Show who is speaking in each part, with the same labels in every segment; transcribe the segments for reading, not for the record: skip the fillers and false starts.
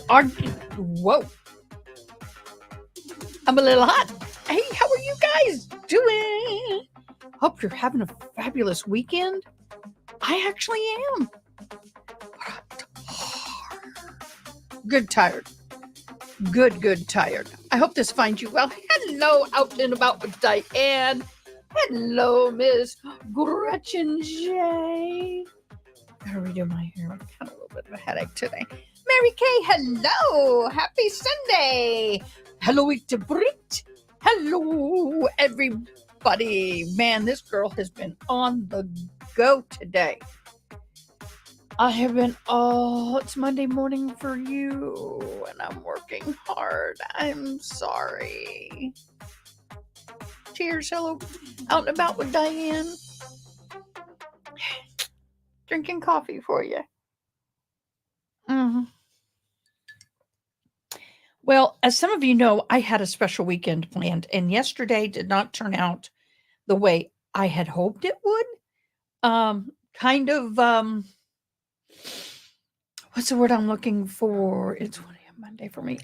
Speaker 1: Are whoa. I'm a little hot. Hey, how are you guys doing? Hope you're having a fabulous weekend. I actually am. Good tired. Good tired. I hope this finds you well. Hello, out and about with Diane. Hello, Miss Gretchen J. Gotta redo my hair. I've got a little bit of a headache today. Mary Kay, hello. Happy Sunday. Hello, to Brit. Hello, everybody. Man, this girl has been on the go today. I have been, it's Monday morning for you, and I'm working hard. I'm sorry. Cheers, hello, out and about with Diane. Drinking coffee for you. Well, as some of you know, I had a special weekend planned, and yesterday did not turn out the way I had hoped it would. What's the word I'm looking for? It's Monday for me.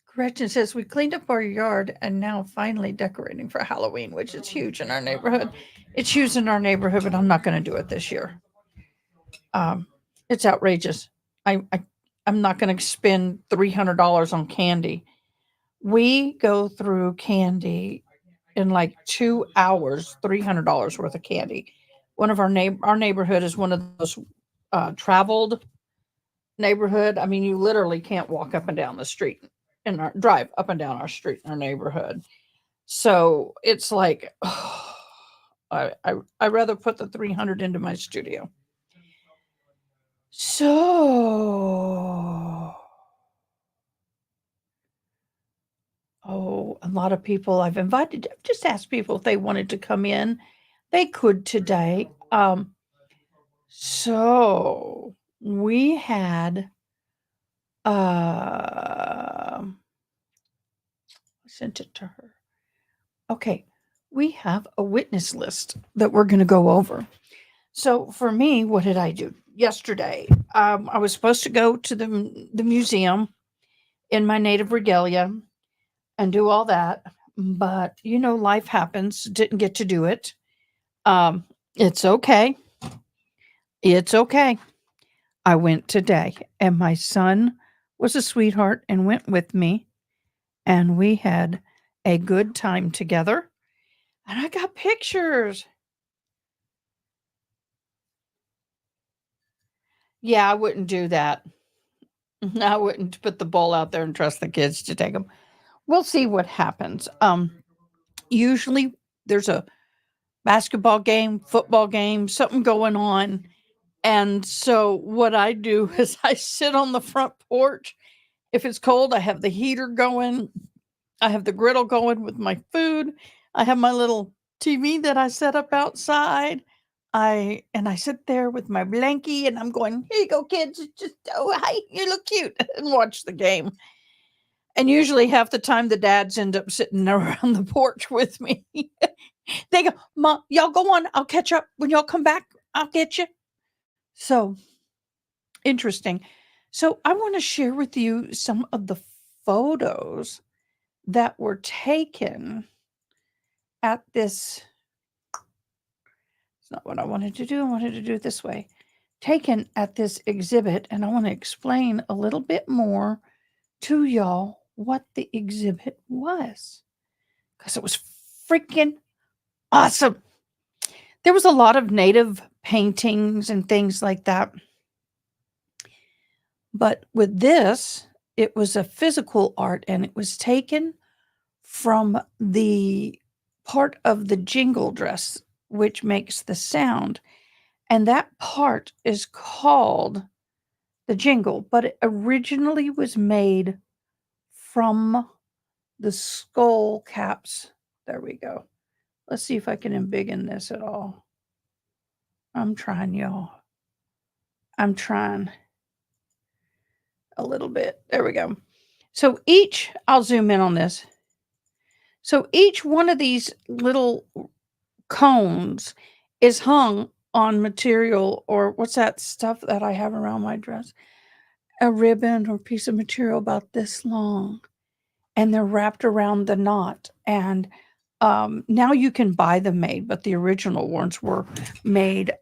Speaker 1: Gretchen says we cleaned up our yard and now finally decorating for Halloween, which is huge in our neighborhood. It's huge in our neighborhood, but I'm not going to do it this year. It's outrageous. I'm not going to spend $300 on candy. We go through candy in like 2 hours, $300 worth of candy. One of our neighborhood is one of those traveled neighborhood. I mean, you literally can't walk up and down the street and drive up and down our street in our neighborhood. So it's like, I rather put the 300 into my studio. So, a lot of people I've invited, just asked people if they wanted to come in. They could today. So we had, sent it to her. Okay. We have a witness list that we're going to go over. So for me, what did I do yesterday? I was supposed to go to the museum in my native regalia and do all that, but life happens. Didn't get to do it. It's okay. It's okay. I went today, and my son was a sweetheart and went with me, and we had a good time together. And I got pictures. Yeah, I wouldn't do that. I wouldn't put the bowl out there and trust the kids to take them. We'll see what happens. Usually there's a basketball game, football game, something going on. And so what I do is I sit on the front porch. If it's cold, I have the heater going. I have the griddle going with my food. I have my little TV that I set up outside. I sit there with my blankie and I'm going, here you go, kids. Just hi, you look cute, and watch the game. And usually half the time the dads end up sitting around the porch with me. They go, Mom, y'all go on. I'll catch up. When y'all come back, I'll get you. So interesting. So I want to share with you some of the photos that were taken at this. It's not what I wanted to do. I wanted to do it this way. Taken at this exhibit, and I want to explain a little bit more to y'all what the exhibit was, because it was freaking awesome. There was a lot of native paintings and things like that. But with this, it was a physical art, and it was taken from the part of the jingle dress, which makes the sound. And that part is called the jingle, but it originally was made from the skull caps. There we go. Let's see if I can embiggen this at all. I'm trying, y'all. I'm trying a little bit. There we go. So I'll zoom in on this. So each one of these little cones is hung on material, or what's that stuff that I have around my dress? A ribbon or piece of material about this long, and they're wrapped around the knot. And now you can buy them made, but the original ones were made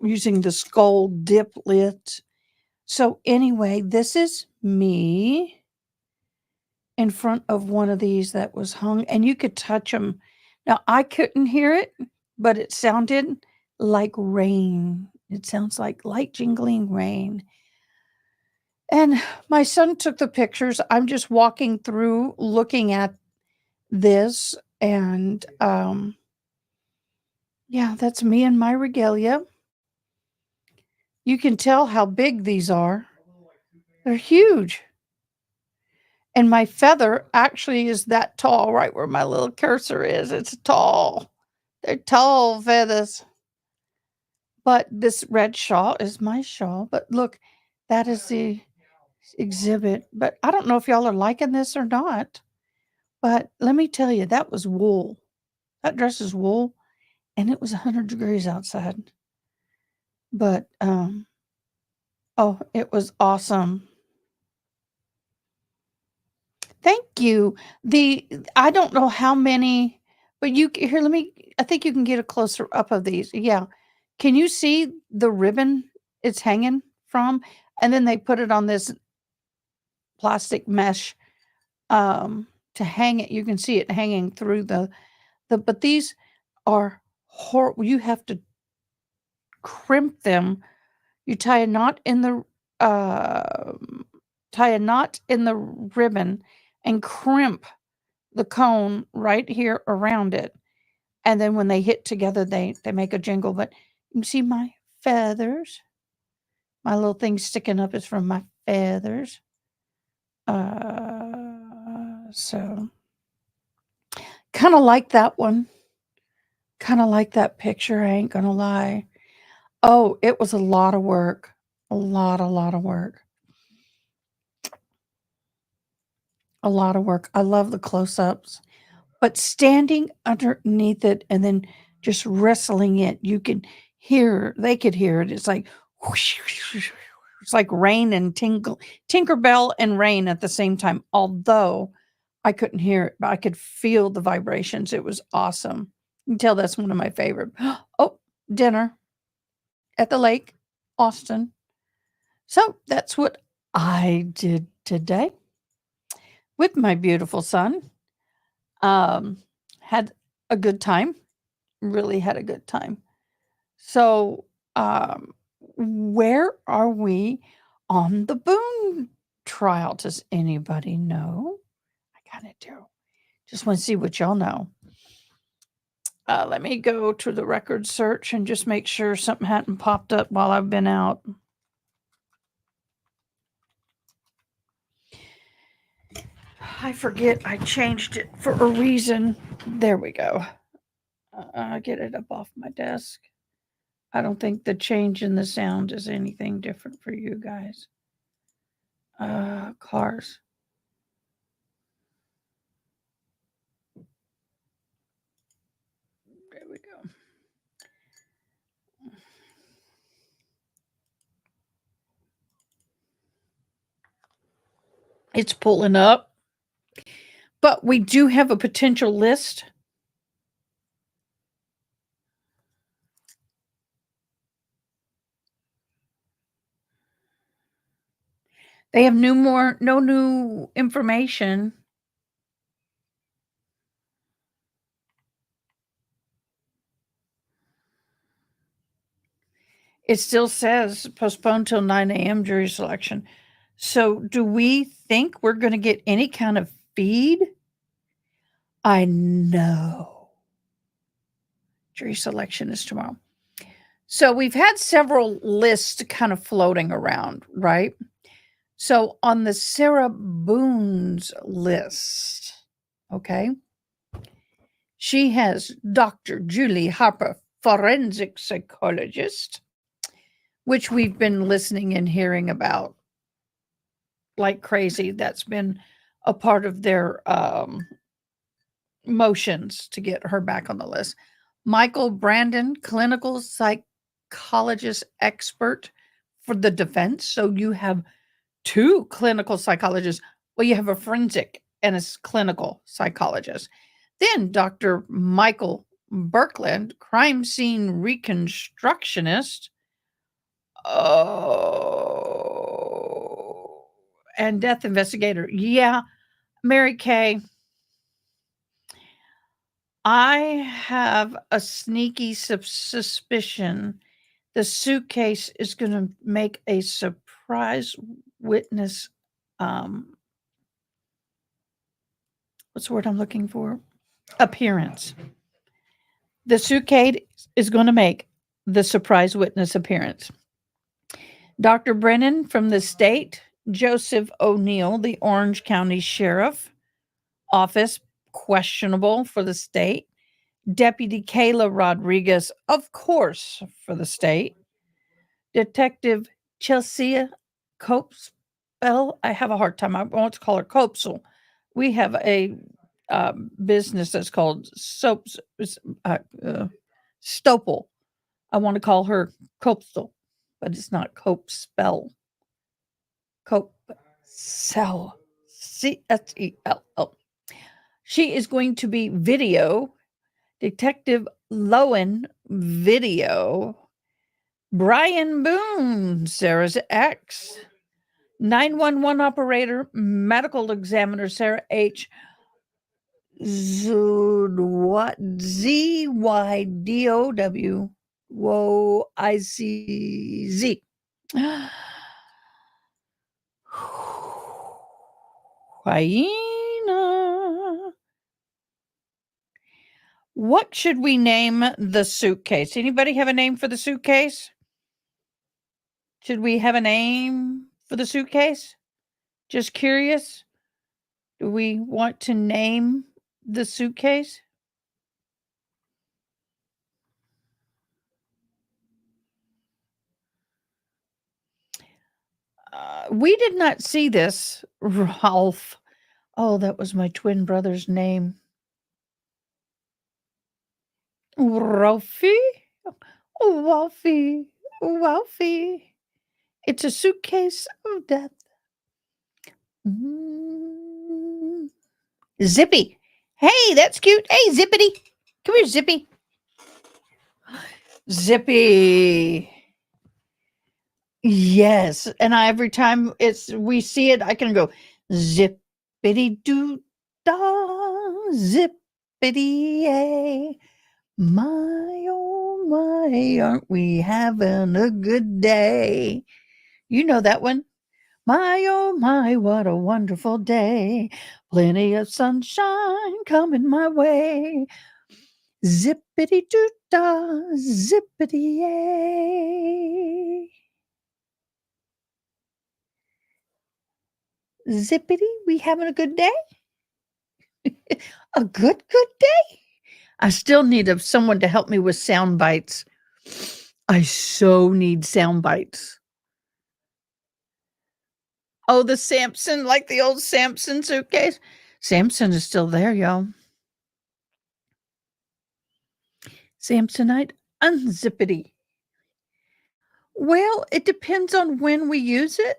Speaker 1: using the skull diplet. So anyway, this is me in front of one of these that was hung, and you could touch them. Now, I couldn't hear it, but it sounded like rain. It sounds like light jingling rain. And my son took the pictures. I'm just walking through looking at this, and yeah, that's me and my regalia. You can tell how big these are. They're huge. And my feather actually is that tall, right where my little cursor is. It's tall. They're tall feathers. But this red shawl is my shawl. But look, that is the exhibit. But I don't know if y'all are liking this or not. But let me tell you, that was wool. That dress is wool, and it was 100 degrees outside. But oh, it was awesome. Thank you. I don't know how many, but here, I think you can get a closer up of these. Yeah. Can you see the ribbon it's hanging from? And then they put it on this plastic mesh to hang it. You can see it hanging through but these are horrible. You have to crimp them. You tie a knot in the ribbon and crimp the cone right here around it. And then when they hit together, they make a jingle. But you can see my feathers. My little thing sticking up is from my feathers. So kind of like that one. Kind of like that picture. I ain't gonna lie. Oh, it was a lot of work. A lot of work. A lot of work. I love the close-ups. But standing underneath it and then just wrestling it, you can they could hear it. It's like whoosh, whoosh, whoosh. It's like rain and Tinkerbell and rain at the same time. Although I couldn't hear it, but I could feel the vibrations. It was awesome. You can tell that's one of my favorite. Oh, dinner at the lake, Austin. So that's what I did today with my beautiful son. Had a good time. Really had a good time. So, where are we on the Boone trial? Does anybody know? I kind of do. Just want to see what y'all know. Let me go to the record search and just make sure something hadn't popped up while I've been out. I forget I changed it for a reason. There we go. Get it up off my desk. I don't think the change in the sound is anything different for you guys. Cars. There we go. It's pulling up. But we do have a potential list. They have no new information. It still says postponed till 9 a.m. jury selection. So do we think we're going to get any kind of feed? I know. Jury selection is tomorrow. So we've had several lists kind of floating around, right? So on the Sarah Boone's list, okay, she has Dr. Julie Harper, forensic psychologist, which we've been listening and hearing about like crazy. That's been a part of their motions to get her back on the list. Michael Brandon, clinical psychologist expert for the defense. So you have two clinical psychologists. Well, you have a forensic and a clinical psychologist. Then Dr. Michael Birkland, crime scene reconstructionist. Oh, and death investigator. Yeah, Mary Kay. I have a sneaky suspicion the suitcase is going to make a surprise witness. What's the word I'm looking for? Appearance. The suitcase is going to make the surprise witness appearance. Dr. Brennan from the state, Joseph O'Neill, the Orange County Sheriff Office, questionable for the state. Deputy Kayla Rodriguez, of course, for the state. Detective Chelsea Copesel. I have a hard time. I want to call her Copesel. We have a business that's called Stopel. I want to call her Copesel, but it's not Copespel. Copesel. Cselll. She is going to be video. Detective Lowen, video. Brian Boone, Sarah's ex. 911 operator, medical examiner, Sarah H. ZYDOW. Whoa, ICZ. Hyena. What should we name the suitcase? Anybody have a name for the suitcase? Should we have a name for the suitcase? Just curious. Do we want to name the suitcase? We did not see this, Ralph. Oh, that was my twin brother's name. Ralphie? Oh, Ralphie. Ralphie. It's a suitcase of death. Zippy. Hey, that's cute. Hey, Zippity. Come here, Zippy. Zippy. Yes, and every time we see it, I can go zippity doo da, zippity yay. My oh my, aren't we having a good day? You know that one. My oh my, what a wonderful day. Plenty of sunshine coming my way. Zippity doo da, zippity yay. Zippity, we having a good day? A good day? I still need someone to help me with sound bites. I so need sound bites. Oh, the Samson, like the old Samson suitcase. Samson is still there, y'all. Samsonite unzippity. Well, it depends on when we use it.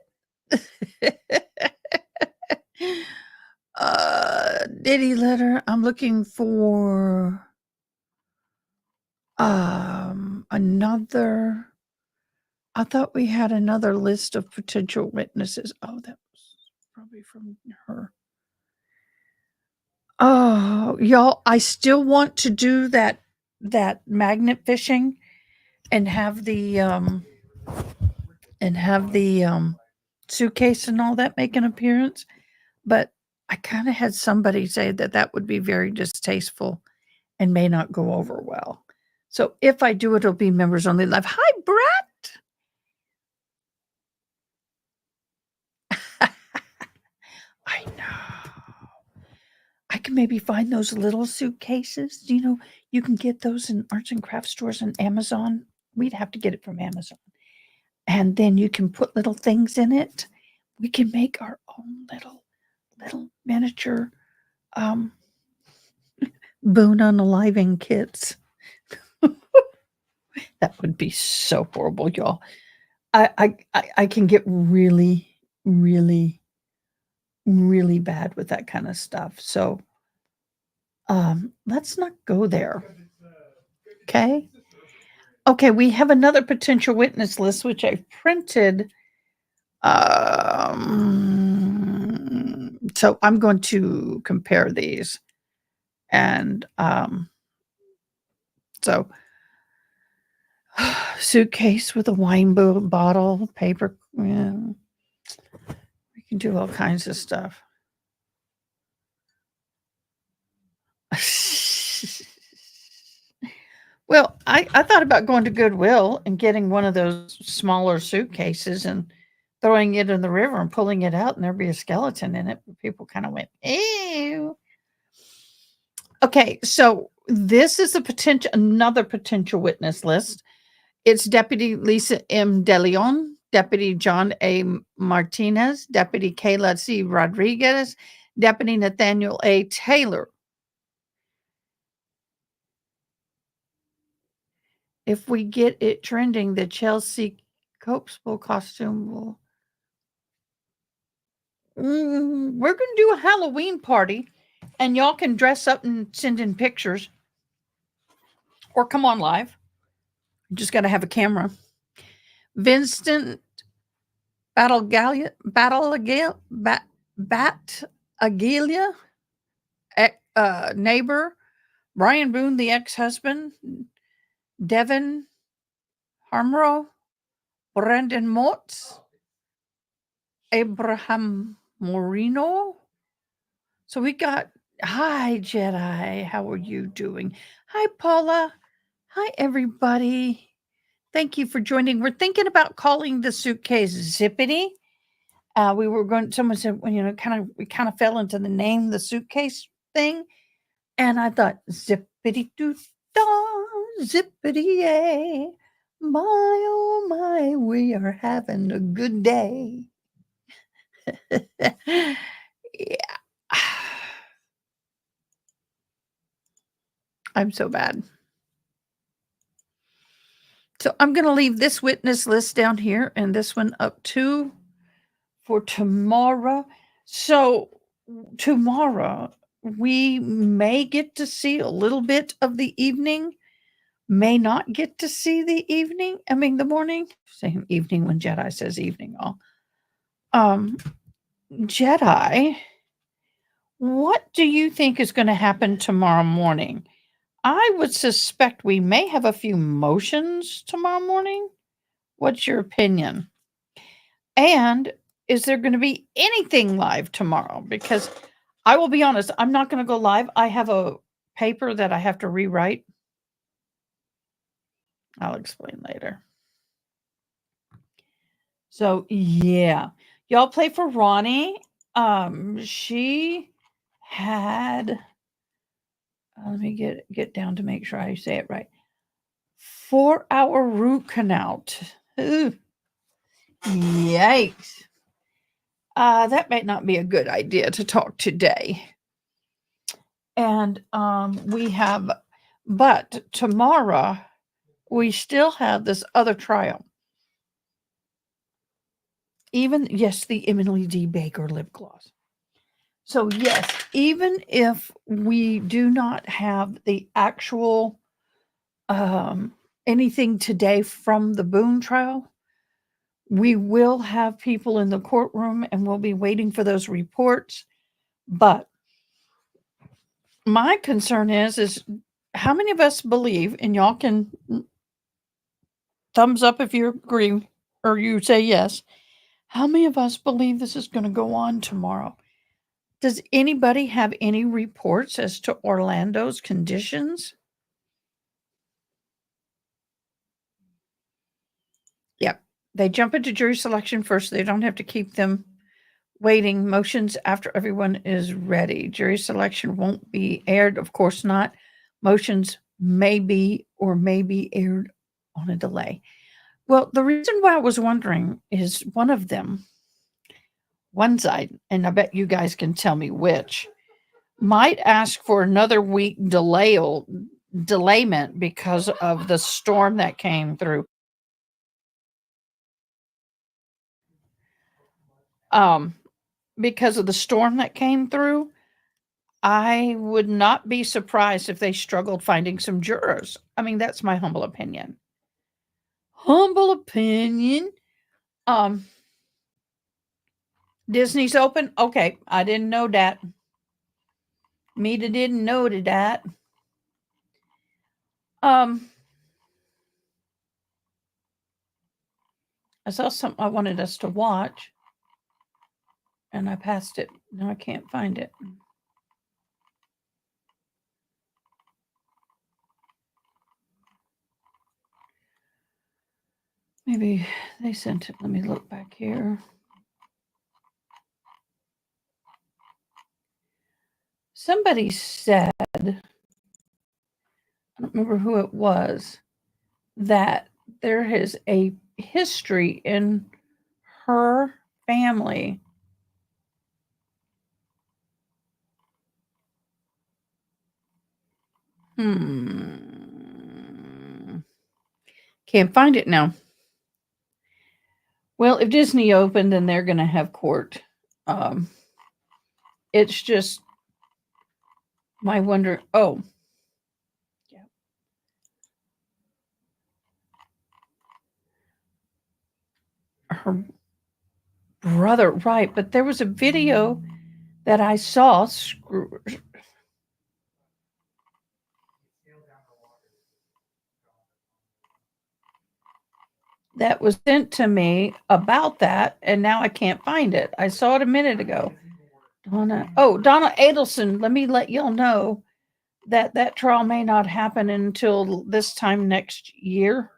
Speaker 1: Ditty letter. I'm looking for another. I thought we had another list of potential witnesses. Oh, that was probably from her. Oh, y'all, I still want to do that magnet fishing and have the suitcase and all that make an appearance, but I kind of had somebody say that would be very distasteful and may not go over well. So if I do it, it'll be members only live. Hi, Brett. I know. I can maybe find those little suitcases. You can get those in arts and crafts stores and Amazon. We'd have to get it from Amazon. And then you can put little things in it. We can make our own little miniature Boone unaliving kits. That would be so horrible, y'all. I can get really, really, really bad with that kind of stuff. So let's not go there. Okay. Okay, we have another potential witness list, which I printed. So I'm going to compare these. And so suitcase with a wine bottle, paper. Yeah. We can do all kinds of stuff. Well, I thought about going to Goodwill and getting one of those smaller suitcases and throwing it in the river and pulling it out, and there'd be a skeleton in it. People kind of went, ew. Okay, so this is another potential witness list. It's Deputy Lisa M. DeLeon, Deputy John A. Martinez, Deputy Kayla C. Rodriguez, Deputy Nathaniel A. Taylor. If we get it trending, the Chelsea Copesville costume will. We're going to do a Halloween party, and y'all can dress up and send in pictures or come on live. You just got to have a camera. Vincent Battlegalia, neighbor, Brian Boone, the ex-husband, Devin Harmro, Brendan Motz, Abraham Moreno. So we got, hi, Jedi. How are you doing? Hi, Paula. Hi, everybody. Thank you for joining. We're thinking about calling the suitcase Zippity. We were going, someone said, well, we kind of fell into the name, the suitcase thing. And I thought, zippity doo da, zippity yay. My, oh my, we are having a good day. Yeah. I'm so bad. So I'm going to leave this witness list down here and this one up too for tomorrow. So tomorrow we may get to see a little bit of the evening, may not get to see the evening. I mean the morning. Same evening when Jedi says evening. Jedi, what do you think is going to happen tomorrow morning? I would suspect we may have a few motions tomorrow morning. What's your opinion? And is there going to be anything live tomorrow? Because I will be honest, I'm not going to go live. I have a paper that I have to rewrite. I'll explain later. So, yeah. Y'all play for Ronnie. She had, let me get down to make sure I say it right. 4-hour root canal. Ooh. Yikes. That might not be a good idea to talk today. And but tomorrow we still have this other trial. Yes, the Emily D. Baker lip gloss. So yes, even if we do not have the actual anything today from the Boones trial, we will have people in the courtroom and we'll be waiting for those reports. But my concern is how many of us believe, and y'all can thumbs up if you agree or you say yes, how many of us believe this is going to go on tomorrow? Does anybody have any reports as to Orlando's conditions? Yep. They jump into jury selection first. They don't have to keep them waiting. Motions after everyone is ready. Jury selection won't be aired. Of course not. Motions may be or may be aired on a delay. Well, the reason why I was wondering is one of them, one side, and I bet you guys can tell me which, might ask for another week delayment because of the storm that came through. Because of the storm that came through, I would not be surprised if they struggled finding some jurors. I mean, that's my humble opinion. Humble opinion. Disney's open. Okay, I didn't know that. Mita didn't know that. I saw something I wanted us to watch, and I passed it. Now I can't find it. Maybe they sent it. Let me look back here. Somebody said, I don't remember who it was, that there is a history in her family. Can't find it now. Well, if Disney opened, then they're going to have court. It's just my wonder. Oh, yeah. Her brother, right? But there was a video that I saw. That was sent to me about that, and now I can't find it. I saw it a minute ago. Donna Adelson, let me let y'all know that trial may not happen until this time next year,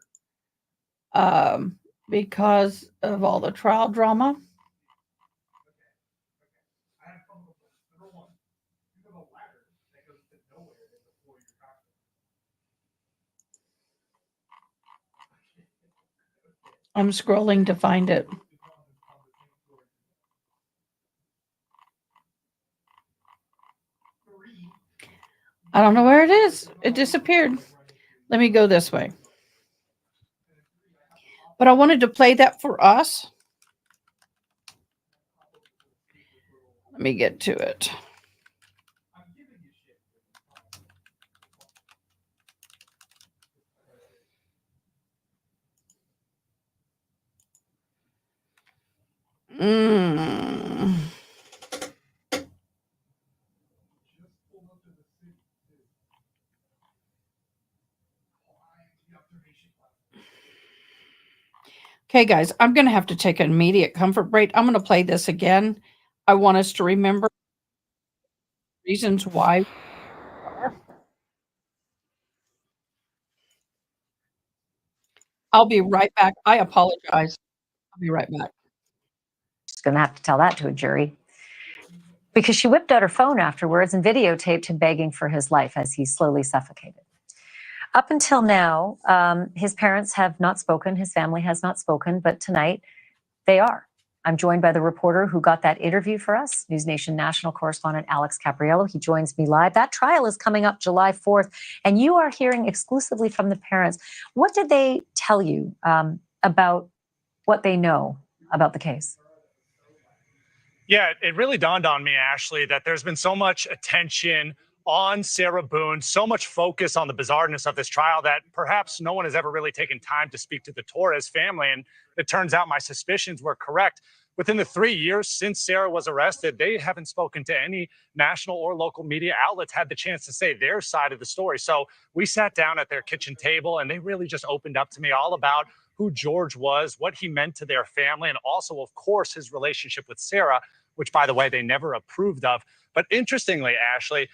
Speaker 1: because of all the trial drama. I'm scrolling to find it. I don't know where it is. It disappeared. Let me go this way. But I wanted to play that for us. Let me get to it. Okay, guys, I'm going to have to take an immediate comfort break. I'm going to play this again. I want us to remember reasons why. I'll be right back. I apologize. I'll be right back.
Speaker 2: She's going to have to tell that to a jury, because she whipped out her phone afterwards and videotaped him begging for his life as he slowly suffocated. Up until now, his parents have not spoken. His family has not spoken, but tonight they are. I'm joined by the reporter who got that interview for us, News Nation national correspondent Alex Capriello. He joins me live. That trial is coming up July 4th, and you are hearing exclusively from the parents. What did they tell you about what they know about the case?
Speaker 3: Yeah, it really dawned on me, Ashley, that there's been so much attention on Sarah Boone, so much focus on the bizarreness of this trial that perhaps no one has ever really taken time to speak to the Torres family. And it turns out my suspicions were correct. Within the 3 years since Sarah was arrested, they haven't spoken to any national or local media outlets, had the chance to say their side of the story. So we sat down at their kitchen table and they really just opened up to me all about who George was, what he meant to their family, and also, of course, his relationship with Sarah, which, by the way, they never approved of. But interestingly, Ashley,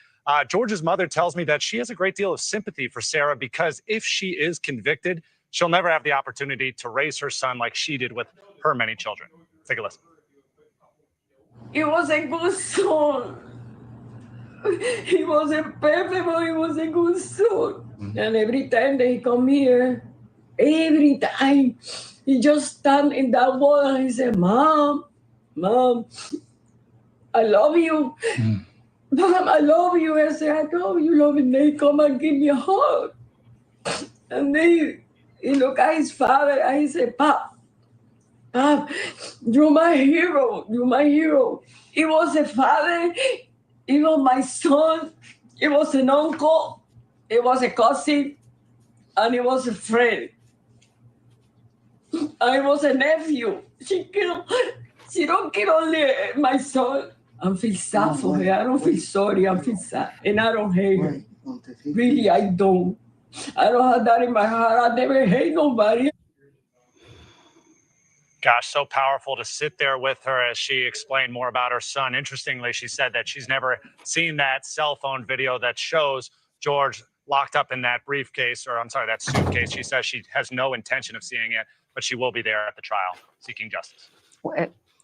Speaker 3: George's mother tells me that she has a great deal of sympathy for Sarah, because if she is convicted, she'll never have the opportunity to raise her son like she did with her many children. Take a listen.
Speaker 4: He was a good son. He wasn't perfect, but he was a good son. And every time that he come here, every time, he just stand in that wall and he said, Mom, I love you. Mom, I love you. I said, I know you love me. And they come and give me a hug. And then he looked at his father and he said, Pop, you're my hero. You're my hero. He was a father. He was my son. He was an uncle. He was a cousin. And he was a friend. I was a nephew. She don't kill only my son. I feel sad for her. I don't feel sorry. I feel sad. And I don't hate her. Really, I don't. I don't have that in my heart. I never hate nobody.
Speaker 3: Gosh, so powerful to sit there with her as she explained more about her son. Interestingly, she said that she's never seen that cell phone video that shows George locked up in that briefcase, or I'm sorry, that suitcase. She says she has no intention of seeing it, but she will be there at the trial seeking justice.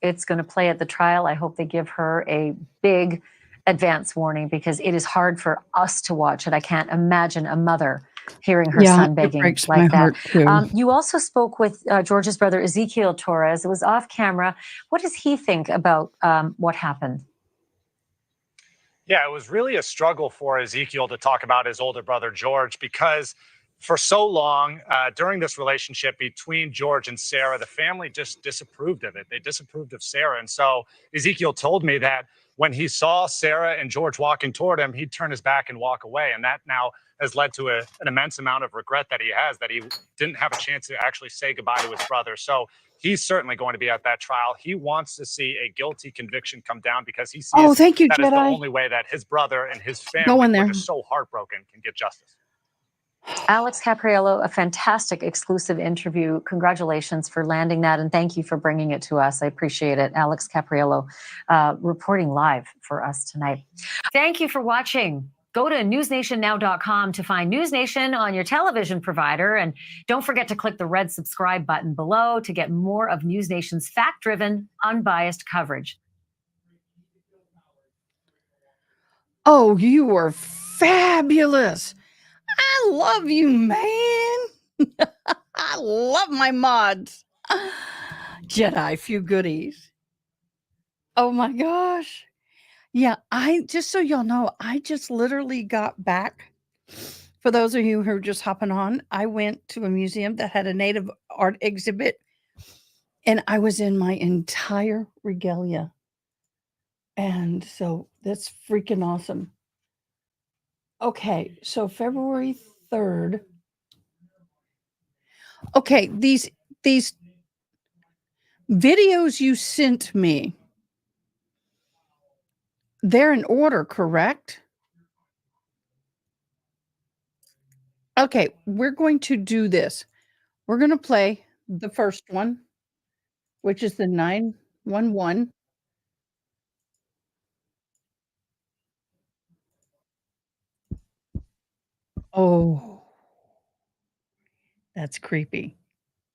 Speaker 2: It's going to play at the trial. I hope they give her a big advance warning, because it is hard for us to watch it. I can't imagine a mother hearing her son begging like that. You also spoke with George's brother, Ezekiel Torres. It was off camera. What does he think about what happened?
Speaker 3: Yeah, it was really a struggle for Ezekiel to talk about his older brother, George, because for so long during this relationship between George and Sarah, the family just disapproved of it. They disapproved of Sarah. And so Ezekiel told me that when he saw Sarah and George walking toward him, he'd turn his back and walk away. And that now has led to an immense amount of regret that he has, that he didn't have a chance to actually say goodbye to his brother. So he's certainly going to be at that trial. He wants to see a guilty conviction come down, because he sees
Speaker 1: thank you,
Speaker 3: that
Speaker 1: Jedi.
Speaker 3: is the only way that his brother and his family, who are just so heartbroken, can get justice.
Speaker 2: Alex Capriello, a fantastic exclusive interview. Congratulations for landing that, and thank you for bringing it to us. I appreciate it. Alex Capriello reporting live for us tonight. Thank you for watching. Go to newsnationnow.com to find News Nation on your television provider, and don't forget to click the red subscribe button below to get more of News Nation's fact-driven, unbiased coverage.
Speaker 1: Oh, you are fabulous. I love you, man. I love my mods. Jedi, few goodies. Oh my gosh. Yeah, I just so y'all know, I just literally got back. For those of you who are just hopping on, I went to a museum that had a native art exhibit, and I was in my entire regalia. And so that's freaking awesome. Okay, so February 3rd. Okay, these videos you sent me, they're in order, correct? Okay, we're going to do this. We're going to play the first one, which is the 911. Oh, that's creepy.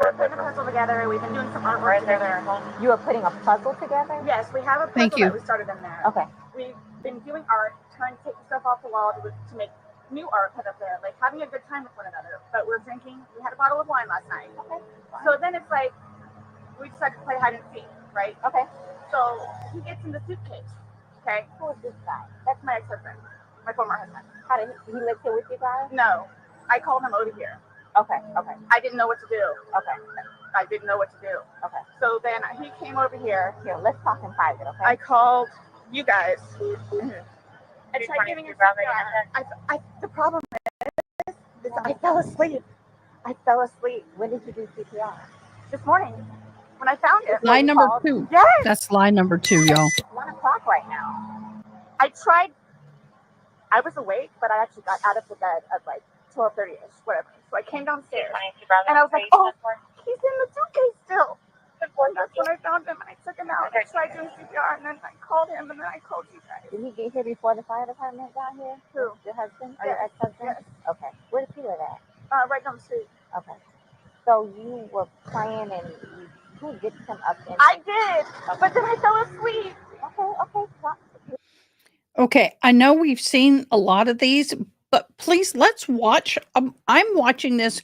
Speaker 5: We're putting a puzzle together. We've been doing some artwork together.
Speaker 6: You are putting a puzzle together?
Speaker 5: Yes, we have a puzzle that we started in there.
Speaker 6: Okay.
Speaker 5: We've been doing art, trying to take stuff off the wall to make new art put up there, like having a good time with one another. But we're drinking. We had a bottle of wine last night.
Speaker 6: Okay.
Speaker 5: So then it's like we decided to play hide and seek, right?
Speaker 6: Okay.
Speaker 5: So he gets in the suitcase. Okay.
Speaker 6: Who is this guy?
Speaker 5: That's my ex-husband, my former husband.
Speaker 6: How did he live here with you guys?
Speaker 5: No, I called him over here.
Speaker 6: Okay. Okay.
Speaker 5: I didn't know what to do.
Speaker 6: Okay.
Speaker 5: I didn't know what to do.
Speaker 6: Okay.
Speaker 5: So then he came over here.
Speaker 6: Here, let's talk in private, okay?
Speaker 5: I called you guys. I tried giving him the problem is I fell asleep.
Speaker 6: When did you do CPR?
Speaker 5: This morning when I found it.
Speaker 1: Lie number 2.
Speaker 5: Yes.
Speaker 1: That's lie number 2, y'all.
Speaker 6: 1 o'clock right now.
Speaker 5: I tried. I was awake, but I actually got out of the bed at like 12:30ish, whatever. So I came downstairs and I was like, oh, he's in the suitcase still. And that's when I found him and I took him out and I tried doing CPR and then I called him and then I called you guys.
Speaker 6: Did he get here before the fire department got here?
Speaker 5: Who?
Speaker 6: Your husband or
Speaker 5: Yes.
Speaker 6: your ex-husband?
Speaker 5: Yes.
Speaker 6: Okay. Where does he live at?
Speaker 5: Right down the street.
Speaker 6: Okay. So you were praying and who gets him up in?
Speaker 5: I did, but then I fell asleep.
Speaker 6: Okay.
Speaker 1: Okay, I know we've seen a lot of these, but please let's watch. I'm watching this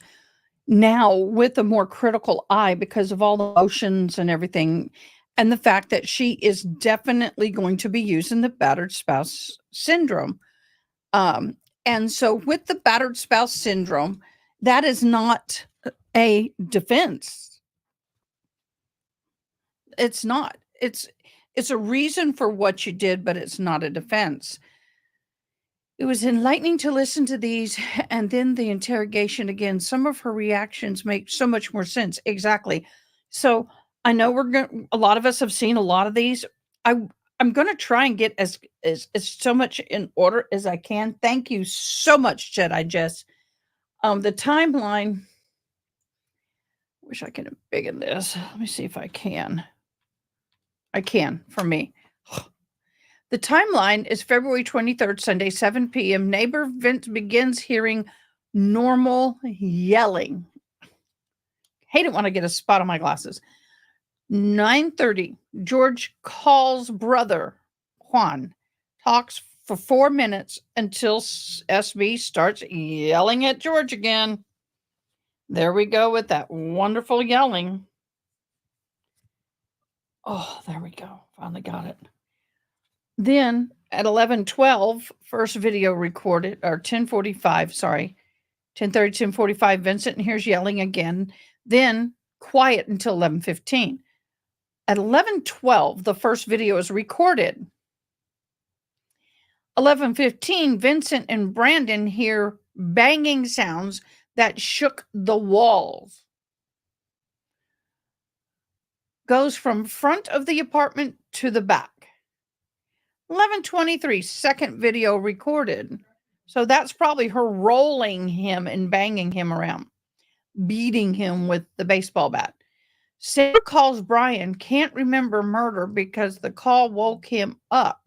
Speaker 1: now with a more critical eye because of all the emotions and everything. and the fact that she is definitely going to be using the battered spouse syndrome. And so with the battered spouse syndrome, that is not a defense. It's not. It's a reason for what you did, but it's not a defense. It was enlightening to listen to these and then the interrogation again. Some of her reactions make so much more sense. Exactly. So I know a lot of us have seen a lot of these. I'm going to try and get as so much in order as I can. Thank you so much, Jedi Jess. The timeline. Wish I could have biggen this. Let me see if I can. I can for me. The timeline is February 23rd, Sunday, 7 p.m. Neighbor Vince begins hearing normal yelling. Hate it when I get a spot on my glasses. 9:30, George calls brother Juan, talks for 4 minutes until SB starts yelling at George again. There we go with that wonderful yelling. Oh, there we go. Finally got it. Then at 11:12, first video recorded, or 10:45, sorry, 10:30, 10:45, Vincent hears yelling again. Then quiet until 11:15. At 11:12, the first video is recorded. 11:15, Vincent and Brandon hear banging sounds that shook the walls. Goes from front of the apartment to the back. 11:23, second video recorded. So that's probably her rolling him and banging him around, beating him with the baseball bat. Sarah calls Brian, can't remember murder because the call woke him up.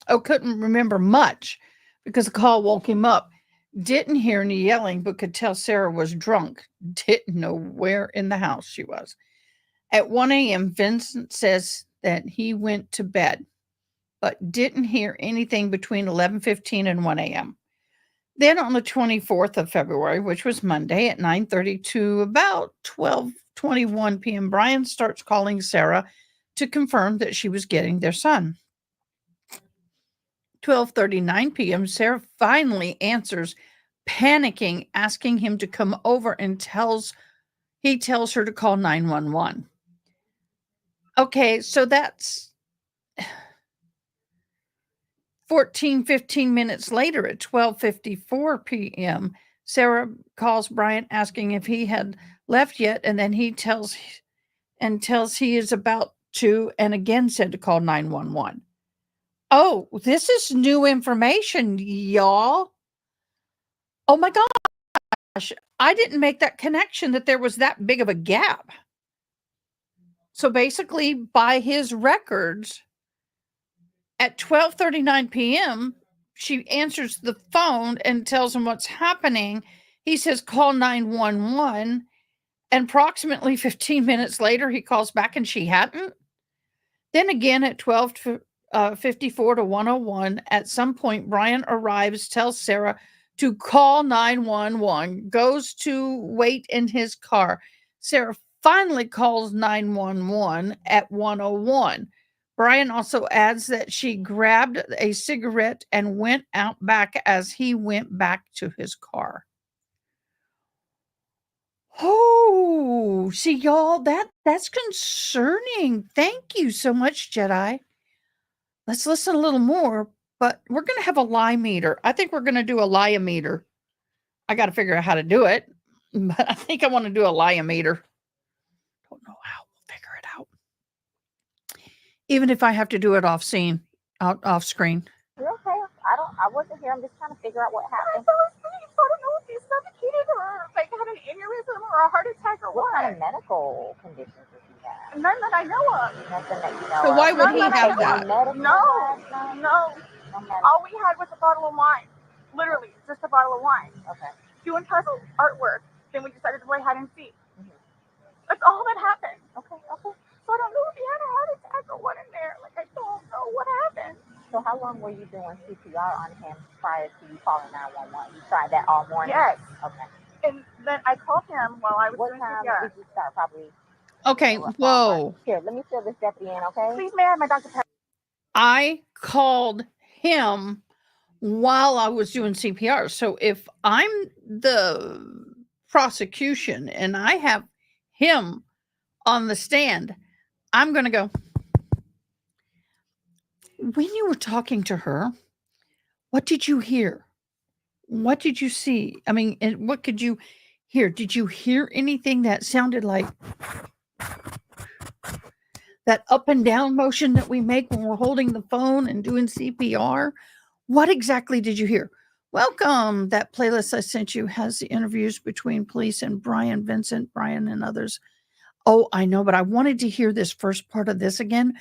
Speaker 1: Oh, couldn't remember much because the call woke him up. Didn't hear any yelling, but could tell Sarah was drunk. Didn't know where in the house she was. At 1 a.m., Vincent says that he went to bed, but didn't hear anything between 11:15 and 1 a.m. Then on the 24th of February, which was Monday at 9:30 to about 12:21 p.m., Brian starts calling Sarah to confirm that she was getting their son. 12:39 p.m., Sarah finally answers, panicking, asking him to come over, and tells her to call 911. Okay, so that's 15 minutes later at 12:54 p.m., Sarah calls Brian asking if he had left yet, and then he tells he is about to, and again said to call 911. Oh, this is new information, y'all. Oh my gosh, I didn't make that connection that there was that big of a gap. So basically, by his records, at 12:39 p.m., she answers the phone and tells him what's happening. He says, call 911. And approximately 15 minutes later, he calls back and she hadn't. Then again at 12:54 to 101, at some point, Brian arrives, tells Sarah to call 911, goes to wait in his car. Sarah finally calls 911 at 101. Brian also adds that she grabbed a cigarette and went out back as he went back to his car. Oh, see, y'all, that's concerning. Thank you so much, Jedi. Let's listen a little more, but we're going to have a lie meter. I think we're going to do a lie meter. I got to figure out how to do it, but I think I want to do a lie meter. Don't know how. We'll figure it out. Even if I have to do it off screen.
Speaker 6: You're okay. I wasn't here. I'm just trying to figure out what happened.
Speaker 5: I don't know if he's suffocated or like had an aneurysm or a heart attack or
Speaker 6: What kind of medical conditions does he have?
Speaker 5: None that I know of.
Speaker 6: Nothing that you know
Speaker 1: So
Speaker 6: of.
Speaker 1: why would he
Speaker 5: None
Speaker 1: have
Speaker 5: that I know
Speaker 1: that?
Speaker 5: of. No. All we had was a bottle of wine. Literally, just a bottle of wine.
Speaker 6: Okay.
Speaker 5: Doing puzzle artwork. Then we decided to play hide and seek. That's all that happened.
Speaker 6: Okay.
Speaker 5: So I don't know if he had a heart attack or what in there. Like, I don't know what happened.
Speaker 6: So how long were you doing CPR on him prior to you calling 911? You tried that all morning?
Speaker 5: Yes.
Speaker 6: Okay.
Speaker 5: And then I called him while I was doing CPR.
Speaker 6: What time did you start? Probably
Speaker 1: Okay, whoa.
Speaker 6: Here, let me fill this deputy in, okay?
Speaker 5: Please, may I have my Dr. Pepper?
Speaker 1: I called him while I was doing CPR. So if I'm the prosecution and I have him on the stand, I'm going to go, when you were talking to her, what did you hear? What did you see? I mean, and what could you hear? Did you hear anything that sounded like that up and down motion that we make when we're holding the phone and doing CPR? What exactly did you hear? Welcome. That playlist I sent you has the interviews between police and Brian Vincent, Brian and others. Oh, I know, but I wanted to hear this first part of this again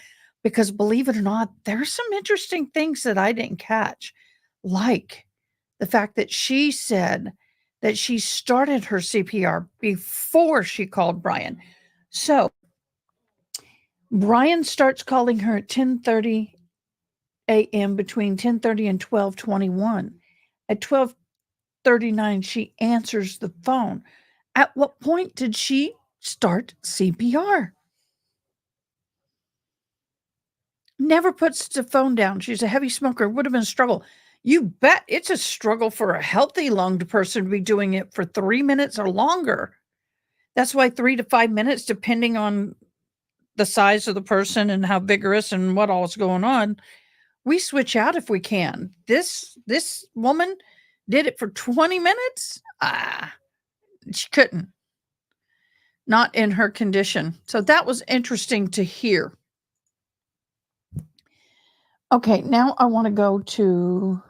Speaker 1: because believe it or not, there's some interesting things that I didn't catch, like the fact that she said that she started her CPR before she called Brian. So Brian starts calling her at 10:30 a.m. between 10:30 and 12:21. At 12:39, she answers the phone. At what point did she start CPR? Never puts the phone down. She's a heavy smoker. Would have been a struggle. You bet it's a struggle for a healthy lunged person to be doing it for 3 minutes or longer. That's why 3 to 5 minutes, depending on the size of the person and how vigorous and what all is going on, we switch out if we can. This woman did it for 20 minutes. She couldn't. Not in her condition. So that was interesting to hear. Okay, now I want to go to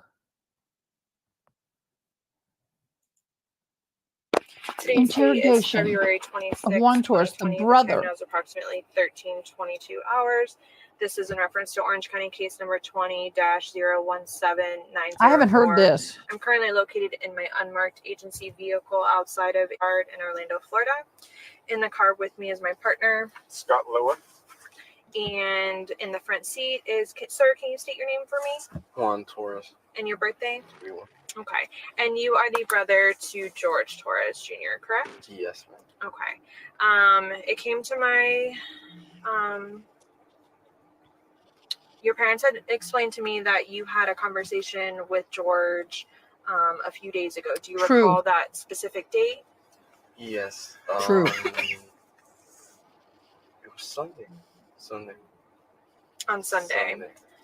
Speaker 1: interrogation
Speaker 7: February 26th,
Speaker 1: of Juan Torres, the
Speaker 7: 2020. The
Speaker 1: brother.
Speaker 7: time now is approximately 13:22 hours. This is in reference to Orange County case number 20-017904.
Speaker 1: I haven't heard this.
Speaker 7: I'm currently located in my unmarked agency vehicle outside of yard in Orlando, Florida. In the car with me is my partner,
Speaker 8: Scott Lower.
Speaker 7: and in the front seat is, sir, can you state your name for me?
Speaker 8: Juan Torres.
Speaker 7: And your birthday?
Speaker 8: 31.
Speaker 7: Okay. And you are the brother to George Torres Jr., correct?
Speaker 8: Yes, ma'am.
Speaker 7: Okay. It came to my, your parents had explained to me that you had a conversation with George a few days ago. Do you
Speaker 1: True.
Speaker 7: recall that specific date?
Speaker 8: Yes.
Speaker 1: True.
Speaker 8: It was Sunday.
Speaker 7: On Sunday.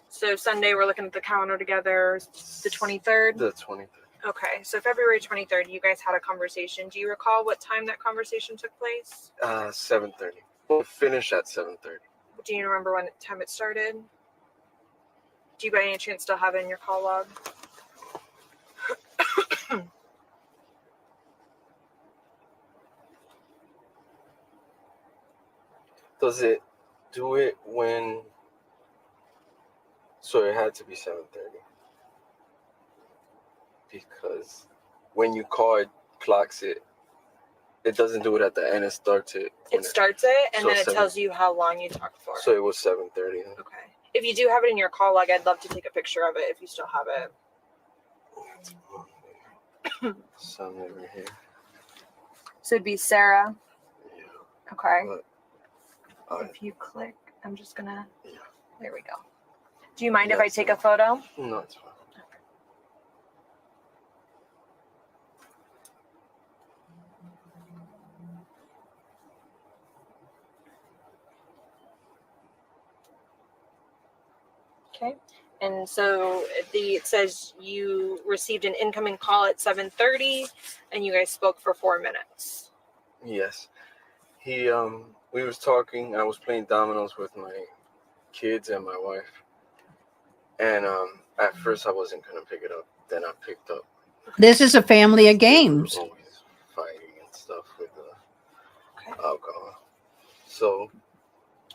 Speaker 7: So Sunday, we're looking at the calendar together, the 23rd?
Speaker 8: The 23rd.
Speaker 7: Okay. So February 23rd, you guys had a conversation. Do you recall what time that conversation took place?
Speaker 8: 7:30. We'll finish at 7:30.
Speaker 7: Do you remember what time it started? Do you by any chance still have it in your call log?
Speaker 8: Does it do it when? So it had to be 7:30 because when you call, it clocks it. It doesn't do it at the end. It starts it.
Speaker 7: It starts it, and
Speaker 8: so
Speaker 7: then it
Speaker 8: 7
Speaker 7: tells you how long you talked for.
Speaker 8: So it was 7:30.
Speaker 7: Okay. If you do have it in your call log, I'd love to take a picture of it if you still have it.
Speaker 8: Something right here.
Speaker 7: So it'd be Sarah.
Speaker 8: Yeah.
Speaker 7: Okay.
Speaker 8: But,
Speaker 7: If you click, I'm just gonna.
Speaker 8: Yeah.
Speaker 7: There we go. Do you mind if I
Speaker 8: Yes,
Speaker 7: take a photo?
Speaker 8: No, it's fine.
Speaker 7: Okay. And so it says you received an incoming call at 7:30, and you guys spoke for 4 minutes.
Speaker 8: Yes. We was talking. I was playing dominoes with my kids and my wife. And at first I wasn't gonna pick it up. Then I picked up.
Speaker 1: This is a family of games.
Speaker 8: We were always fighting and stuff with the alcohol. So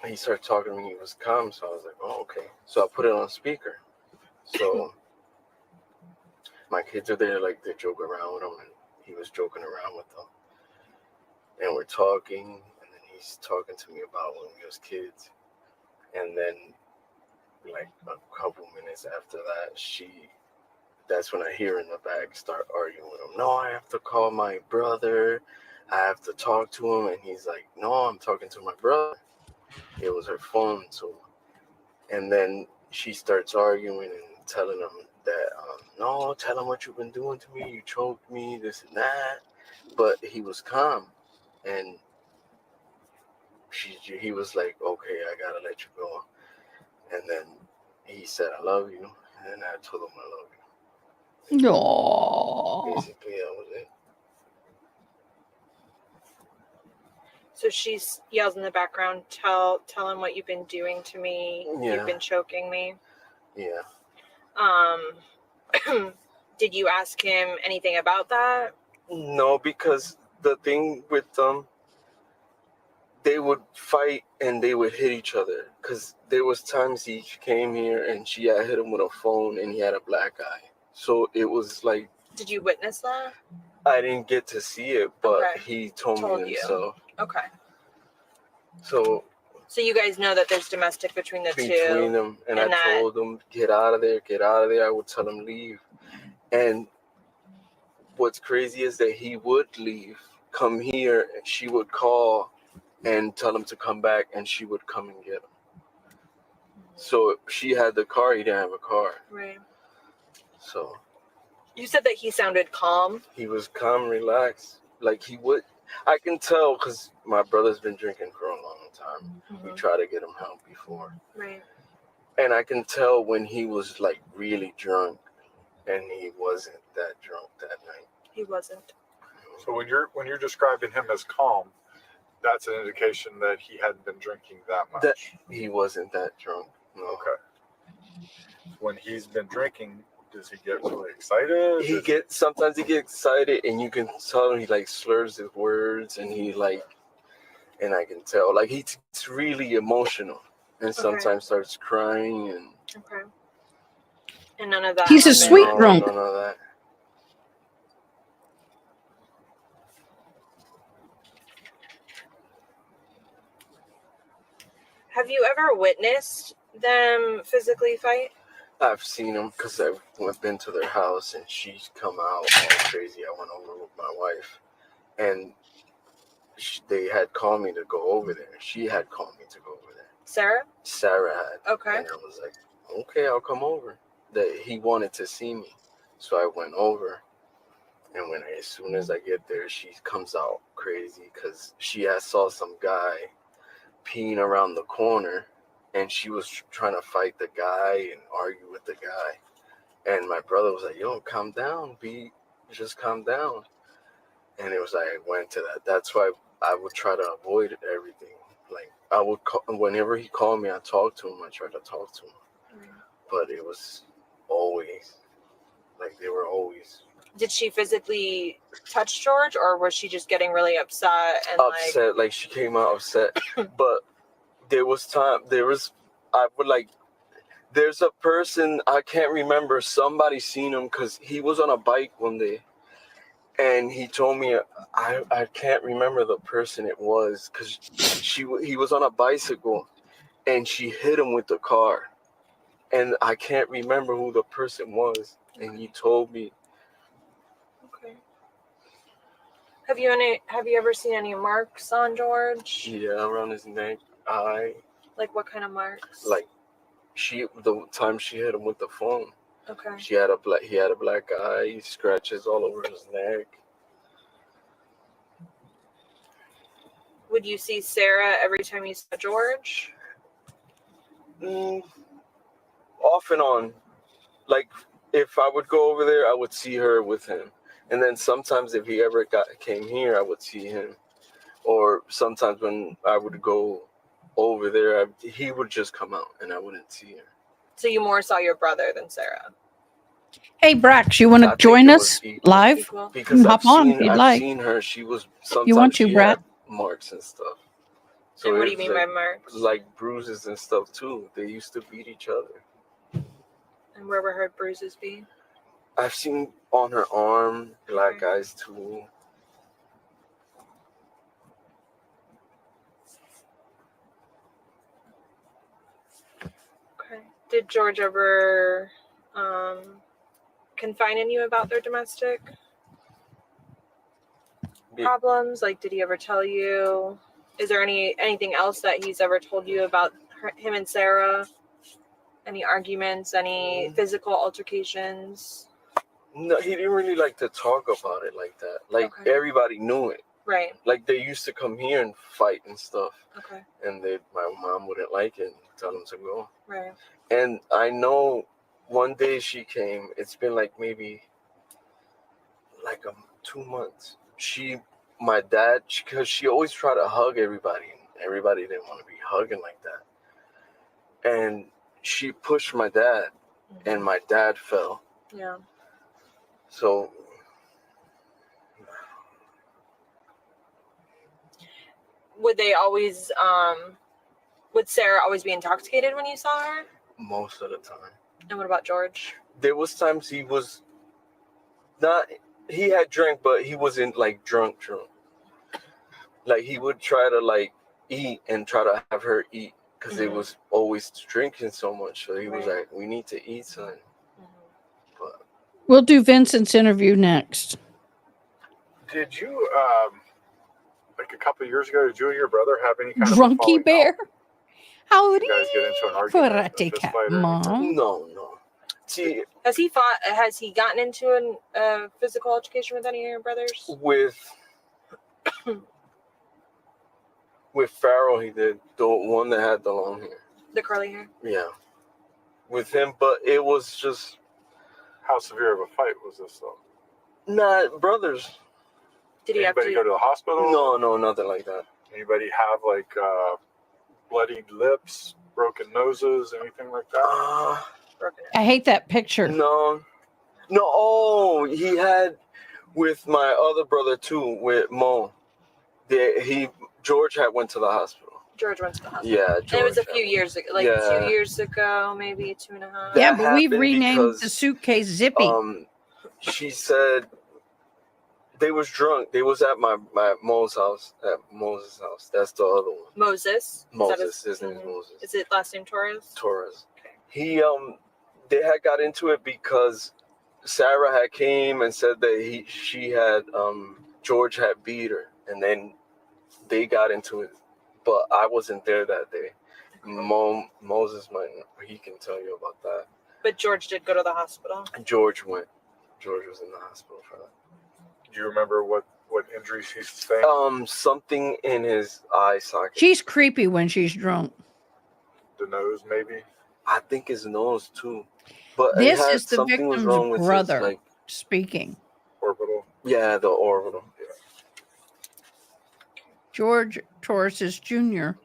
Speaker 8: he started talking to me. He was calm. So I was like, oh, okay. So I put it on speaker. So my kids are there, like they're joking around with him, and he was joking around with them. And we're talking, and then he's talking to me about when we was kids. And then, like a couple minutes after that, that's when I hear in the back start arguing with him. No, I have to call my brother. I have to talk to him. And he's like, no, I'm talking to my brother. It was her phone. So, and then she starts arguing and telling him that, no, tell him what you've been doing to me. You choked me, this and that. But he was calm. And he was like, okay, I got to let you go. And then he said, I love you. And then I told him I love you.
Speaker 1: No.
Speaker 8: Basically, that was it.
Speaker 7: So she yells in the background, tell him what you've been doing to me.
Speaker 8: Yeah.
Speaker 7: You've been choking me.
Speaker 8: Yeah.
Speaker 7: Did you ask him anything about that?
Speaker 8: No, because the thing with them, they would fight and they would hit each other. Because there was times he came here and she had hit him with a phone and he had a black eye. So it was like...
Speaker 7: Did you witness that?
Speaker 8: I didn't get to see it, but
Speaker 7: Okay.
Speaker 8: he told me himself.
Speaker 7: Okay.
Speaker 8: So
Speaker 7: you guys know that there's domestic between the two?
Speaker 8: Between them. And I told him, get out of there, get out of there. I would tell him, leave. And what's crazy is that he would leave, come here, and she would call and tell him to come back, and she would come and get him. So she had the car, he didn't have a car.
Speaker 7: Right.
Speaker 8: So
Speaker 7: you said that he sounded calm.
Speaker 8: He was calm, relaxed. Like he would, I can tell because my brother's been drinking for a long time.
Speaker 7: Mm-hmm.
Speaker 8: We tried to get him help before.
Speaker 7: Right.
Speaker 8: And I can tell when he was like really drunk, and he wasn't that drunk that night.
Speaker 7: He wasn't.
Speaker 9: So when you're describing him as calm, that's an indication that he hadn't been drinking that much.
Speaker 8: That he wasn't that drunk. No.
Speaker 9: Okay. When he's been drinking, does he get really excited?
Speaker 8: Sometimes he gets excited, and you can tell he like slurs his words, and he like, and I can tell like he's really emotional, and sometimes starts crying and.
Speaker 7: Okay. And none of that.
Speaker 1: He's a sweet drunk.
Speaker 8: None of that.
Speaker 7: Have you ever witnessed them physically fight?
Speaker 8: I've seen them because I've been to their house and she's come out all crazy. I went over with my wife and they had called me to go over there. She had called me to go over there.
Speaker 7: Sarah?
Speaker 8: Sarah had.
Speaker 7: Okay.
Speaker 8: And I was like, okay, I'll come over. That he wanted to see me. So I went over. And as soon as I get there, she comes out crazy because she saw some guy peeing around the corner. And she was trying to fight the guy and argue with the guy. And my brother was like, yo, calm down, B. Just calm down. And it was like, I went to that. That's why I would try to avoid everything. Like, I would call, whenever he called me, I talked to him. I tried to talk to him. But it was always, like, they were always.
Speaker 7: Did she physically touch George, or was she just getting really upset? And
Speaker 8: like she came out upset. But there's a person, I can't remember, somebody seen him because he was on a bike one day and he told me, I can't remember the person it was because he was on a bicycle and she hit him with the car and I can't remember who the person was and he told me.
Speaker 7: Okay. Have you ever seen any marks on George?
Speaker 8: Yeah, around his neck, eye.
Speaker 7: Like what kind of marks?
Speaker 8: Like the time she hit him with the phone.
Speaker 7: Okay.
Speaker 8: He had a black eye, scratches all over his neck.
Speaker 7: Would you see Sarah every time you saw George?
Speaker 8: Off and on. Like if I would go over there, I would see her with him. And then sometimes if he ever came here, I would see him. Or sometimes when I would go over there, he would just come out and I wouldn't see him.
Speaker 7: So you more saw your brother than Sarah?
Speaker 1: Hey, Brax, you want to join us live?
Speaker 8: Because
Speaker 1: hop on if you'd like.
Speaker 8: I've seen her. She was sometimes
Speaker 1: you want to, Brad?
Speaker 8: Marks and stuff.
Speaker 7: So and what do you mean by marks?
Speaker 8: Like bruises and stuff too. They used to beat each other.
Speaker 7: And where were her bruises be?
Speaker 8: I've seen on her arm, black eyes too.
Speaker 7: Okay. Did George ever confide in you about their domestic? problems? Like, did he ever tell you? Is there anything else that he's ever told you about him and Sarah? Any arguments? Any physical altercations?
Speaker 8: No, he didn't really like to talk about it like that. Like everybody knew it.
Speaker 7: Right.
Speaker 8: Like they used to come here and fight and stuff.
Speaker 7: Okay.
Speaker 8: And my mom wouldn't like it and tell them to go.
Speaker 7: Right.
Speaker 8: And I know one day she came, it's been like maybe like 2 months. My dad, because she always tried to hug everybody. And everybody didn't want to be hugging like that. And she pushed my dad and my dad fell.
Speaker 7: Yeah.
Speaker 8: So
Speaker 7: would they always would Sarah always be intoxicated when you saw her?
Speaker 8: Most of the time.
Speaker 7: And what about George?
Speaker 8: There was times he was not, he had drank, but he wasn't like drunk. Like he would try to like eat and try to have her eat because they was always drinking so much. So he was like, we need to eat something. But
Speaker 1: we'll do Vincent's interview next.
Speaker 9: Did you, like a couple of years ago, did you and your brother have any kind
Speaker 1: Drunky
Speaker 9: of
Speaker 1: bear? Howdy.
Speaker 9: Did you guys get into an argument?
Speaker 1: Karate cat, Mom.
Speaker 8: No. See,
Speaker 7: has he gotten into a physical altercation with any of your brothers?
Speaker 8: With Farrell, he did. The one that had the long hair.
Speaker 7: The curly hair?
Speaker 8: Yeah. With him, but it was just...
Speaker 9: How severe of a fight was this, though?
Speaker 8: Nah, brothers.
Speaker 7: Did he
Speaker 9: Anybody go to the hospital?
Speaker 8: No, nothing like that.
Speaker 9: Anybody have, like, bloodied lips, broken noses, anything like that?
Speaker 1: I hate that picture.
Speaker 8: No. Oh, he had with my other brother, too, with Mo. George had went to the hospital.
Speaker 7: George went to the hospital.
Speaker 8: Yeah,
Speaker 7: George. And it was a few years ago, like 2 years ago, maybe 2.5.
Speaker 1: Yeah, but we've renamed the suitcase Zippy.
Speaker 8: She said they was drunk. They was at my Mo's house, at Moses' house. That's the other one.
Speaker 7: Moses.
Speaker 8: His name is Moses.
Speaker 7: Is it last name Torres?
Speaker 8: Torres. Okay. They had got into it because Sarah had came and said that George had beat her, and then they got into it. But I wasn't there that day. Moses he can tell you about that.
Speaker 7: But George did go to the hospital.
Speaker 8: George went. George was in the hospital for that.
Speaker 9: Do you remember what injuries he sustained?
Speaker 8: Something in his eye socket.
Speaker 1: She's creepy when she's drunk.
Speaker 9: The nose, maybe?
Speaker 8: I think his nose, too. But
Speaker 1: this is the victim's brother
Speaker 8: his,
Speaker 1: speaking.
Speaker 9: Orbital?
Speaker 8: Yeah, the orbital. Yeah.
Speaker 1: George Torres' Junior's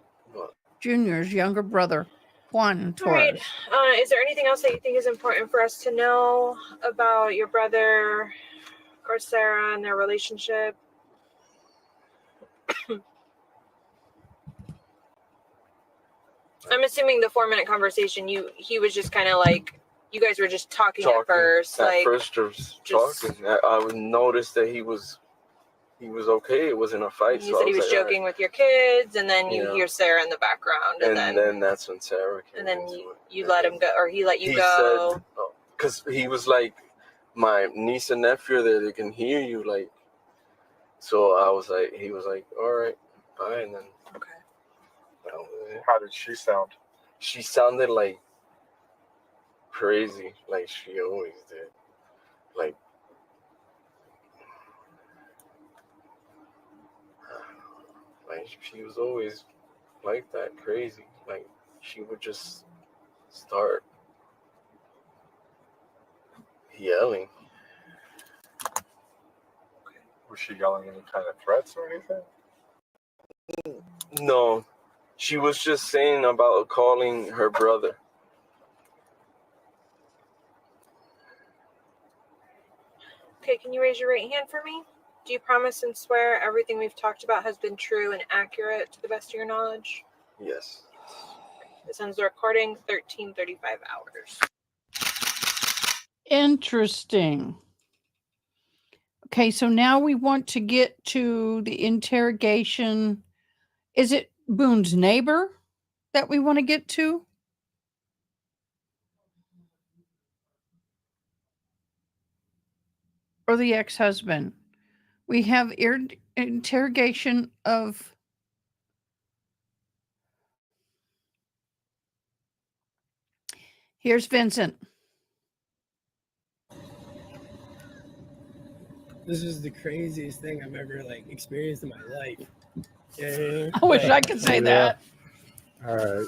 Speaker 1: younger brother, Juan Torres.
Speaker 7: All right. Is there anything else that you think is important for us to know about your brother or Sarah and their relationship? I'm assuming the 4-minute conversation, he was just kind of like, you guys were just talking at first.
Speaker 8: At first, just talking. I would notice that he was okay. It wasn't a fight.
Speaker 7: You said he was joking with your kids, and then you hear Sarah in the background,
Speaker 8: and then that's when Sarah came.
Speaker 7: And then you let him go, or he let you go.
Speaker 8: Because he was like, my niece and nephew, they can hear you, like. So he was like, all right, bye, and then.
Speaker 7: Okay.
Speaker 9: How did she sound?
Speaker 8: She sounded like crazy, like she always did. Like, she was always like that, crazy. Like, she would just start yelling.
Speaker 9: Was she yelling any kind of threats or anything?
Speaker 8: No. She was just saying about calling her brother.
Speaker 7: Okay, can you raise your right hand for me? Do you promise and swear everything we've talked about has been true and accurate to the best of your knowledge?
Speaker 8: Yes.
Speaker 7: This ends the recording, 13:35 hours.
Speaker 1: Interesting. Okay, so now we want to get to the interrogation. Is it Boone's neighbor that we want to get to? Or the ex-husband? We have interrogation of here's Vincent.
Speaker 10: This is the craziest thing I've ever experienced in my life. Yeah,
Speaker 1: I wish I could say that.
Speaker 9: All right.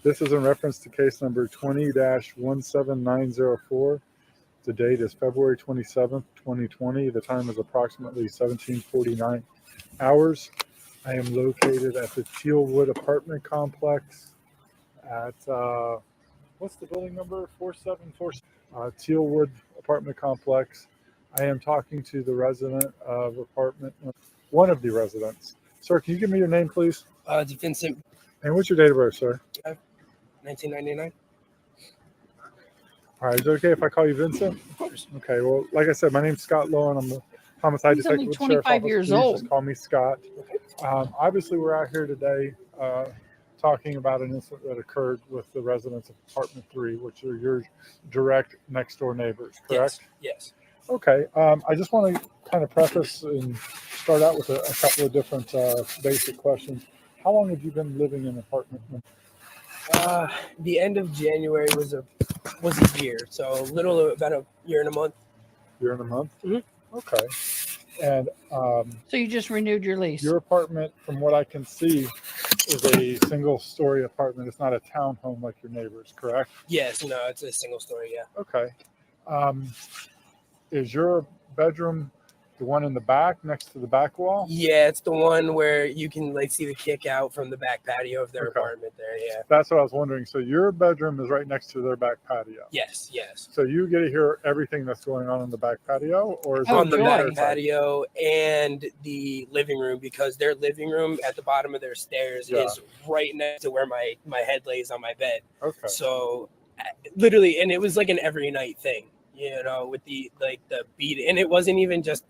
Speaker 9: This is in reference to case number 20-17904. The date is February 27th, 2020. The time is approximately 17:49 hours. I am located at the Tealwood apartment complex at, what's the building number? 474. Tealwood apartment complex. I am talking to the resident of apartment, one of the residents. Sir, can you give me your name, please?
Speaker 10: It's Vincent,
Speaker 9: And what's your date of birth, sir?
Speaker 10: 1999.
Speaker 9: All right, is it okay if I call you Vincent?
Speaker 10: Of course.
Speaker 9: Okay, well, like I said, my name's Scott Lowen. I'm the homicide
Speaker 1: He's
Speaker 9: detective
Speaker 1: only
Speaker 9: with the Sheriff's
Speaker 1: 25
Speaker 9: Office.
Speaker 1: years
Speaker 9: Please
Speaker 1: old.
Speaker 9: just call me Scott. Obviously, we're out here today talking about an incident that occurred with the residents of apartment 3, which are your direct next door neighbors, correct?
Speaker 10: Yes.
Speaker 9: Okay, I just want to kind of preface and start out with a couple of different basic questions. How long have you been living in apartment?
Speaker 10: The end of January was a year, so about a year and a month.
Speaker 9: Year and a month?
Speaker 10: Mhm.
Speaker 9: Okay. And
Speaker 1: So you just renewed your lease.
Speaker 9: your apartment, from what I can see, is a single story apartment. It's not a townhome like your neighbors, correct?
Speaker 10: Yes, no, it's a single story, yeah.
Speaker 9: Okay. Is your bedroom the one in the back next to the back wall?
Speaker 10: Yeah, it's the one where you can see the kick out from the back patio of their
Speaker 9: Okay.
Speaker 10: apartment there, yeah.
Speaker 9: That's what I was wondering. So your bedroom is right next to their back patio.
Speaker 10: Yes.
Speaker 9: So you get to hear everything that's going on in the back patio, or is it
Speaker 10: On the back
Speaker 9: entire time?
Speaker 10: patio and the living room, because their living room at the bottom of their stairs is right next to where my head lays on my bed.
Speaker 9: Okay.
Speaker 10: So literally, and it was an every night thing, with the beat, and it wasn't even just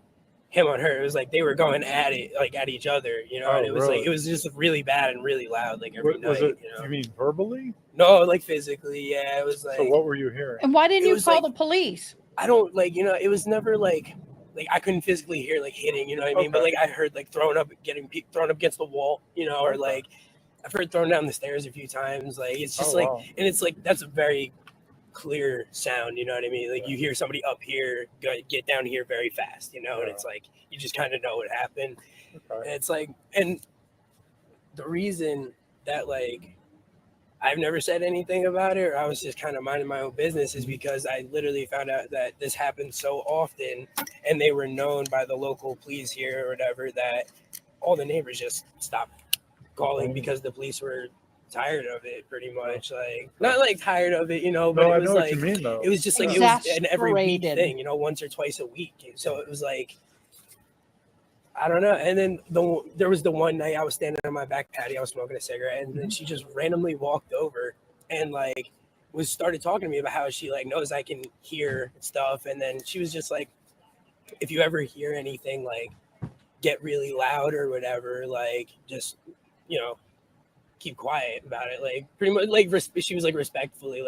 Speaker 10: him on her. It was they were going at it, at each other, and it was
Speaker 9: really?
Speaker 10: it was just really bad and really loud, every night.
Speaker 9: Was it, you mean verbally?
Speaker 10: No, physically, yeah. It was
Speaker 9: So what were you hearing?
Speaker 1: And why didn't
Speaker 10: it
Speaker 1: you
Speaker 10: was
Speaker 1: call the police?
Speaker 10: I don't it was never I couldn't physically hear hitting, you know what I mean?
Speaker 9: Okay.
Speaker 10: But I heard thrown up against the wall, or
Speaker 9: Okay.
Speaker 10: I've heard thrown down the stairs a few times. It's just
Speaker 9: wow.
Speaker 10: and it's that's a very clear sound, you know what I mean? You hear somebody up here get down here very fast, and it's you just kind of know what happened.
Speaker 9: Okay.
Speaker 10: And it's and the reason that I've never said anything about it, or I was just kind of minding my own business, is because I literally found out that this happened so often, and they were known by the local police here or whatever, that all the neighbors just stopped calling because the police were tired of it, pretty much. Not tired of it, but
Speaker 9: No,
Speaker 10: it
Speaker 9: I
Speaker 10: was
Speaker 9: know what you mean, though.
Speaker 10: it was just it was an every week thing, once or twice a week. So it was I don't know. And then there was the one night I was standing on my back patio, I was smoking a cigarette, and then she just randomly walked over and started talking to me about how she knows I can hear stuff. And then she was just if you ever hear anything get really loud or whatever, just keep quiet about it. Pretty much she was respectfully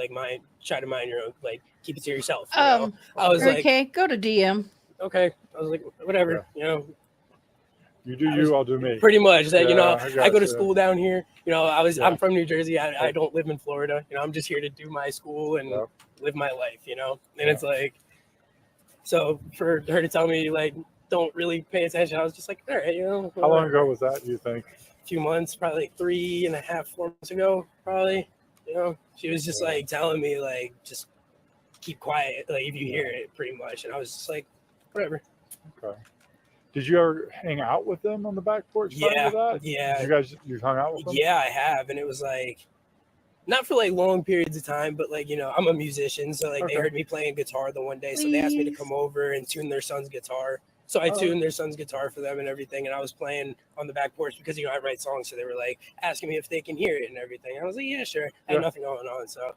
Speaker 10: try to mind your own, keep it to yourself. I was
Speaker 1: okay, go to DM.
Speaker 10: Okay. I was whatever,
Speaker 9: You do you, I'll do me.
Speaker 10: Pretty much. That I go to
Speaker 9: gotcha.
Speaker 10: school down here. I'm from New Jersey. I don't live in Florida. I'm just here to do my school and live my life. And it's so for her to tell me don't really pay attention, I was just all right.
Speaker 9: How long ago was that, do you think?
Speaker 10: A few months, probably 3.5, 4 months ago, probably. She was just telling me just keep quiet, if you hear it, pretty much. And I was just whatever.
Speaker 9: Okay. Did you ever hang out with them on the back porch?
Speaker 10: Yeah,
Speaker 9: that?
Speaker 10: yeah.
Speaker 9: You hung out with them?
Speaker 10: Yeah, I have, and it was not for long periods of time, but I'm a musician, so they heard me playing guitar the one day, so they asked me to come over and tune their son's guitar. So I tuned their son's guitar for them and everything, and I was playing on the back porch because I write songs, so they were asking me if they can hear it and everything. I was yeah, sure. I had nothing going on, so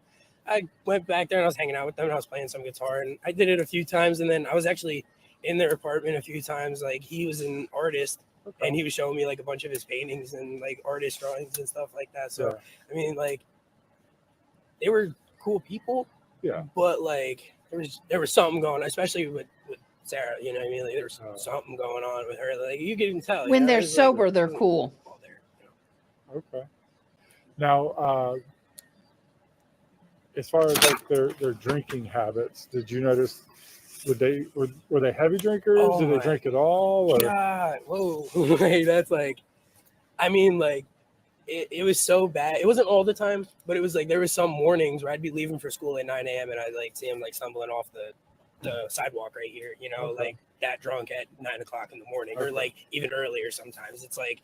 Speaker 10: I went back there and I was hanging out with them and I was playing some guitar, and I did it a few times, and then I was actually in their apartment a few times. He was an artist, and he was showing me a bunch of his paintings and artist drawings and stuff like that. So I mean, they were cool people, but there was something going on, especially with Sarah. You know what I mean? Like there was something going on with her. Like you can tell.
Speaker 1: When
Speaker 10: you know?
Speaker 1: they're
Speaker 10: It was,
Speaker 1: sober,
Speaker 10: like,
Speaker 1: they're cool.
Speaker 10: all there, you know?
Speaker 9: Okay. Now, as far as like their drinking habits, did you notice? Were they heavy drinkers?
Speaker 10: Oh
Speaker 9: Did they
Speaker 10: my
Speaker 9: drink at all? Or?
Speaker 10: God, whoa, like, that's like, I mean, like, it was so bad. It wasn't all the time, but it was like there was some mornings where I'd be leaving for school at 9 a.m. and I'd like see him like stumbling off the sidewalk right here, you know,
Speaker 9: Okay.
Speaker 10: like that drunk at 9 o'clock in the morning, or
Speaker 9: Okay.
Speaker 10: like even earlier sometimes. It's like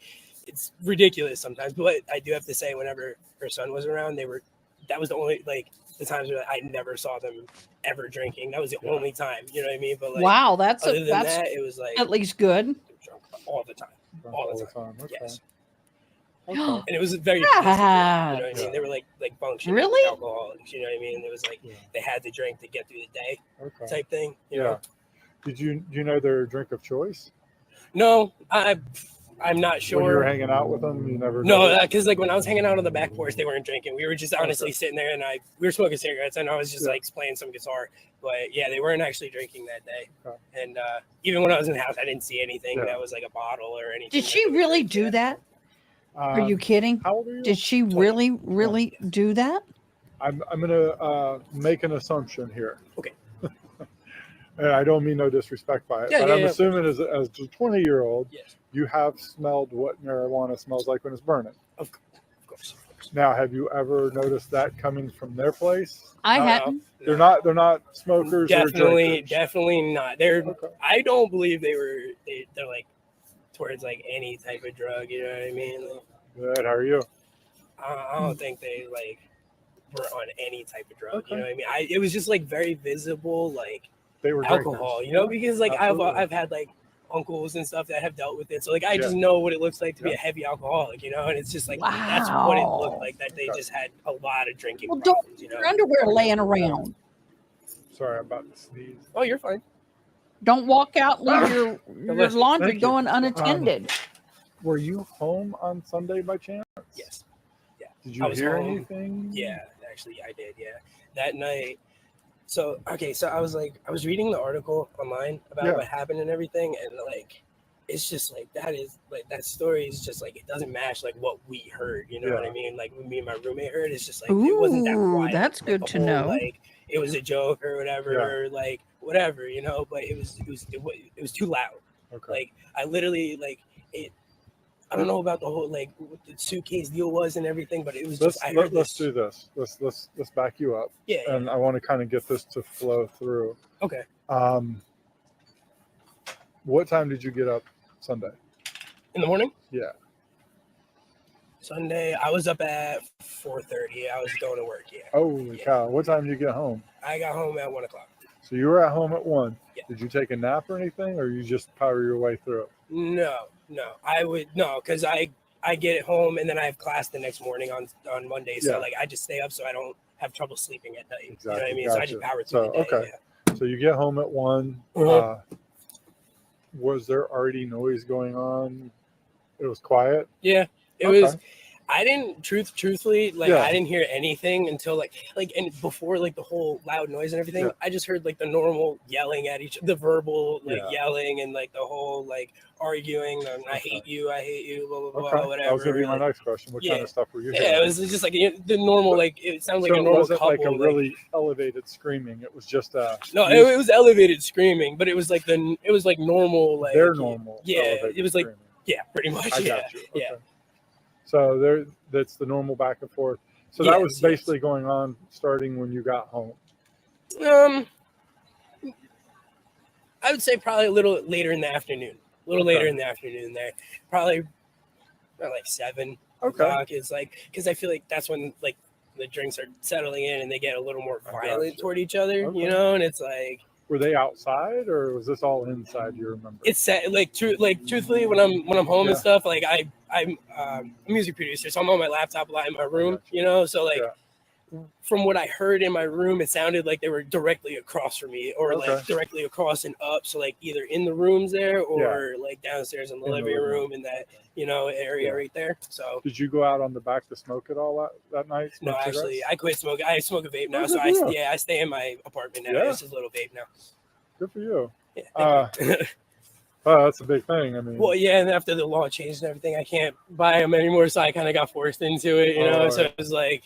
Speaker 10: it's ridiculous sometimes. But I do have to say, whenever her son was around, that was the only like the times where I never saw them ever drinking. That was the only time, you know what I mean? But like,
Speaker 1: Wow, that's
Speaker 10: other than
Speaker 1: that's
Speaker 10: that, it was like
Speaker 1: at least good.
Speaker 10: drunk all the time.
Speaker 9: Drunk
Speaker 10: All the time.
Speaker 9: Okay.
Speaker 10: Yes.
Speaker 9: Okay.
Speaker 10: And it was very visible, you know what I mean?
Speaker 9: Yeah.
Speaker 10: They were like functioning
Speaker 1: Really?
Speaker 10: alcoholics, you know what I mean? It was like they had to drink to get through the day
Speaker 9: Okay.
Speaker 10: type thing. You
Speaker 9: Yeah.
Speaker 10: know?
Speaker 9: Did you know their drink of choice?
Speaker 10: No, I'm not
Speaker 9: When you were
Speaker 10: sure.
Speaker 9: hanging out with them, you never.
Speaker 10: No,
Speaker 9: noticed?
Speaker 10: because like when I was hanging out on the back porch, they weren't drinking. We were just honestly sitting there, and we were smoking cigarettes, and I was just like playing some guitar. But yeah, they weren't actually drinking that day.
Speaker 9: Okay.
Speaker 10: And even when I was in the house, I didn't see anything
Speaker 9: Yeah.
Speaker 10: that was like a bottle or anything.
Speaker 1: Did
Speaker 10: that
Speaker 1: she
Speaker 10: they would
Speaker 1: really
Speaker 10: drink.
Speaker 1: do that? Are you kidding?
Speaker 9: How old are you?
Speaker 1: Did she
Speaker 10: 20.
Speaker 1: really do that?
Speaker 9: I'm gonna make an assumption here.
Speaker 10: Okay.
Speaker 9: And I don't mean no disrespect by it,
Speaker 10: Yeah,
Speaker 9: but
Speaker 10: yeah,
Speaker 9: I'm
Speaker 10: yeah.
Speaker 9: assuming as a 20-year-old,
Speaker 10: Yes,
Speaker 9: you have smelled what marijuana smells like when it's burning.
Speaker 10: of course.
Speaker 9: Now, have you ever noticed that coming from their place?
Speaker 1: I
Speaker 10: No,
Speaker 1: hadn't.
Speaker 9: They're not smokers or drinkers.
Speaker 10: Definitely not. They're.
Speaker 9: Okay.
Speaker 10: I don't believe they're like towards like any type of drug. You know what I mean? Like,
Speaker 9: Good. How are you?
Speaker 10: I don't think they like were on any type of drug.
Speaker 9: Okay.
Speaker 10: You know what I mean? It was just like very visible, like
Speaker 9: They were
Speaker 10: alcohol.
Speaker 9: drinkers.
Speaker 10: You know, because like
Speaker 9: Absolutely.
Speaker 10: I've had like uncles and stuff that have dealt with it, so like I just know what it looks like to be a heavy alcoholic. You know, and it's just like that's what it looked like. That they just had a lot of drinking
Speaker 1: Well, don't
Speaker 10: problems. You
Speaker 1: leave
Speaker 10: know.
Speaker 1: your underwear laying around.
Speaker 9: Sorry, I'm about to sneeze.
Speaker 10: Oh, you're fine.
Speaker 1: Don't walk out, leave your
Speaker 10: Listen,
Speaker 1: laundry
Speaker 9: thank you.
Speaker 1: going unattended.
Speaker 9: Were you home on Sunday by chance?
Speaker 10: Yes. Yeah.
Speaker 9: Did
Speaker 10: I
Speaker 9: you
Speaker 10: was
Speaker 9: hear
Speaker 10: home.
Speaker 9: anything?
Speaker 10: Yeah, actually, I did. Yeah, that night. So I was reading the article online about what happened and everything, and like, it's just like that story is just like it doesn't match like what we heard. You know what I mean? Like when me and my roommate heard, it's just like it wasn't that
Speaker 1: Ooh,
Speaker 10: wild.
Speaker 1: that's
Speaker 10: Like,
Speaker 1: good
Speaker 10: the
Speaker 1: to
Speaker 10: whole,
Speaker 1: know.
Speaker 10: Like it was a joke or whatever, or like whatever, you know. But it was too loud.
Speaker 9: Okay.
Speaker 10: Like I literally like it. I don't know about the whole like what the suitcase deal was and everything, but it was just
Speaker 9: Let's do this. Let's back you up.
Speaker 10: Yeah.
Speaker 9: And I want to kind of get this to flow through.
Speaker 10: Okay.
Speaker 9: What time did you get up Sunday?
Speaker 10: In the morning?
Speaker 9: Yeah.
Speaker 10: Sunday, I was up at 4:30. I was going to work. Yeah.
Speaker 9: Holy cow! What time did you get home?
Speaker 10: I got home at 1 o'clock.
Speaker 9: So you were at home at 1.
Speaker 10: Yeah.
Speaker 9: Did you take a nap or anything, or you just power your way through it?
Speaker 10: No. I would because I get it home and then I have class the next morning on Monday. So like I just stay up so I don't have trouble sleeping at night.
Speaker 9: Exactly.
Speaker 10: You know what I mean?
Speaker 9: Gotcha.
Speaker 10: So I just power through the day.
Speaker 9: Okay.
Speaker 10: Yeah.
Speaker 9: So you get home at 1. Was there already noise going on? It was quiet.
Speaker 10: Yeah. It was. I didn't truthfully I didn't hear anything until like and before like the whole loud noise and everything. I just heard like the normal yelling at the verbal yelling and like the whole like arguing and I hate you, blah blah blah, whatever.
Speaker 9: That was gonna be my next question. What kind of stuff were you hearing?
Speaker 10: Yeah, it was just like the normal like it sounds like
Speaker 9: So
Speaker 10: a normal
Speaker 9: it wasn't
Speaker 10: couple.
Speaker 9: like a really elevated screaming. It was just
Speaker 10: no, it was elevated screaming, but it was like normal like
Speaker 9: their normal.
Speaker 10: Yeah, it was like
Speaker 9: screaming.
Speaker 10: pretty much.
Speaker 9: I
Speaker 10: Yeah,
Speaker 9: got you. Okay.
Speaker 10: yeah.
Speaker 9: So that's the normal back and forth. So that was basically going on starting when you got home.
Speaker 10: I would say probably a little later in the afternoon. Later in the afternoon there. Probably around like 7 o'clock is like because I feel like that's when like the drinks are settling in and they get a little more violent toward each other, you know, and it's like
Speaker 9: were they outside or was this all inside? You remember?
Speaker 10: It's set like truthfully when I'm home and stuff, like I'm a music producer, so I'm on my laptop a lot in my room, you know, so like from what I heard in my room, it sounded like they were directly across from me or like directly across and up. So like either in the rooms there or like downstairs in the living room in that, you know, area right there. So
Speaker 9: did you go out on the back to smoke it all that night?
Speaker 10: No, actually I quit smoking. I smoke a vape now. So I stay in my apartment now. It's just a little vape now.
Speaker 9: Good for you. Well, that's a big thing. I mean,
Speaker 10: Well, yeah, and after the law changed and everything, I can't buy them anymore, so I kind of got forced into it, you know.
Speaker 9: Oh,
Speaker 10: So
Speaker 9: right.
Speaker 10: it was like,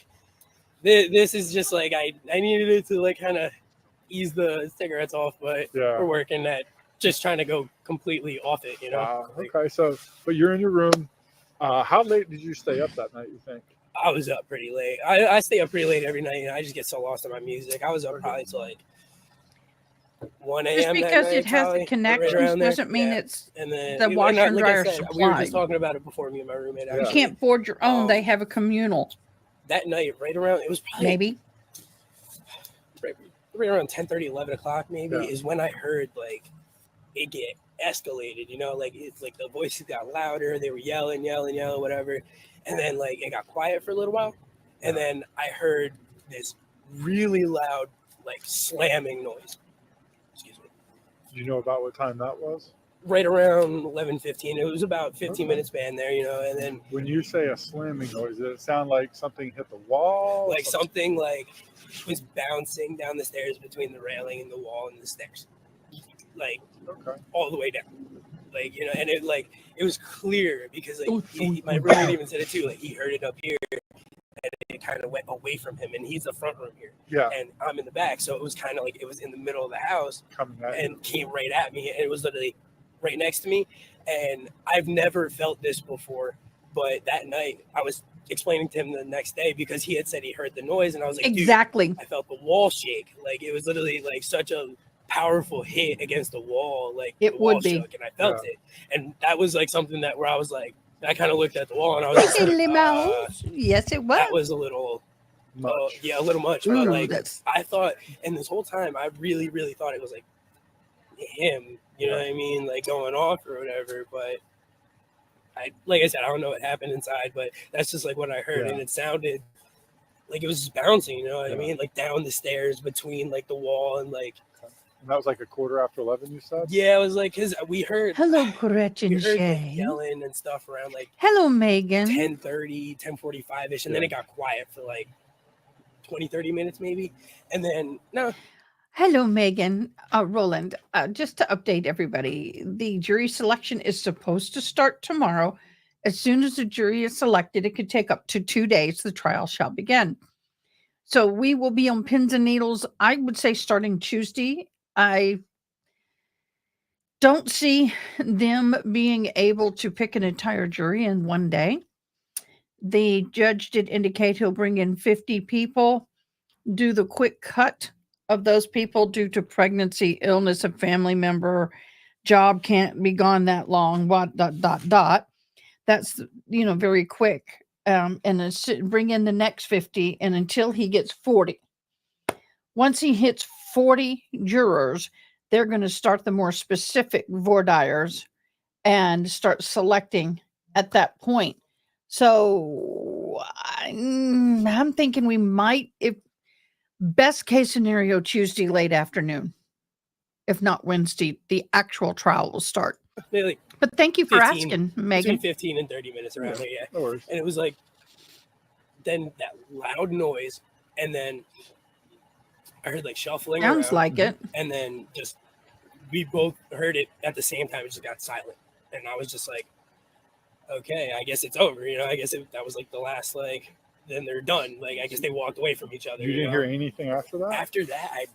Speaker 10: this is just like I needed it to like kind of ease the cigarettes off, but
Speaker 9: Yeah.
Speaker 10: we're working at just trying to go completely off it, you know.
Speaker 9: Wow.
Speaker 10: Like,
Speaker 9: Okay. So, but you're in your room. How late did you stay up that night, you think?
Speaker 10: I was up pretty late. I stay up pretty late every night, and I just get so lost in my music. I was up probably till like 1 a.m.
Speaker 1: Just
Speaker 10: that
Speaker 1: because
Speaker 10: night,
Speaker 1: it has
Speaker 10: probably,
Speaker 1: the
Speaker 10: right
Speaker 1: connections
Speaker 10: around there.
Speaker 1: doesn't mean
Speaker 10: Yeah.
Speaker 1: it's
Speaker 10: And then
Speaker 1: the washer and
Speaker 10: like
Speaker 1: dryer
Speaker 10: I said, we were just
Speaker 1: supplied.
Speaker 10: talking about it before, me and my roommate.
Speaker 9: Yeah.
Speaker 1: You
Speaker 10: Actually,
Speaker 1: can't forge your own. They have a communal.
Speaker 10: that night, right around, it was probably
Speaker 1: Maybe.
Speaker 10: right around 10:30, 11 o'clock maybe,
Speaker 9: Yeah.
Speaker 10: is when I heard like it get escalated, you know, like it's like the voices got louder, they were yelling, whatever. And then like it got quiet for a little while. And then I heard this really loud, like slamming noise. Excuse me.
Speaker 9: Do you know about what time that was?
Speaker 10: Right around 11:15. It was about 15
Speaker 9: Okay.
Speaker 10: minutes span there, you know, and then
Speaker 9: When you say a slamming noise, does it sound like something hit the wall?
Speaker 10: like something like was bouncing down the stairs between the railing and the wall and the stairs. Like
Speaker 9: Okay.
Speaker 10: all the way down, like, you know, and it was clear because like my roommate even said it too, like he heard it up here and it kind of went away from him, and he's the front room here,
Speaker 9: Yeah.
Speaker 10: and I'm in the back, so it was kind of like it was in the middle of the house
Speaker 9: Coming at you.
Speaker 10: and came right at me, and it was literally right next to me. And I've never felt this before, but that night I was explaining to him the next day because he had said he heard the noise, and I was like,
Speaker 1: Exactly.
Speaker 10: dude, I felt the wall shake. Like it was literally like such a powerful hit against the wall, like
Speaker 1: It
Speaker 10: the wall
Speaker 1: would be.
Speaker 10: shook, and I felt it. And that was like something that where I was like, I kind of looked at the wall and I was
Speaker 1: Silly
Speaker 10: like,
Speaker 1: mouse. Yes, it was.
Speaker 10: that was a little
Speaker 9: Much.
Speaker 10: yeah, a little much.
Speaker 1: Ooh,
Speaker 10: But like
Speaker 1: that's
Speaker 10: I thought, and this whole time I really, really thought it was like him, you know what I mean, like going off or whatever. But like I said, I don't know what happened inside, but that's just like what I heard,
Speaker 9: Yeah.
Speaker 10: and it sounded like it was just bouncing, you know what I
Speaker 9: Yeah.
Speaker 10: mean, like down the stairs between like the wall and like.
Speaker 9: And that was like a 11:15, you said?
Speaker 10: Yeah, it was like because we heard.
Speaker 1: Hello,
Speaker 10: We
Speaker 1: Gretchen
Speaker 10: heard like
Speaker 1: Shay.
Speaker 10: yelling and stuff around like
Speaker 1: Hello, Megan.
Speaker 10: 10:30, 10:45ish, and then
Speaker 9: Yeah.
Speaker 10: it got quiet for like 20, 30 minutes maybe, and then no.
Speaker 1: Hello, Megan. Roland, just to update everybody, the jury selection is supposed to start tomorrow. As soon as the jury is selected, it could take up to 2 days. The trial shall begin. So we will be on pins and needles, I would say, starting Tuesday. I don't see them being able to pick an entire jury in one day. The judge did indicate he'll bring in 50 people, do the quick cut of those people due to pregnancy, illness, a family member, job can't be gone that long, dot. That's, very quick. And then bring in the next 50, and until he gets 40. Once he hits 40 jurors, they're going to start the more specific voir dires and start selecting at that point. So I'm thinking we might, if best case scenario, Tuesday late afternoon. If not Wednesday, the actual trial will start.
Speaker 10: Maybe
Speaker 1: But thank you for
Speaker 10: 15,
Speaker 1: asking, Megan.
Speaker 10: between 15 and 30 minutes around there, yeah.
Speaker 9: No worries.
Speaker 10: And it was like then that loud noise, and then I heard like shuffling
Speaker 1: Sounds
Speaker 10: around,
Speaker 1: like it.
Speaker 10: and then just we both heard it at the same time. It just got silent, and I was just like, okay, I guess it's over, you know. I guess that was like the last, like, then they're done, like I guess they walked away from each other.
Speaker 9: You didn't
Speaker 10: know?
Speaker 9: hear anything after that?
Speaker 10: After that,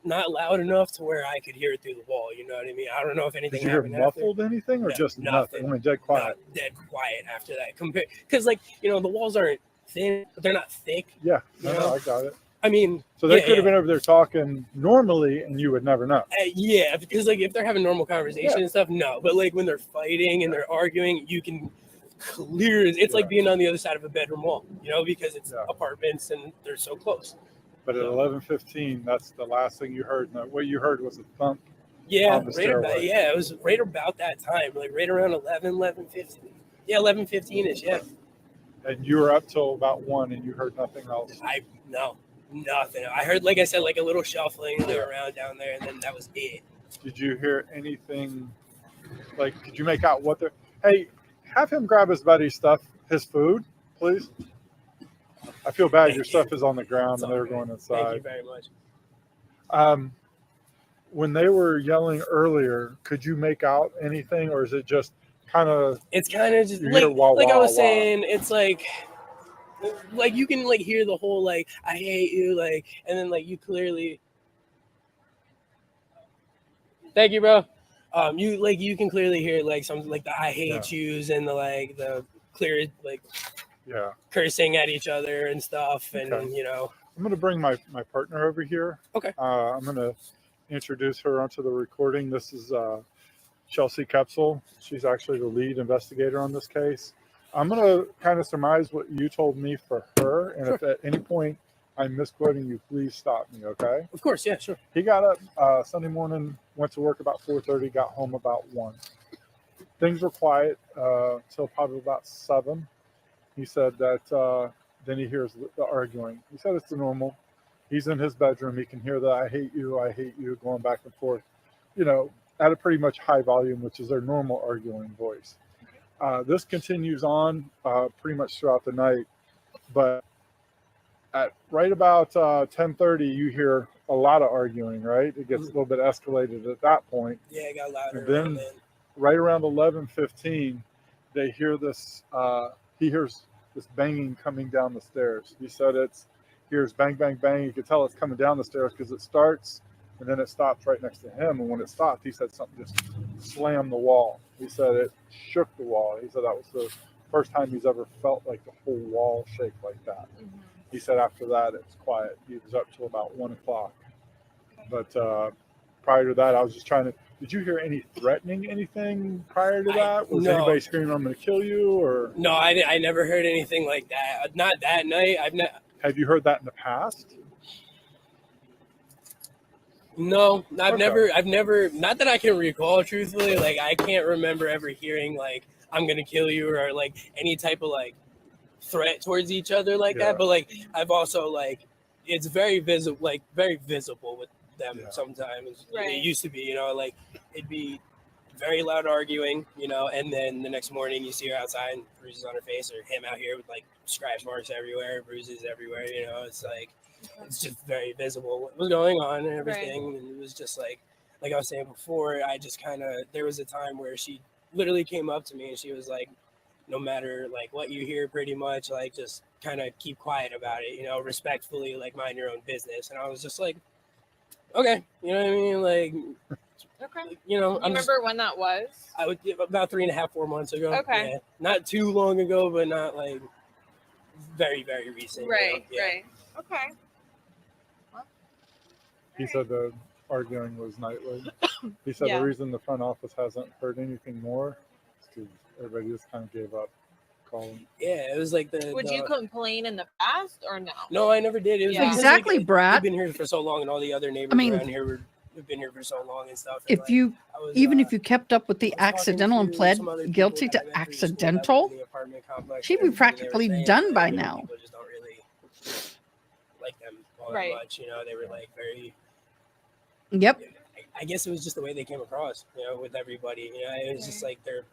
Speaker 10: not loud enough to where I could hear it through the wall, you know what I mean? I don't know if anything
Speaker 9: Did you hear
Speaker 10: happened after.
Speaker 9: muffled anything, or
Speaker 10: No,
Speaker 9: just nothing? It went dead quiet.
Speaker 10: Not dead quiet after that. Because like, you know, the walls aren't thin, but they're not thick.
Speaker 9: Yeah,
Speaker 10: You
Speaker 9: no,
Speaker 10: know?
Speaker 9: I got it.
Speaker 10: I mean,
Speaker 9: So they
Speaker 10: yeah,
Speaker 9: could have
Speaker 10: yeah.
Speaker 9: been over there talking normally, and you would never know.
Speaker 10: Yeah, because like if they're having normal conversation
Speaker 9: Yeah.
Speaker 10: and stuff, no. But like when they're fighting and they're arguing, you can clear. It's like being on the other side of a bedroom wall, you know, because it's apartments and they're so close.
Speaker 9: But at 11:15, that's the last thing you heard. And what you heard was a thump.
Speaker 10: Yeah,
Speaker 9: on the
Speaker 10: right about,
Speaker 9: stairway.
Speaker 10: yeah, it was right about that time, like right around 11:15. Yeah, 11:15ish. Yeah.
Speaker 9: And you were up till about 1, and you heard nothing else.
Speaker 10: Nothing. I heard, like I said, like a little shuffling around down there, and then that was it.
Speaker 9: Did you hear anything? Like, could you make out what they're? Hey, have him grab his buddy's stuff, his food, please. I feel bad. Your stuff is on the ground, and they're going
Speaker 10: Thank you
Speaker 9: inside.
Speaker 10: very much.
Speaker 9: when they were yelling earlier, could you make out anything, or is it just kind of?
Speaker 10: It's kind of just
Speaker 9: You hear
Speaker 10: like
Speaker 9: wah,
Speaker 10: I
Speaker 9: wah,
Speaker 10: was
Speaker 9: wah.
Speaker 10: saying, it's like you can like hear the whole like I hate you, like, and then like you clearly. Thank you, bro. You can clearly hear like something like the I hate yous and the clear like cursing at each other and stuff, and
Speaker 9: Okay.
Speaker 10: you know.
Speaker 9: I'm going to bring my partner over here.
Speaker 10: Okay.
Speaker 9: I'm going to introduce her onto the recording. This is Chelsea Kepsel. She's actually the lead investigator on this case. I'm going to kind of surmise what you told me for her, and if at any point I'm misquoting you, please stop me, okay?
Speaker 10: Of course, yeah, sure.
Speaker 9: He got up Sunday morning, went to work about 4:30, got home about 1. Things were quiet till probably about 7. He said that then he hears the arguing. He said it's the normal. He's in his bedroom. He can hear the I hate you going back and forth, you know, at a pretty much high volume, which is their normal arguing voice. This continues on pretty much throughout the night. But at right about 10:30, you hear a lot of arguing, right? It gets a little bit escalated at that point.
Speaker 10: Yeah, it got louder.
Speaker 9: And then right around 11:15, they hear this, he hears this banging coming down the stairs. He said hears bang, bang, bang. You could tell it's coming down the stairs because it starts and then it stops right next to him. And when it stopped, he said something just slammed the wall. He said it shook the wall. He said that was the first time he's ever felt like the whole wall shake like that. Mm-hmm. He said after that, it was quiet. He was up till about 1 o'clock. But prior to that, I was just trying to, did you hear any threatening anything prior to that? Was anybody screaming, I'm going to kill you? Or
Speaker 10: no, I never heard anything like that. Not that night.
Speaker 9: Have you heard that in the past?
Speaker 10: No, I've never, not that I can recall, truthfully. Like, I can't remember ever hearing, like, I'm going to kill you or, like, any type of, like, threat towards each other like that. But, like, I've also, like, it's very visible with them sometimes. Right. It used to be, you know, like, it'd be very loud arguing, you know, and then the next morning you see her outside and bruises on her face, or him out here with, like, scratch marks everywhere, bruises everywhere, you know. It's, like, it's just very visible what was going on and everything. Right. And it was just like I was saying before, I just kind of, there was a time where she literally came up to me and she was like, no matter like what you hear, pretty much, like, just kind of keep quiet about it, you know, respectfully, like, mind your own business. And I was just like, okay, you know what I mean? Like,
Speaker 7: okay,
Speaker 10: you know,
Speaker 7: I remember when that was?
Speaker 10: I would give about 3.5, 4 months ago.
Speaker 7: Okay.
Speaker 10: Yeah. Not too long ago, but not like very, very recent.
Speaker 7: Right,
Speaker 10: you know?
Speaker 7: right. Okay.
Speaker 9: He said the arguing was nightly. He said the reason the front office hasn't heard anything more is because everybody just kind of gave up calling.
Speaker 10: Yeah, it was like
Speaker 7: Would you complain in the past or no?
Speaker 10: No, I never did. It was
Speaker 1: exactly,
Speaker 10: like,
Speaker 1: Brad.
Speaker 10: We've been here for so long, and all the other neighbors around here have been here for so long and stuff. And
Speaker 1: if you if you kept up with the accidental and pled guilty to accidental, she'd be practically done by now.
Speaker 10: People just don't really like them all that much, you know. They were like very.
Speaker 1: Yep.
Speaker 10: I guess it was just the way they came across, you know, with everybody. You know, it was just like the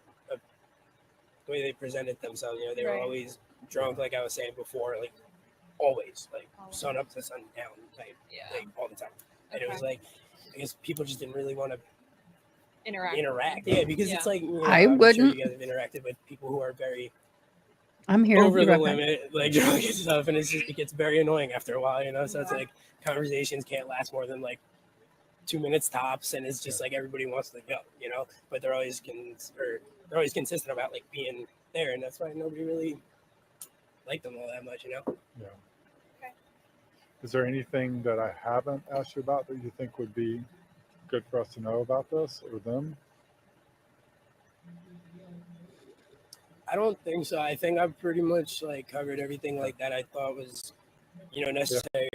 Speaker 10: way they presented themselves. You know, they were always drunk, like I was saying before, like always, like sun up to sun down type, like all the time. And it was like, I guess people just didn't really want to interact. Yeah, because it's like, you know,
Speaker 1: I wouldn't.
Speaker 10: Sure you guys have interacted with people who are very.
Speaker 1: I'm here
Speaker 10: over the limit, like drunk and stuff, and it gets very annoying after a while, you know. So it's like conversations can't last more than like 2 minutes tops, and it's just like everybody wants to go, you know. But they're always consistent about like being there, and that's why nobody really liked them all that much, you know.
Speaker 9: Yeah. Okay. Is there anything that I haven't asked you about that you think would be good for us to know about this or them?
Speaker 10: I don't think so. I think I've pretty much like covered everything like that I thought was, you know, necessary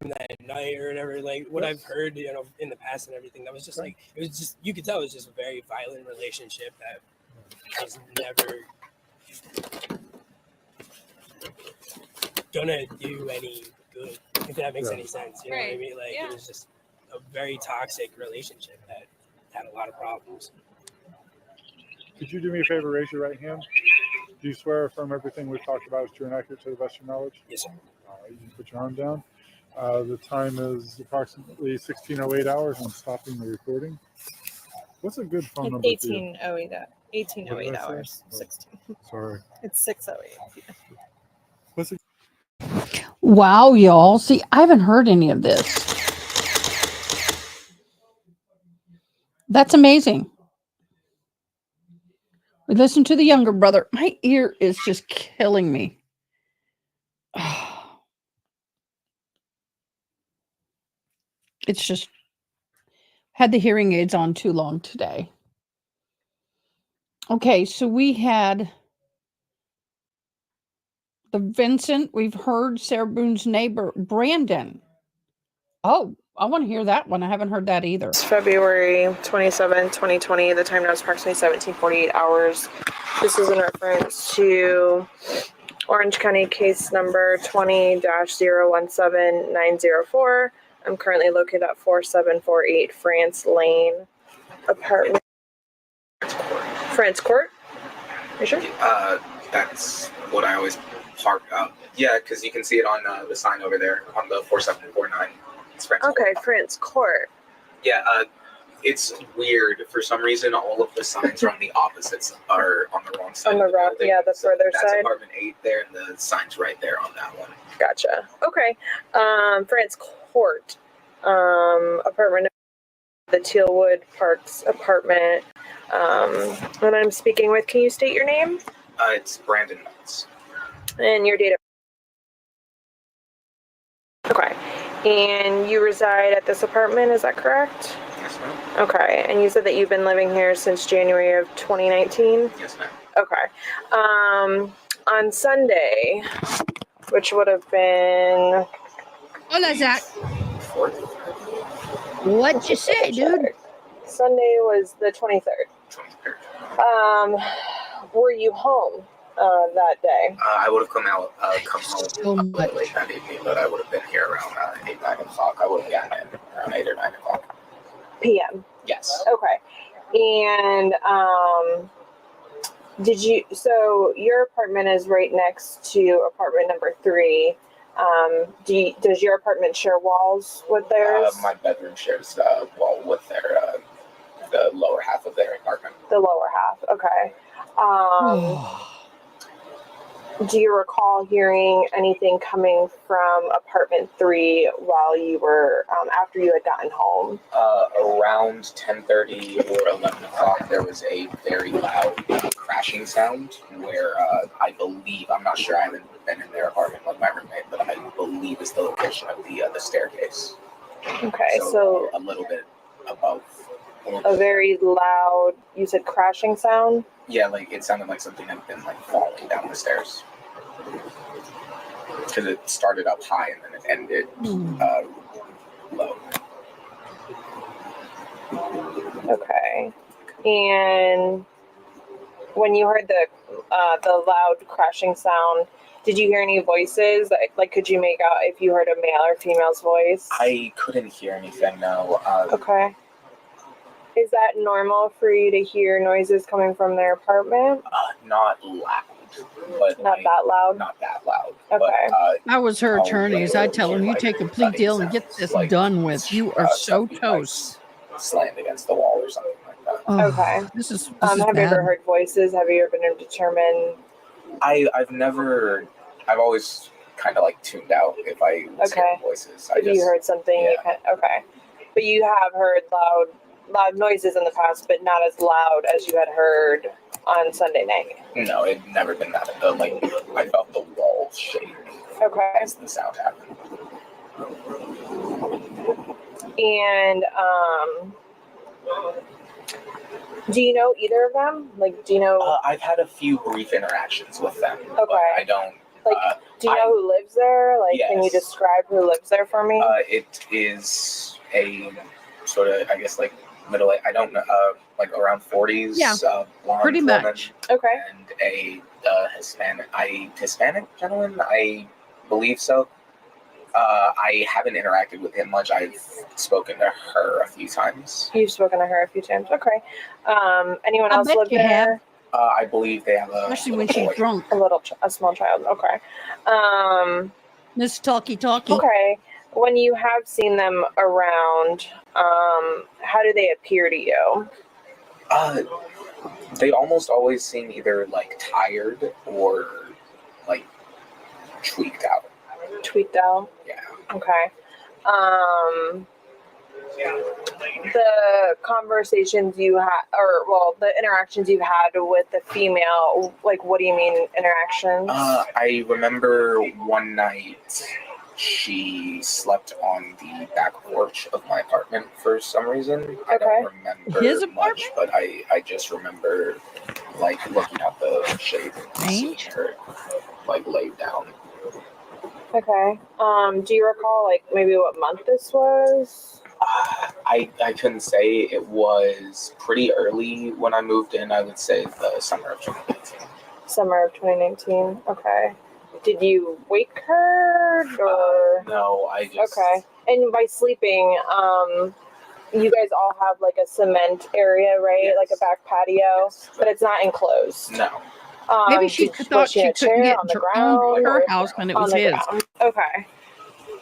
Speaker 10: from that night or whatever. Like what I've heard, you know, in the past and everything. That was just like, it was just, you could tell it was just a very violent relationship that was never gonna do any good, if that makes any sense. You know what I mean? Like it was just a very toxic relationship that had a lot of problems.
Speaker 9: Could you do me a favor, raise your right hand? Do you swear or affirm everything we've talked about is true and accurate to the best of your knowledge?
Speaker 10: Yes, sir.
Speaker 9: All right, you can put your arm down. The time is approximately 16:08 hours. I'm stopping the recording. What's a good phone number for you?
Speaker 7: 1808
Speaker 9: I say?
Speaker 7: hours.
Speaker 9: Oh.
Speaker 7: 16.
Speaker 9: Sorry.
Speaker 7: It's 608.
Speaker 9: What's a
Speaker 1: Wow, y'all. See, I haven't heard any of this. That's amazing. We listen to the younger brother. My ear is just killing me. It's just had the hearing aids on too long today. Okay, so we had the Vincent. We've heard Sarah Boone's neighbor, Brandon. Oh, I want to hear that one. I haven't heard that either.
Speaker 7: It's February 27, 2020. The time now is approximately 17:48 hours. This is in reference to Orange County case number 20-017904. I'm currently located at 4748 France Lane, apartment. France Court? You sure?
Speaker 11: That's what I always park up. Yeah, because you can see it on the sign over there on the 4749. It's France
Speaker 7: Okay,
Speaker 11: Court.
Speaker 7: France Court.
Speaker 11: Yeah, it's weird. For some reason, all of the signs are on the opposites, are on the wrong side.
Speaker 7: On the wrong, yeah, the further
Speaker 11: that's
Speaker 7: side.
Speaker 11: apartment 8 there, and the sign's right there on that one.
Speaker 7: Gotcha. Okay. France Court. Apartment, the Tealwood Parks apartment. And I'm speaking with, can you state your name?
Speaker 11: It's Brandon Knights.
Speaker 7: And your date of... Okay. And you reside at this apartment, is that correct?
Speaker 11: Yes, ma'am.
Speaker 7: Okay. And you said that you've been living here since January of 2019?
Speaker 11: Yes, ma'am.
Speaker 7: Okay. On Sunday, which would have been...
Speaker 1: Hola, Zach.
Speaker 11: 4th?
Speaker 1: What'd you say, dude?
Speaker 7: Sunday was the 23rd.
Speaker 11: 23rd.
Speaker 7: Were you home that day?
Speaker 11: I would have come home
Speaker 1: So
Speaker 11: a
Speaker 1: much.
Speaker 11: little late that evening, but I would have been here around 8, 9 o'clock. I would have gotten in around 8 or 9 o'clock.
Speaker 7: PM.
Speaker 11: Yes.
Speaker 7: Okay. And so your apartment is right next to apartment number 3. Does your apartment share walls with theirs?
Speaker 11: My bedroom shares a wall with the lower half of their apartment.
Speaker 7: The lower half. Okay. Do you recall hearing anything coming from apartment 3 while you were after you had gotten home?
Speaker 11: Around 10:30 or 11 o'clock, there was a very loud crashing sound where I believe, I'm not sure, I haven't been in their apartment with my roommate, but I believe is the location of the staircase.
Speaker 7: Okay, so
Speaker 11: a little bit above.
Speaker 7: A very loud, you said crashing sound?
Speaker 11: Yeah, like it sounded like something had been like falling down the stairs. Because it started up high and then it ended low.
Speaker 7: Okay. And when you heard the loud crashing sound, did you hear any voices? Like, could you make out if you heard a male or female's voice?
Speaker 11: I couldn't hear anything, no.
Speaker 7: Okay. Is that normal for you to hear noises coming from their apartment?
Speaker 11: Not loud. But
Speaker 7: not that loud?
Speaker 11: Not that loud.
Speaker 7: Okay.
Speaker 11: But,
Speaker 1: I was her attorneys. I tell them, you take a plea deal and get this done with. You are so toast.
Speaker 11: Slammed against the wall or something like that.
Speaker 1: Oh,
Speaker 7: okay.
Speaker 1: This is
Speaker 7: have
Speaker 1: bad.
Speaker 7: you ever heard voices? Have you ever been able to determine?
Speaker 11: I've always kind of like tuned out if I was hearing voices.
Speaker 7: If you heard something,
Speaker 11: yeah.
Speaker 7: Okay. But you have heard loud noises in the past, but not as loud as you had heard on Sunday night.
Speaker 11: No, it never been that. I felt the walls shake.
Speaker 7: Okay.
Speaker 11: As the sound happened.
Speaker 7: And do you know either of them? Like, do you know?
Speaker 11: I've had a few brief interactions with them. Okay. But I don't.
Speaker 7: Like, do you know who lives there? Like,
Speaker 11: yes.
Speaker 7: Can you describe who lives there for me?
Speaker 11: It is a sort of, I guess, like middle. I don't know, like around 40s.
Speaker 1: Yeah.
Speaker 11: Blonde
Speaker 1: pretty
Speaker 11: woman,
Speaker 1: much.
Speaker 7: Okay.
Speaker 11: And a Hispanic gentleman, I believe so. I haven't interacted with him much. I've spoken to her a few times.
Speaker 7: You've spoken to her a few times. Okay. Anyone else live there?
Speaker 1: Have.
Speaker 11: I believe they have
Speaker 1: Especially when she's drunk.
Speaker 7: A small child. Okay.
Speaker 1: Miss Talkie.
Speaker 7: Okay. When you have seen them around, how do they appear to you?
Speaker 11: They almost always seem either like tired or like tweaked out.
Speaker 7: Tweaked out?
Speaker 11: Yeah.
Speaker 7: Okay. The conversations you had, or well, the interactions you've had with the female, like, what do you mean interactions?
Speaker 11: I remember one night she slept on the back porch of my apartment for some reason. I don't remember
Speaker 1: His
Speaker 11: much, but I just remember like looking at the shade and seeing her like laid down.
Speaker 7: Okay. Do you recall like maybe what month this was?
Speaker 11: I couldn't say. It was pretty early when I moved in. I would say the summer of 2019.
Speaker 7: Summer of 2019. Okay. Did you wake her or?
Speaker 11: No, I just.
Speaker 7: Okay. And by sleeping, you guys all have like a cement area, right?
Speaker 11: Yes.
Speaker 7: Like a back patio, but it's not enclosed.
Speaker 11: No.
Speaker 1: Maybe she thought she couldn't get into her house when it was his.
Speaker 7: Okay.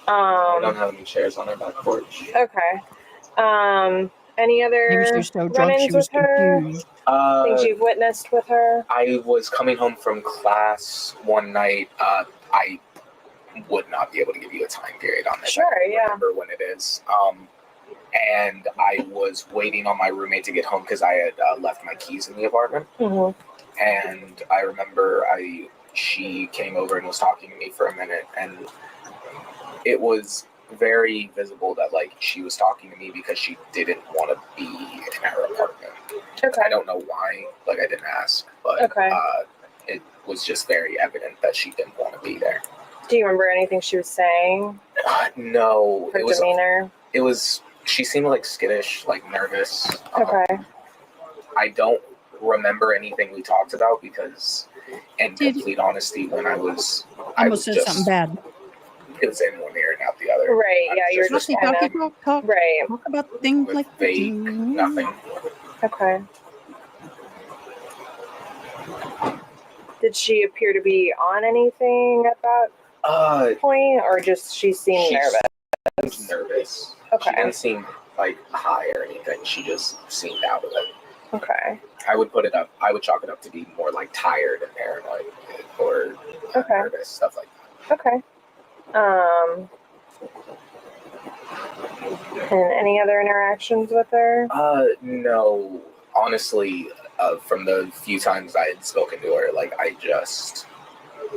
Speaker 11: I don't have any chairs on her back porch.
Speaker 7: Okay. Any other
Speaker 1: Maybe she was so drunk
Speaker 7: run-ins
Speaker 1: she was
Speaker 7: with her?
Speaker 1: confused.
Speaker 7: Things you've witnessed with her?
Speaker 11: I was coming home from class one night. I would not be able to give you a time period on this.
Speaker 7: Sure,
Speaker 11: I don't
Speaker 7: yeah.
Speaker 11: remember when it is. And I was waiting on my roommate to get home because I had left my keys in the apartment.
Speaker 7: Mm-hmm.
Speaker 11: And I remember she came over and was talking to me for a minute, and it was very visible that like she was talking to me because she didn't want to be in her apartment.
Speaker 7: Okay.
Speaker 11: I don't know why, like I didn't ask, but it was just very evident that she didn't want to be there.
Speaker 7: Do you remember anything she was saying?
Speaker 11: No,
Speaker 7: Her demeanor?
Speaker 11: It was. She seemed like skittish, like nervous.
Speaker 7: Okay.
Speaker 11: I don't remember anything we talked about because, in complete honesty, when I was
Speaker 1: Almost said something bad.
Speaker 11: It was in one ear and out the other.
Speaker 7: Right. Yeah, you're just kind of
Speaker 1: talk.
Speaker 7: Right.
Speaker 1: Talk about things like
Speaker 11: vague, nothing.
Speaker 7: Okay. Did she appear to be on anything at that point, or just she seemed nervous?
Speaker 11: She was nervous.
Speaker 7: Okay.
Speaker 11: She didn't seem like high or anything. She just seemed out of it.
Speaker 7: Okay.
Speaker 11: I would chalk it up to be more like tired and paranoid or nervous, stuff like that.
Speaker 7: Okay. And any other interactions with her?
Speaker 11: No. Honestly, from the few times I had spoken to her, like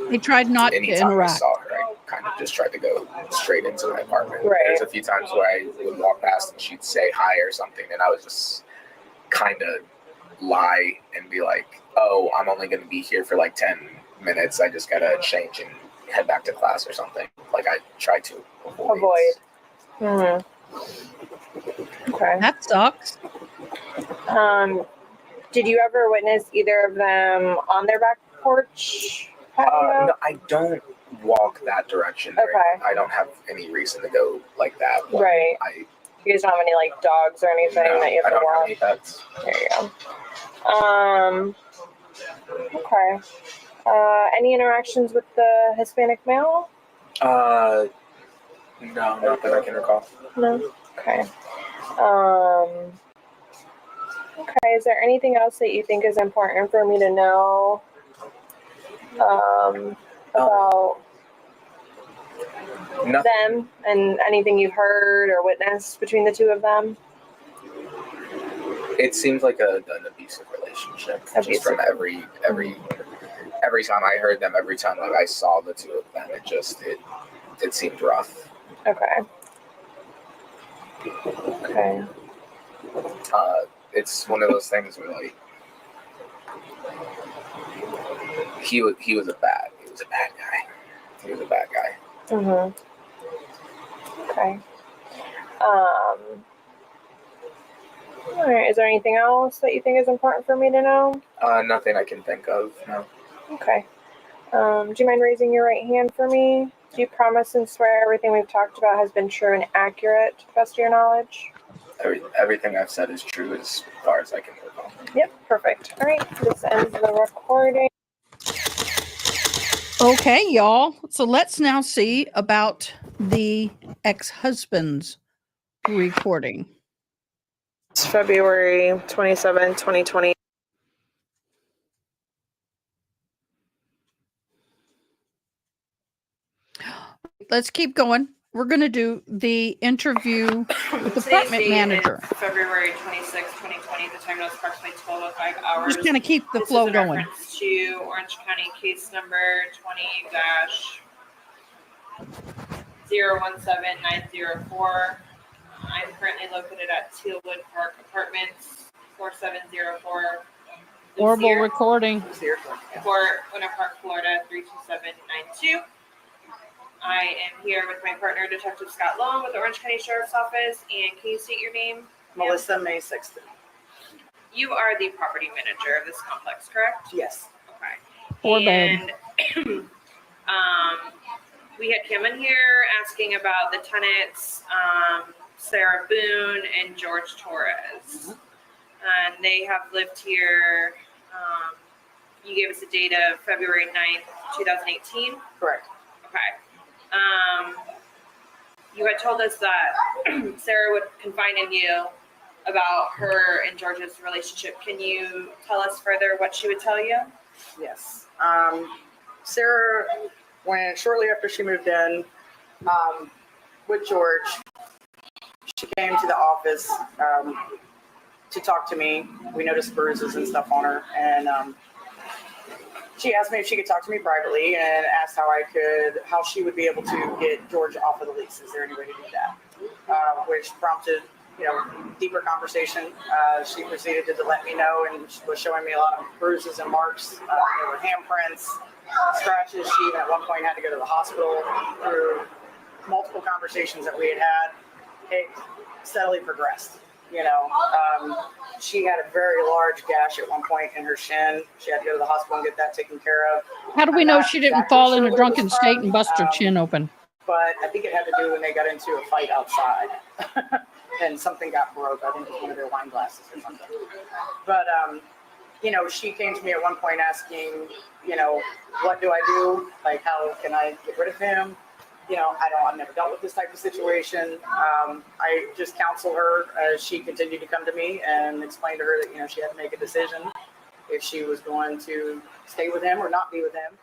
Speaker 1: They tried not to
Speaker 11: anytime
Speaker 1: interact.
Speaker 11: I saw her, I kind of just tried to go straight into my apartment.
Speaker 7: Right.
Speaker 11: There's a few times where I would walk past and she'd say hi or something, and I was just kind of lie and be like, oh, I'm only going to be here for like 10 minutes. I just got to change and head back to class or something. Like I try to avoid.
Speaker 7: Mm-hmm. Okay.
Speaker 1: That sucks.
Speaker 7: Did you ever witness either of them on their back porch?
Speaker 11: No, I don't walk that direction.
Speaker 7: Okay.
Speaker 11: I don't have any reason to go like that.
Speaker 7: Right. You guys don't have any like dogs or anything that you have to walk?
Speaker 11: Have any pets.
Speaker 7: There you go. Okay. Any interactions with the Hispanic male?
Speaker 11: No, not that I can recall.
Speaker 7: No. Okay. Okay. Is there anything else that you think is important for me to know about them and anything you've heard or witnessed between the two of them?
Speaker 11: It seems like an abusive relationship. Just from every time I heard them, every time like I saw the two of them, it seemed rough.
Speaker 7: Okay. Okay.
Speaker 11: It's one of those things where like he was a bad guy. He was a bad guy.
Speaker 7: Mhm. Okay. All right. Is there anything else that you think is important for me to know?
Speaker 11: Nothing I can think of. No.
Speaker 7: Okay. Do you mind raising your right hand for me? Do you promise and swear everything we've talked about has been true and accurate to the best of your knowledge?
Speaker 11: Everything I've said is true as far as I can recall.
Speaker 7: Yep, perfect. All right, this ends the recording.
Speaker 1: Okay, y'all. So let's now see about the ex-husband's recording?
Speaker 7: It's February 27, 2020.
Speaker 1: Let's keep going. We're going to do the interview with the apartment manager.
Speaker 7: February 26, 2020. The time was approximately 12:05 hours.
Speaker 1: Just kind of keep the
Speaker 7: This
Speaker 1: flow
Speaker 7: is in
Speaker 1: going.
Speaker 7: reference to Orange County case number 20-017904. I'm currently located at Tealwood Park Apartments, 4704.
Speaker 1: Horrible recording.
Speaker 7: Fort Winter Park, Florida, 32792. I am here with my partner, Detective Scott Long, with the Orange County Sheriff's Office. And can you state your name?
Speaker 12: Melissa May Sexton.
Speaker 7: You are the property manager of this complex, correct?
Speaker 12: Yes.
Speaker 7: Okay.
Speaker 1: Or
Speaker 7: And we had Kim in here asking about the tenants, Sarah Boone and George Torres. And they have lived here. You gave us a date of February 9th, 2018.
Speaker 12: Correct.
Speaker 7: Okay. You had told us that Sarah would confide in you about her and George's relationship. Can you tell us further what she would tell you?
Speaker 12: Yes. Sarah, shortly after she moved in with George, she came to the office to talk to me. We noticed bruises and stuff on her, and she asked me if she could talk to me privately and asked how she would be able to get George off of the lease. Is there any way to do that? Which prompted, deeper conversation. She proceeded to let me know and was showing me a lot of bruises and marks. There were handprints, scratches. She even at one point had to go to the hospital. Through multiple conversations that we had, it steadily progressed. She had a very large gash at one point in her shin. She had to go to the hospital and get that taken care of.
Speaker 1: How do we know she didn't fall in a drunken state and bust her chin open?
Speaker 12: But I think it had to do when they got into a fight outside and something got broke. I think it was one of their wine glasses or something. But, she came to me at one point asking, what do I do? Like, how can I get rid of him? I've never dealt with this type of situation. I just counseled her as she continued to come to me and explained to her that, she had to make a decision if she was going to stay with him or not be with him.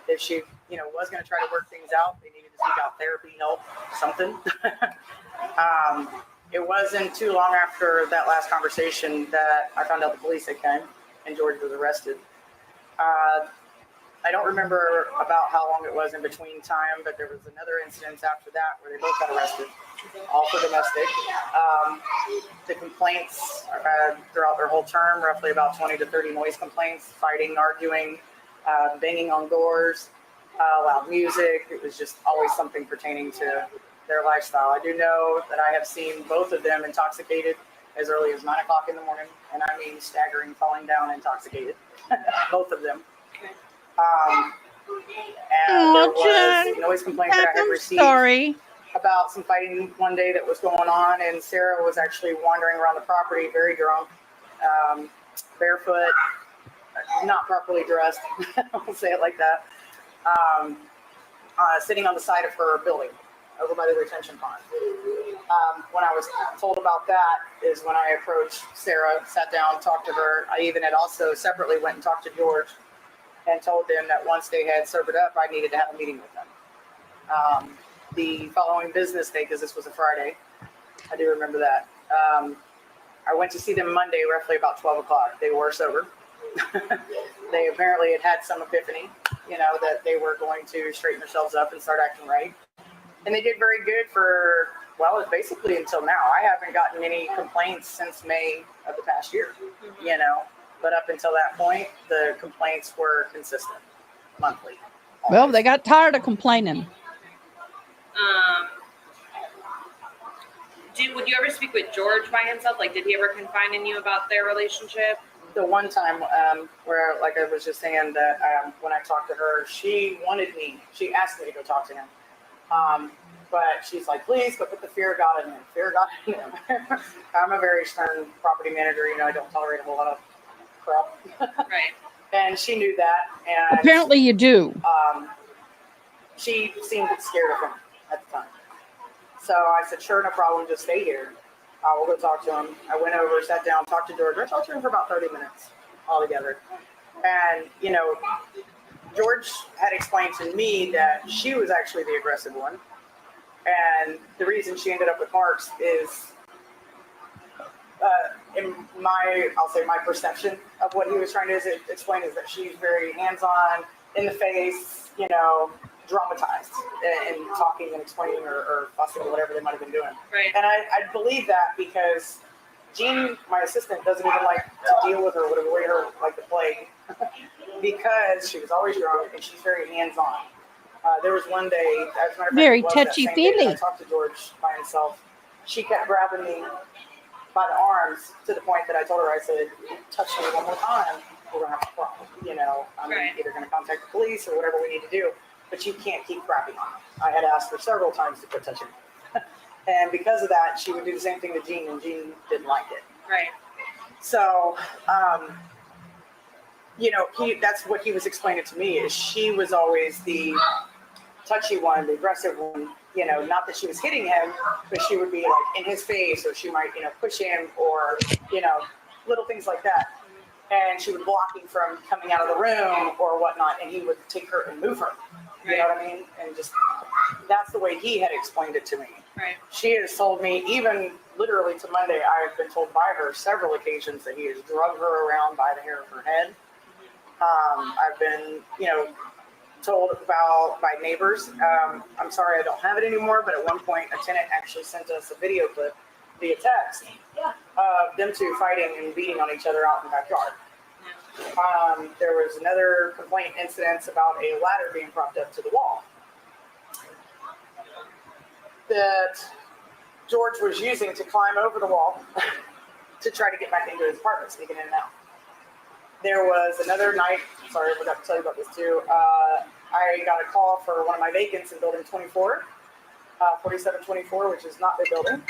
Speaker 12: If she, was going to try to work things out, they needed to seek out therapy, help, something. It wasn't too long after that last conversation that I found out the police had come and George was arrested. I don't remember about how long it was in between time, but there was another incident after that where they both got arrested, all for domestic. The complaints throughout their whole term, roughly about 20 to 30 noise complaints, fighting, arguing, banging on doors, loud music. It was just always something pertaining to their lifestyle. I do know that I have seen both of them intoxicated as early as 9 o'clock in the morning, and I mean staggering, falling down intoxicated, both of them. And there was noise complaints that I had received about some fighting one day that was going on, and Sarah was actually wandering around the property very drunk, barefoot, not properly dressed, I'll say it like that, sitting on the side of her building over by the retention pond. When I was told about that is when I approached Sarah, sat down, talked to her. I even had also separately went and talked to George and told them that once they had sobered up, I needed to have a meeting with them. The following business day, because this was a Friday, I do remember that. I went to see them Monday, roughly about 12 o'clock. They were sober. They apparently had some epiphany, that they were going to straighten themselves up and start acting right. And they did very good for, basically until now. I haven't gotten any complaints since May of the past year, But up until that point, the complaints were consistent, monthly. Always.
Speaker 1: Well, they got tired of complaining.
Speaker 7: Would you ever speak with George by himself? Like, did he ever confide in you about their relationship?
Speaker 12: The one time where, like I was just saying, that when I talked to her, she asked me to go talk to him. But she's like, please, but put the fear of God in him. Fear of God in him. I'm a very stern property manager. I don't tolerate a whole lot of crap.
Speaker 7: Right.
Speaker 12: And she knew that. And
Speaker 1: apparently you do.
Speaker 12: She seemed scared of him. at the time. So I said, sure, no problem, just stay here. We'll go talk to him. I went over, sat down, talked to George. I talked to him for about 30 minutes altogether. And, you know, George had explained to me that she was actually the aggressive one. And the reason she ended up with marks is, in I'll say my perception of what he was trying to explain is that she's very hands-on, in the face, you know, dramatized and talking and explaining or fussing or whatever they might have been doing.
Speaker 13: Right.
Speaker 12: And I believe that because Jean, my assistant, doesn't even like to deal with her, would avoid her like the plague because she was always drunk and she's very hands-on. There was one day, as a matter of fact,
Speaker 1: Very
Speaker 12: it was that same day that I
Speaker 1: touchy-feely.
Speaker 12: talked to George by himself. She kept grabbing me by the arms to the point that I told her, I said, touch me one more time, we're going to have a problem. You know, I'm either going to contact the police or whatever we need to do, but you can't keep crapping on me. I had asked her several times to quit touching me. And because of that, she would do the same thing to Jean, and Jean didn't like it.
Speaker 13: Right.
Speaker 12: So, you know, that's what he was explaining to me, is she was always the touchy one, the aggressive one, you know, not that she was hitting him, but she would be like in his face, or she might, you know, push him, or, you know, little things like that. And she would block him from coming out of the room or whatnot, and he would take her and move her. You know what I mean? And just, that's the way he had explained it to me.
Speaker 13: Right.
Speaker 12: She has told me, even literally to Monday, I have been told by her several occasions that he has drugged her around by the hair of her head. I've been, you know, told about by neighbors. I'm sorry I don't have it anymore, but at one point a tenant actually sent us a video clip via text of them two fighting and beating on each other out in the backyard. There was another complaint incident about a ladder being propped up to the wall that George was using to climb over the wall to try to get back into his apartment, sneaking in and out. There was another night, sorry, I forgot to tell you about this too. I got a call for one of my vacants in building 24, 4724, which is not the building.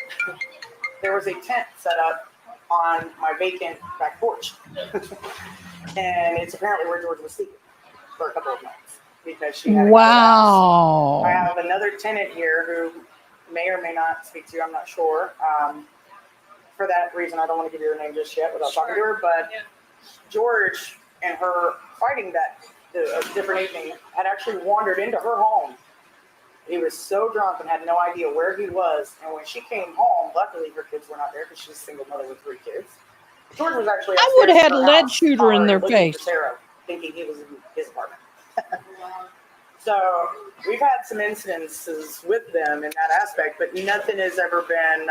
Speaker 12: There was a tent set up on my vacant back porch. And it's apparently where George was sleeping for a couple of nights because she had
Speaker 1: Wow.
Speaker 12: I have another tenant here who may or may not speak to you, I'm not sure. For that reason, I don't want to give you her name just yet without talking to her, but George and her fighting that different evening had actually wandered into her home. He was so drunk and had no idea where he was. And when she came home, luckily her kids were not there because she's a single mother with 3 kids. George was actually
Speaker 1: I would have had a
Speaker 12: upstairs in her
Speaker 1: lead
Speaker 12: house,
Speaker 1: shooter in their
Speaker 12: looking
Speaker 1: face.
Speaker 12: for Sarah, thinking he was in his apartment. So we've had some incidences with them in that aspect, but nothing has ever been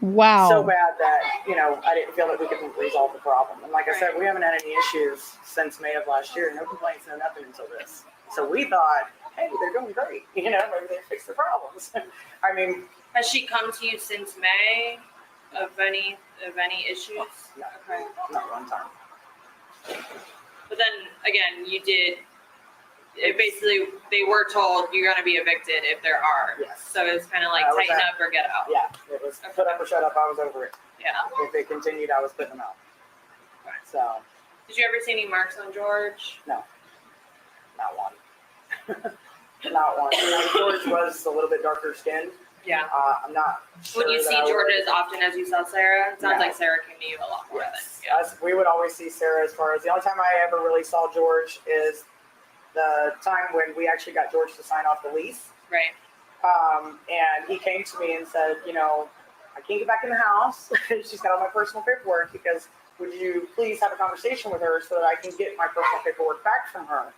Speaker 1: Wow.
Speaker 12: so bad that, you know, I didn't feel that we could resolve the problem. And like I said, we haven't had any issues since May of last year. No complaints, no nothing until this. So we thought, hey, they're doing great. You know, maybe they fixed their problems. I mean,
Speaker 13: has she come to you since May of any issues?
Speaker 12: No,
Speaker 13: okay.
Speaker 12: Not one time.
Speaker 13: But then again, you did. It basically, they were told you're going to be evicted if there are.
Speaker 12: Yes.
Speaker 13: So it's kind of like tighten up or get out.
Speaker 12: Yeah, it was put up or shut up. I was over it.
Speaker 13: Yeah.
Speaker 12: If they continued, I was putting them out.
Speaker 13: Okay.
Speaker 12: So.
Speaker 13: Did you ever see any marks on George?
Speaker 12: No. Not one. Not one. George was a little bit darker skinned.
Speaker 13: Yeah.
Speaker 12: I'm not sure.
Speaker 13: Would you see George as often as you saw Sarah? It sounds like Sarah came to you a lot more than.
Speaker 12: We would always see Sarah. As far as the only time I ever really saw George is the time when we actually got George to sign off the lease.
Speaker 13: Right.
Speaker 12: And he came to me and said, you know, I can't get back in the house. She's got all my personal paperwork because would you please have a conversation with her so that I can get my personal paperwork back from her?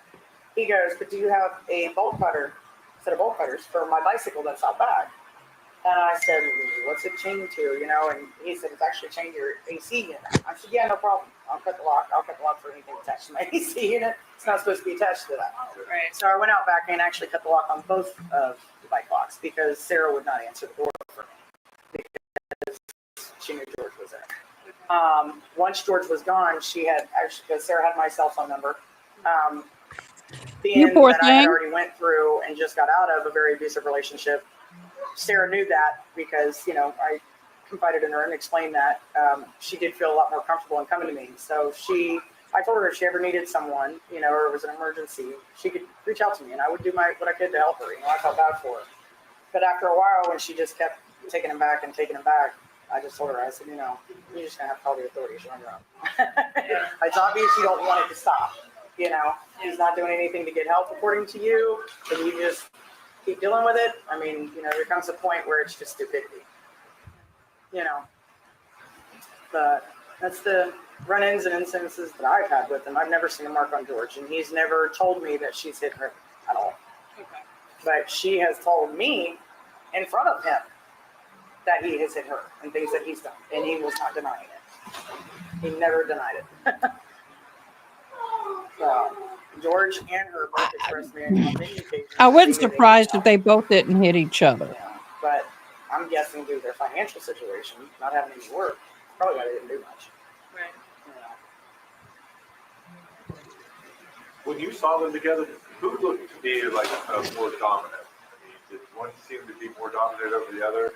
Speaker 12: He goes, but do you have a bolt cutter, set of bolt cutters for my bicycle that's out back? And I said, what's it chained to? You know, and he said, it's actually chained to your AC unit. I said, yeah, no problem. I'll cut the lock. I'll cut the lock for anything attached to my AC unit. It's not supposed to be attached to that.
Speaker 13: Right.
Speaker 12: So I went out back and actually cut the lock on both of the bike locks because Sarah would not answer the door for me because she knew George was there. Once George was gone, she had actually, because Sarah had my cell phone number. Being that I had already went through and just got out of a very abusive relationship, Sarah knew that because, you know, I confided in her and explained that she did feel a lot more comfortable in coming to me. So she I told her if she ever needed someone, you know, or it was an emergency, she could reach out to me, and I would do what I could to help her. You know, I felt bad for her. But after a while, when she just kept taking him back, I just told her, I said, you know, you're just gonna have to call the authorities on your own. It's obvious you don't want it to stop. You know, he's not doing anything to get help according to you, and you just keep dealing with it. I mean, you know, there comes a point where it's just stupidity. You know, but that's the run-ins and incidences that I've had with him. I've never seen a mark on George, and he's never told me that she's hit her at all. Okay. But she has told me in front of him that he has hit her and things that he's done, and he was not denying it. He never denied it. So George and her both expressed me on many occasions.
Speaker 1: I wasn't surprised if they both didn't hit each other.
Speaker 12: Yeah, but I'm guessing due to their financial situation, not having any work, probably why they didn't do much.
Speaker 13: Right.
Speaker 12: Yeah.
Speaker 14: When you saw them together, who looked to be like more dominant? I mean, did one seem to be more dominant over the other?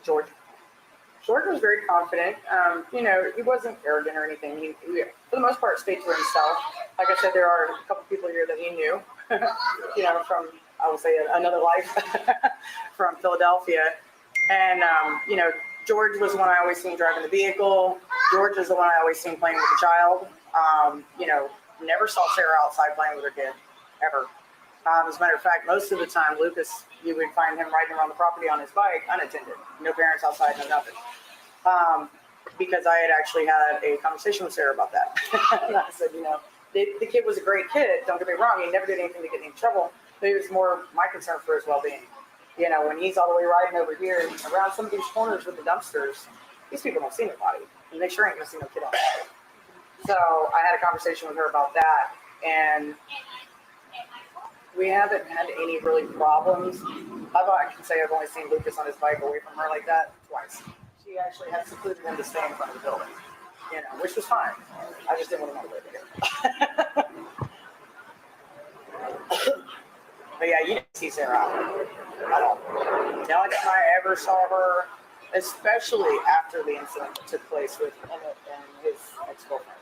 Speaker 12: George was very confident. You know, he wasn't arrogant or anything. He, for the most part, stayed to himself. Like I said, there are a couple people here that he knew, you know, from, I would say, another life from Philadelphia. And, you know, George was the one I always seen driving the vehicle. George was the one I always seen playing with the child. You know, never saw Sarah outside playing with her kid, ever. As a matter of fact, most of the time, Lucas, you would find him riding around the property on his bike, unattended. No parents outside, no nothing. Because I had actually had a conversation with Sarah about that. And I said, you know, the kid was a great kid. Don't get me wrong. He never did anything to get in trouble. But it was more my concern for his well-being. You know, when he's all the way riding over here around some of these corners with the dumpsters, these people don't see nobody. And they sure ain't gonna see no kid on that. So I had a conversation with her about that. And we haven't had any really problems. I can say I've only seen Lucas on his bike away from her like that twice. She actually had secluded him to stay in front of the building, you know, which was fine. I just didn't want to live here. But yeah, you didn't see Sarah at all. The only time I ever saw her, especially after the incident that took place with Emmett and his ex-girlfriend,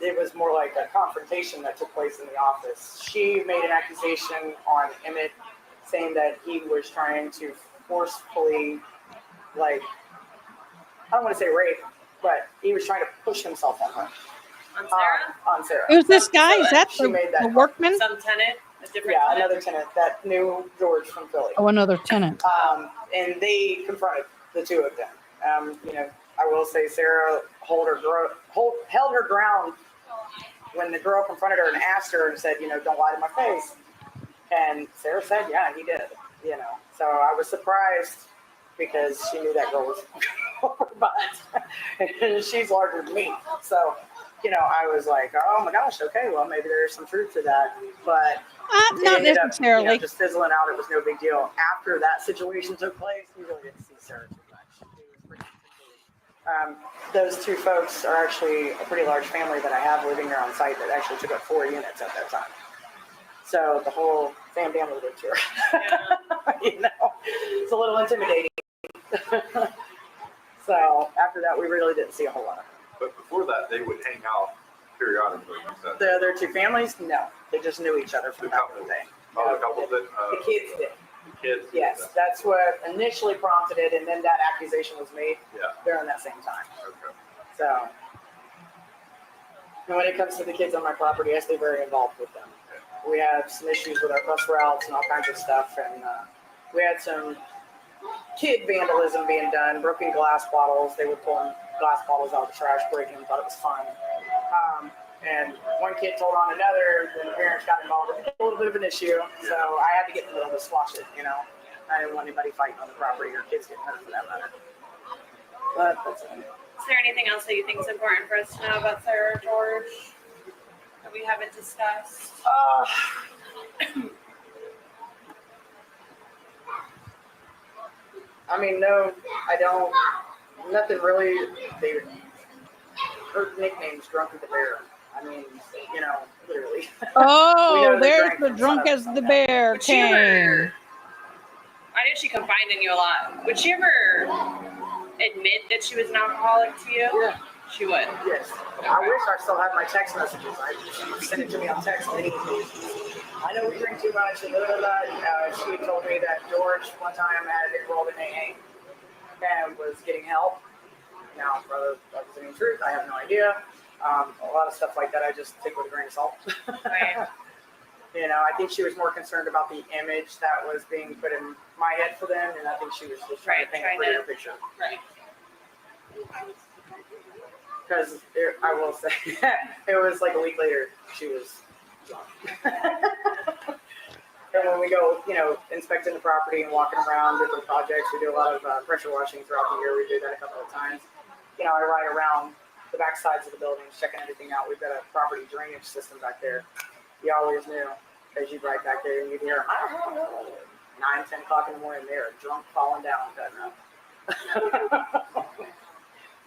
Speaker 12: it was more like a confrontation that took place in the office. She made an accusation on Emmett saying that he was trying to forcefully, like, I don't want to say rape, but he was trying to push himself on her.
Speaker 13: On Sarah?
Speaker 12: On Sarah.
Speaker 1: Who's this guy? Is that
Speaker 12: She made that
Speaker 1: the workman?
Speaker 13: Some tenant? A different
Speaker 12: Yeah,
Speaker 13: tenant?
Speaker 12: another tenant that knew George from Philly.
Speaker 1: Oh, another tenant.
Speaker 12: And they confronted the two of them. You know, I will say Sarah held her ground when the girl confronted her and asked her and said, you know, don't lie to my face. And Sarah said, yeah, he did. You know, so I was surprised because she knew that girl was but and she's larger than me. So, you know, I was like, oh my gosh, okay, well, maybe there's some truth to that. But
Speaker 1: not necessarily.
Speaker 12: Up, you know, just fizzling out, it was no big deal. After that situation took place, we really didn't see Sarah too much. It was pretty those two folks are actually a pretty large family that I have living here on site that actually took up 4 units at that time. So the whole family lived here. Yeah. You know, it's a little intimidating. So after that, we really didn't see a whole lot of them.
Speaker 14: But before that, they would hang out periodically.
Speaker 12: The other two families, no, they just knew each other from back in the day.
Speaker 14: Oh, the couple that
Speaker 12: the kids did.
Speaker 14: The kids.
Speaker 12: Yes, that's what initially prompted it, and then that accusation was made.
Speaker 14: Yeah.
Speaker 12: During that same time.
Speaker 14: Okay.
Speaker 12: So, and when it comes to the kids on my property, I stay very involved with them. We have some issues with our bus routes and all kinds of stuff, and we had some kid vandalism being done, broken glass bottles. They were pulling glass bottles out of the trash, breaking them, thought it was fun. And one kid told on another, then the parents got involved. It was a little bit of an issue, so I had to get in the middle to squash it, you know. I didn't want anybody fighting on the property or kids getting hurt for that matter. But that's it.
Speaker 13: Is there anything else that you think is important for us to know about Sarah or George that we haven't discussed?
Speaker 12: I mean, no, I don't. Nothing really. Her nickname's Drunk as the Bear. I mean, you know, literally.
Speaker 1: Oh, there's the drunk as the bear came.
Speaker 13: I knew she confided in you a lot. Would she ever admit that she was an alcoholic to you?
Speaker 12: Yeah.
Speaker 13: She would.
Speaker 12: Yes. I wish I still had my text messages. She sent it to me on text. I know we drink too much and blah, blah, blah. She told me that George one time had enrolled in AA and was getting help. Now, whether that was any truth, I have no idea. A lot of stuff like that I just take with a grain of salt.
Speaker 13: Right.
Speaker 12: You know, I think she was more concerned about the image that was being put in my head for them, and I think she was just trying to paint a prettier picture.
Speaker 13: Right.
Speaker 12: Because I will say, it was like a week later, she was gone. And when we go, you know, inspecting the property and walking around different projects, we do a lot of pressure washing throughout the year. We do that a couple of times. You know, I ride around the back sides of the buildings, checking everything out. We've got a property drainage system back there. You always knew, as you'd ride back there and you'd hear 9, 10 o'clock in the morning, they're drunk, falling down, cutting up.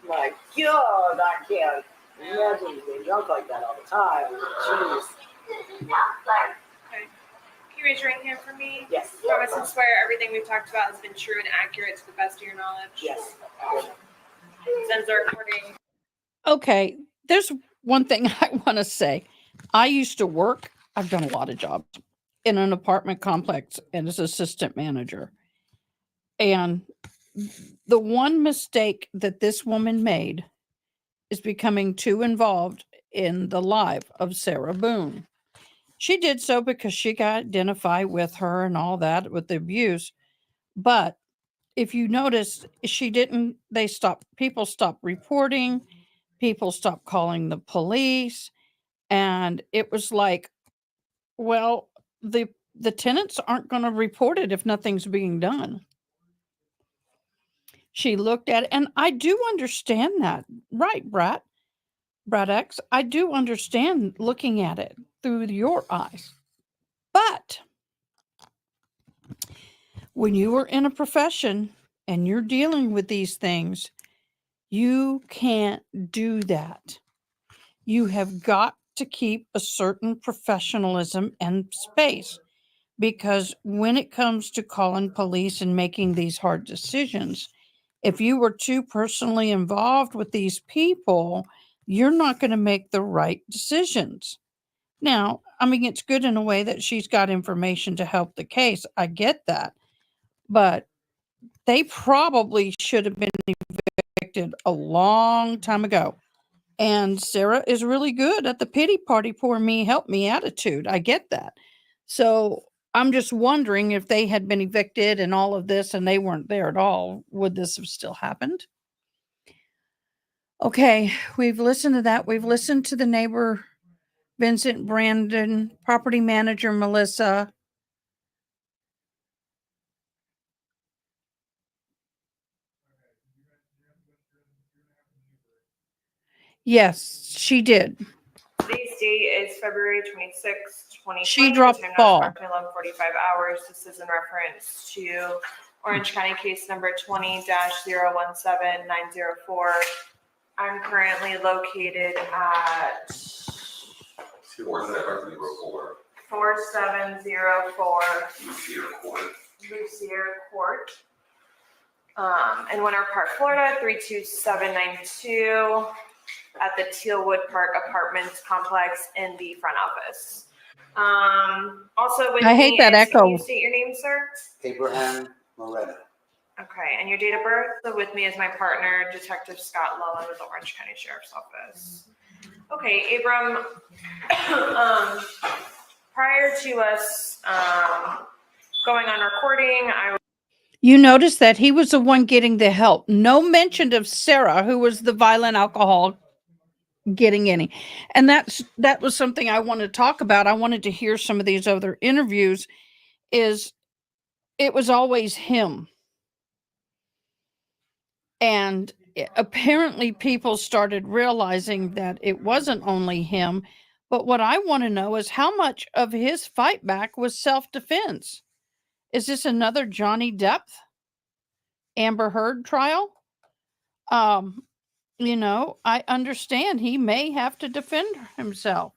Speaker 12: My God, I can't imagine being drunk like that all the time. Jeez.
Speaker 13: Okay. Can you raise your right hand for me?
Speaker 12: Yes.
Speaker 13: Promise and swear everything we've talked about has been true and accurate to the best of your knowledge.
Speaker 12: Yes.
Speaker 13: Sends the recording.
Speaker 1: Okay, there's one thing I want to say. I used to work, I've done a lot of jobs in an apartment complex and as assistant manager. And the one mistake that this woman made is becoming too involved in the life of Sarah Boone. She did so because she got identified with her and all that with the abuse. But if you notice, people stopped reporting, people stopped calling the police. And it was like, well, the tenants aren't going to report it if nothing's being done. She looked at it, and I do understand that. Right, Brad X, I do understand looking at it through your eyes. But when you are in a profession and you're dealing with these things, you can't do that. You have got to keep a certain professionalism and space, because when it comes to calling police and making these hard decisions, if you were too personally involved with these people, you're not going to make the right decisions. Now, I mean, it's good in a way that she's got information to help the case. I get that. But they probably should have been evicted a long time ago. And Sarah is really good at the pity party, poor me, help me attitude. I get that. So I'm just wondering, if they had been evicted and all of this and they weren't there at all, would this have still happened? Okay, we've listened to that. We've listened to the neighbor, Vincent, Brandon, property manager, Melissa. Yes, she did.
Speaker 13: Today's date is February 26, 2020.
Speaker 1: She dropped the ball.
Speaker 13: 11:45 hours. This is in reference to Orange County case number 20-017-904. I'm currently located at 4704 Lucier Court. In Winter Park, Florida, 32792 at the Tealwood Park Apartments complex in the front office. Also with
Speaker 1: I hate
Speaker 13: me
Speaker 1: that
Speaker 13: is,
Speaker 1: echo.
Speaker 13: Can you state your name, sir?
Speaker 15: Abraham Moretta.
Speaker 13: Okay, and your date of birth? So with me is my partner, Detective Scott Lowen with the Orange County Sheriff's Office. Okay, Abram, prior to us going on recording,
Speaker 1: You notice that he was the one getting the help. No mention of Sarah, who was the violent alcohol getting any. And that was something I wanted to talk about. I wanted to hear some of these other interviews. Is it was always him. And apparently people started realizing that it wasn't only him. But what I want to know is how much of his fight back was self-defense. Is this another Johnny Depp, Amber Heard trial? You know, I understand he may have to defend himself.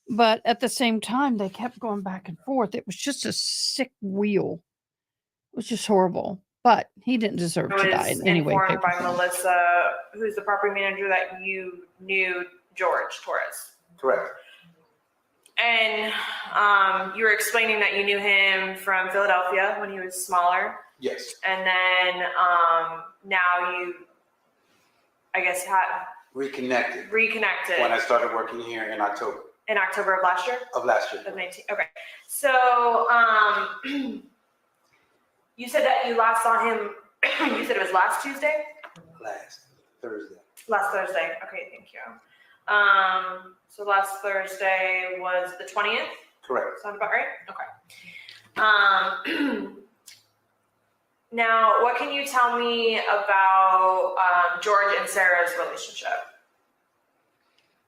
Speaker 1: But at the same time, they kept going back and forth. It was just a sick wheel. It was just horrible. but he didn't deserve
Speaker 13: I
Speaker 1: to die
Speaker 13: was
Speaker 1: in any way,
Speaker 13: informed
Speaker 1: shape, or
Speaker 13: by
Speaker 1: form.
Speaker 13: Melissa, who's the property manager, that you knew George Torres.
Speaker 15: Correct.
Speaker 13: And you were explaining that you knew him from Philadelphia when he was smaller.
Speaker 15: Yes.
Speaker 13: And then now you, I guess,
Speaker 15: Reconnected.
Speaker 13: reconnected
Speaker 15: When I started working here in October
Speaker 13: in October of last year?
Speaker 15: of last year.
Speaker 13: Of 19. Okay. So you said that you last saw him, you said it was last Tuesday?
Speaker 15: Last Thursday.
Speaker 13: Last Thursday. Okay, thank you. So last Thursday was the 20th?
Speaker 15: Correct.
Speaker 13: Sound about right? Okay. Now, what can you tell me about George and Sarah's relationship?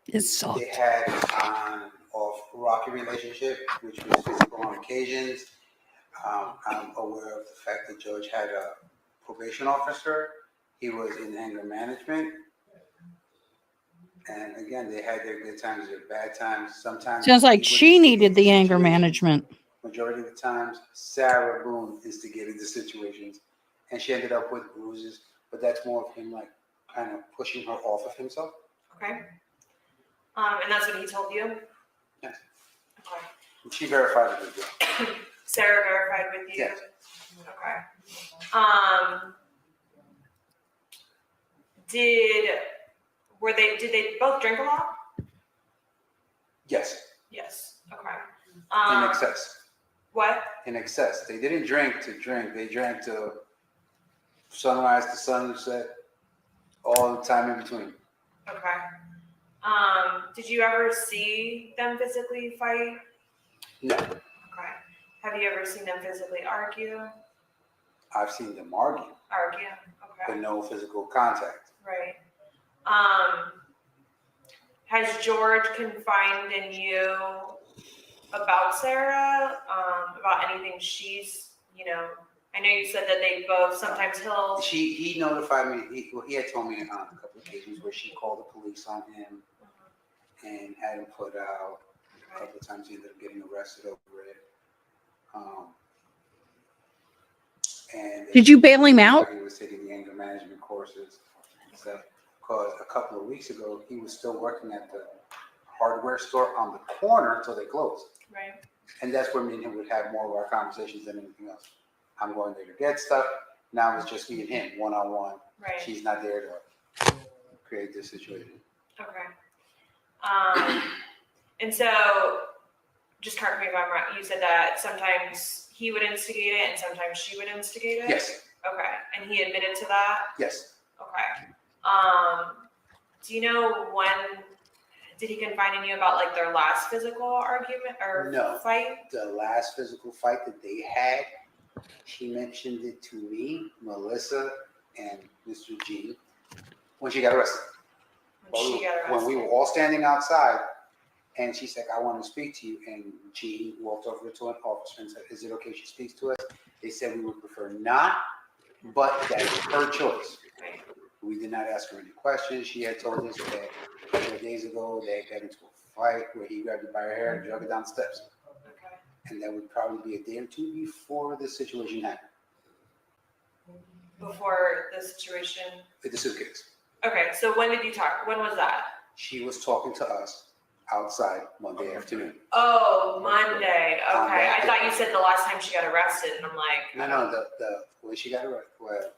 Speaker 1: It sucked.
Speaker 15: They had an off rocky relationship, which was physical on occasions. I'm aware of the fact that George had a probation officer. He was in anger management. And again, they had their good times, their bad times. Sometimes
Speaker 1: Sounds like
Speaker 15: he
Speaker 1: she
Speaker 15: would
Speaker 1: needed the
Speaker 15: instigate
Speaker 1: anger
Speaker 15: situations.
Speaker 1: management.
Speaker 15: Majority of the times, Sarah Boone instigated the situations, and she ended up with bruises. But that's more of him, like, kind of pushing her off of himself.
Speaker 13: Okay. And that's what he told you?
Speaker 15: Yes.
Speaker 13: Okay.
Speaker 15: And she verified it as well.
Speaker 13: Sarah verified with you?
Speaker 15: Yes.
Speaker 13: Okay. Did they both drink a lot?
Speaker 15: Yes.
Speaker 13: Yes. Okay.
Speaker 15: In excess.
Speaker 13: What?
Speaker 15: In excess. They didn't drink to drink. They drank to sunrise to sunset, all the time in between.
Speaker 13: Okay. Did you ever see them physically fight?
Speaker 15: No.
Speaker 13: Okay. Have you ever seen them physically argue?
Speaker 15: I've seen them argue,
Speaker 13: Okay.
Speaker 15: but no physical contact.
Speaker 13: Right. Has George confided in you about Sarah? About anything she's, I know you said that they both, sometimes
Speaker 15: He notified me. He had told me on a couple of occasions where she called the police on him and had him put out. A couple of times he ended up getting arrested over it. And
Speaker 1: Did you bail him out?
Speaker 15: He was taking the anger management courses and stuff. Because a couple of weeks ago, he was still working at the hardware store on the corner until they closed.
Speaker 13: Right.
Speaker 15: And that's where me and him would have more of our conversations than anything else. I'm going there to get stuff. Now it's just me and him, one-on-one.
Speaker 13: Right.
Speaker 15: She's not there to create this situation.
Speaker 13: Okay. And so, just correct me if I'm wrong, you said that sometimes he would instigate it and sometimes she would instigate it?
Speaker 15: Yes.
Speaker 13: Okay. And he admitted to that?
Speaker 15: Yes.
Speaker 13: Okay. Do you know when, did he confide in you about like their last physical argument or fight?
Speaker 15: The last physical fight that they had, she mentioned it to me, Melissa, and Mr. G when she got arrested. When we were all standing outside, and she said, "I want to speak to you." And G walked over to an officer and said, "Is it okay she speaks to us?" They said we would prefer not, but that is her choice. We did not ask her any questions. She had told us that a couple of days ago they got into a fight where he grabbed her by her hair and dragged her down the steps.
Speaker 13: Okay.
Speaker 15: And that would probably be a day or two before this situation happened.
Speaker 13: Before the situation?
Speaker 15: With the suitcase.
Speaker 13: Okay, so when did you talk? When was that?
Speaker 15: She was talking to us outside Monday afternoon.
Speaker 13: Oh, Monday. Okay. I thought you said the last time she got arrested, and I'm like,
Speaker 15: No, when she got arrested,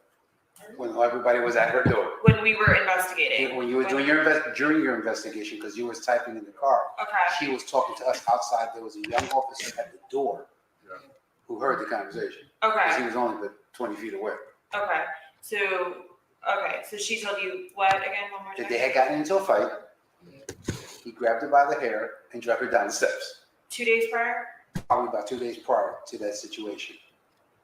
Speaker 15: when everybody was at her door.
Speaker 13: when we were investigating.
Speaker 15: When you were doing during your investigation, because you was typing in the car.
Speaker 13: Okay.
Speaker 15: She was talking to us outside. There was a young officer at the door who heard the conversation.
Speaker 13: Okay.
Speaker 15: Because he was only but 20 feet away.
Speaker 13: Okay. So she told you what again? One more time.
Speaker 15: That they had gotten into a fight. He grabbed her by the hair and dragged her down the steps.
Speaker 13: 2 days prior?
Speaker 15: Probably about 2 days prior to that situation.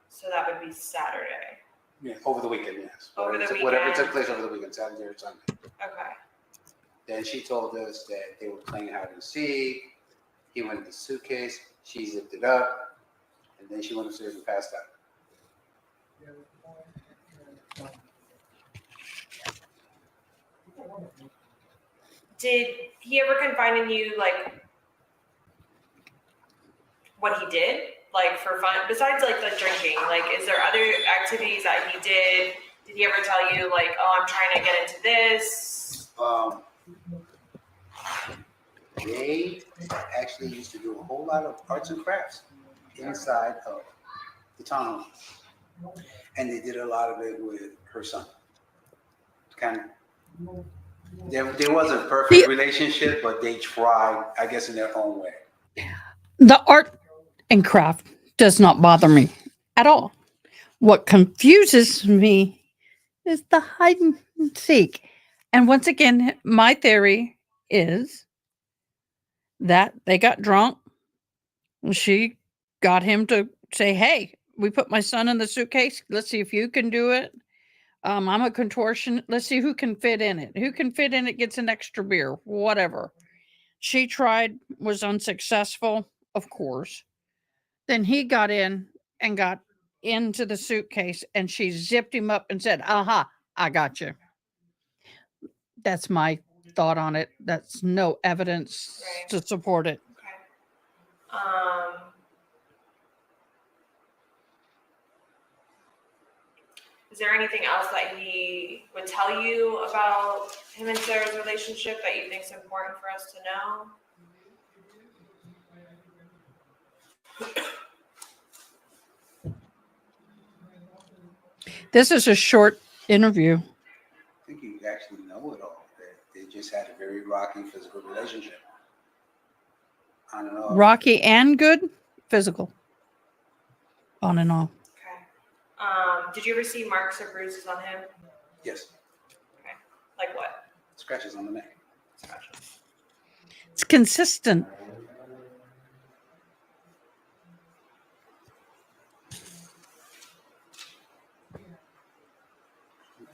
Speaker 13: So that would be Saturday.
Speaker 15: Yeah, over the weekend, yes.
Speaker 13: Over the weekend.
Speaker 15: Whatever took place over the weekend, Saturday or Sunday.
Speaker 13: Okay.
Speaker 15: Then she told us that they were playing hide and seek. He went in the suitcase. She zipped it up. And then she went upstairs and passed out.
Speaker 13: Did he ever confide in you, like, what he did? like for fun, besides like the drinking? Like, is there other activities that he did? Did he ever tell you like, oh, I'm trying to get into this?
Speaker 15: They actually used to do a whole lot of arts and crafts inside of the townhome. And they did a lot of it with her son. Kind of, there wasn't a perfect relationship, but they tried, I guess, in their own way.
Speaker 1: The art and craft does not bother me at all. What confuses me is the hide and seek. And once again, my theory is that they got drunk. She got him to say, hey, we put my son in the suitcase. Let's see if you can do it. I'm a contortion. Let's see who can fit in it. Who can fit in it gets an extra beer, whatever. She tried, was unsuccessful, of course. Then he got in and got into the suitcase and she zipped him up and said, aha, I got you. That's my thought on it. That's no evidence to support it.
Speaker 13: Is there anything else that he would tell you about him and Sarah's relationship that you think is important for us to know?
Speaker 1: This is a short interview.
Speaker 15: I think you actually know it all. They just had a very rocky physical relationship. I don't know.
Speaker 1: Rocky and good physical. On and on.
Speaker 13: Did you ever see marks or bruises on him?
Speaker 15: Yes.
Speaker 13: Okay. Like what?
Speaker 15: Scratches on the neck.
Speaker 13: Scratches.
Speaker 1: It's consistent.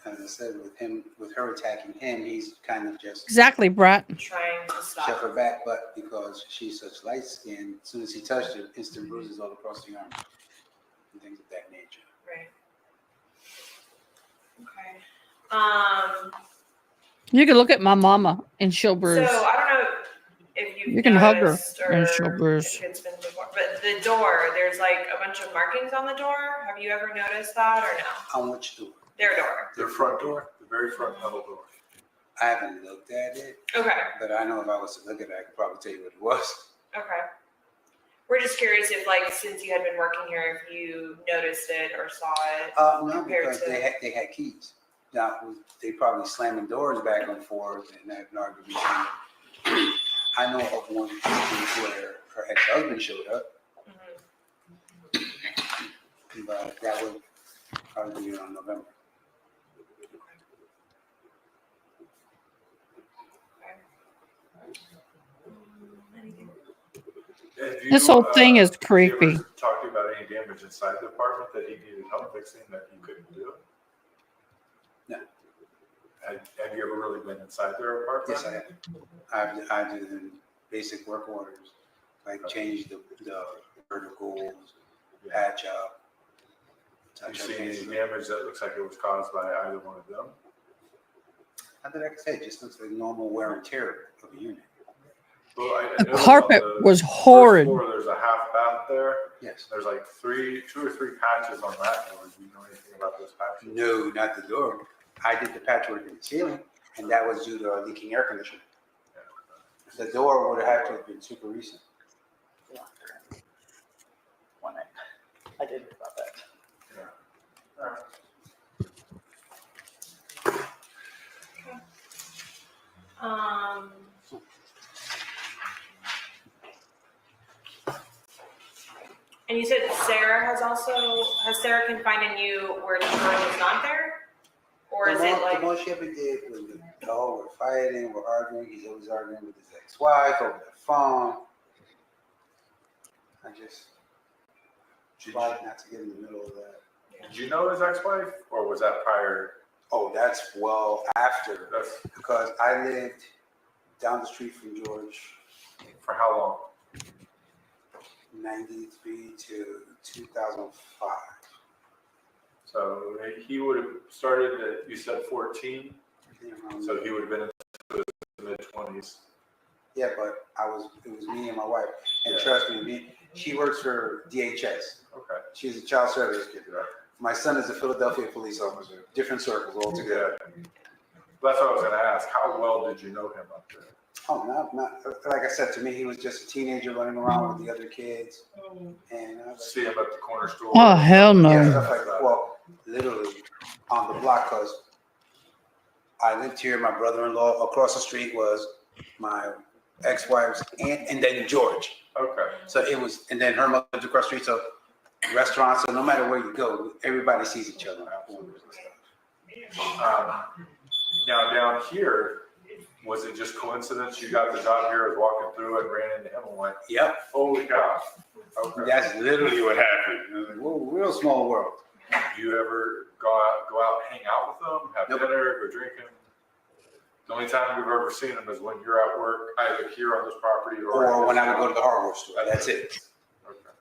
Speaker 15: As I said, with her attacking him, he's kind of just
Speaker 1: Exactly, Brat.
Speaker 13: Trying to stop.
Speaker 15: shove her back, but because she's such light skin, as soon as he touched her, instant bruises all across the arm and things of that nature.
Speaker 13: Right. Okay.
Speaker 1: You can look at my mama and she'll bruise.
Speaker 13: So I don't know if
Speaker 1: You can hug her
Speaker 13: or
Speaker 1: and she'll bruise.
Speaker 13: if it's been before, but the door, there's like a bunch of markings on the door. Have you ever noticed that or no?
Speaker 15: On which door?
Speaker 13: Their door.
Speaker 14: Their front door, the very front metal door.
Speaker 15: I haven't looked at it.
Speaker 13: Okay.
Speaker 15: But I know if I was to look at it, I could probably tell you what it was.
Speaker 13: Okay. We're just curious if, like, since you had been working here, if you noticed it or saw it.
Speaker 15: No, because they had keys. Now, they probably slamming doors back and forth and had an argument. I know of one instance where her ex-husband showed up. Mm-hmm. But that would probably be around November.
Speaker 1: This whole thing is creepy.
Speaker 14: Did you ever talk to you about any damage inside the apartment that he needed help fixing that you couldn't do?
Speaker 15: No.
Speaker 14: Have you ever really been inside their apartment?
Speaker 15: Yes, I have. I do the basic work orders, like change the verticals, patch up.
Speaker 14: You see any damage that looks like it was caused by either one of them?
Speaker 15: How did I say? It just looks like normal wear and tear of a unit.
Speaker 14: Well,
Speaker 1: The carpet was horrid.
Speaker 14: Floor, there's a half bath there.
Speaker 15: Yes.
Speaker 14: There's like two or three patches on that door. Do you know anything about those patches?
Speaker 15: No, not the door. I did the patchwork in the ceiling, and that was due to a leaking air conditioner. The door would have to have been super recent.
Speaker 12: One night. I did hear about that.
Speaker 14: Yeah. All right.
Speaker 13: And you said Sarah has Sarah confided in you where George was not there? Or is it like.
Speaker 15: The most she ever did was the dog, we're fighting, we're arguing. He's always arguing with his ex-wife over the phone. I just tried not to get in the middle of that.
Speaker 14: Did you know his ex-wife, or was that prior?
Speaker 15: Oh, that's well after. Because I lived down the street from George.
Speaker 14: For how long?
Speaker 15: 93 to 2005.
Speaker 14: So he would have started at, you said 14? So he would have been in his mid-20s.
Speaker 15: Yeah, but it was me and my wife. And trust me, she works for DHS.
Speaker 14: Okay.
Speaker 15: She's a child service kid. My son is a Philadelphia police officer. Different circles altogether.
Speaker 14: Yeah. That's what I was going to ask. How well did you know him up there?
Speaker 15: Oh, not like I said, to me, he was just a teenager running around with the other kids. And
Speaker 14: see him at the corner store.
Speaker 1: Oh, hell no.
Speaker 15: Yeah, stuff like that. Well, literally on the block, because I lived here. My brother-in-law across the street was my ex-wife's aunt, and then George.
Speaker 14: Okay.
Speaker 15: So it was, and then her mother lived across the street. So restaurants, so no matter where you go, everybody sees each other.
Speaker 14: Now down here, was it just coincidence you got the job here, was walking through and ran into him and went,
Speaker 15: yep,
Speaker 14: holy cow. Okay.
Speaker 15: That's literally what happened. It was like, whoa, real small world.
Speaker 14: Do you ever go out, hang out with them, have dinner, go drinking? The only time we've ever seen them is when you're at work, either here on this property
Speaker 15: or when I would go to the hardware store. That's it.
Speaker 14: Okay.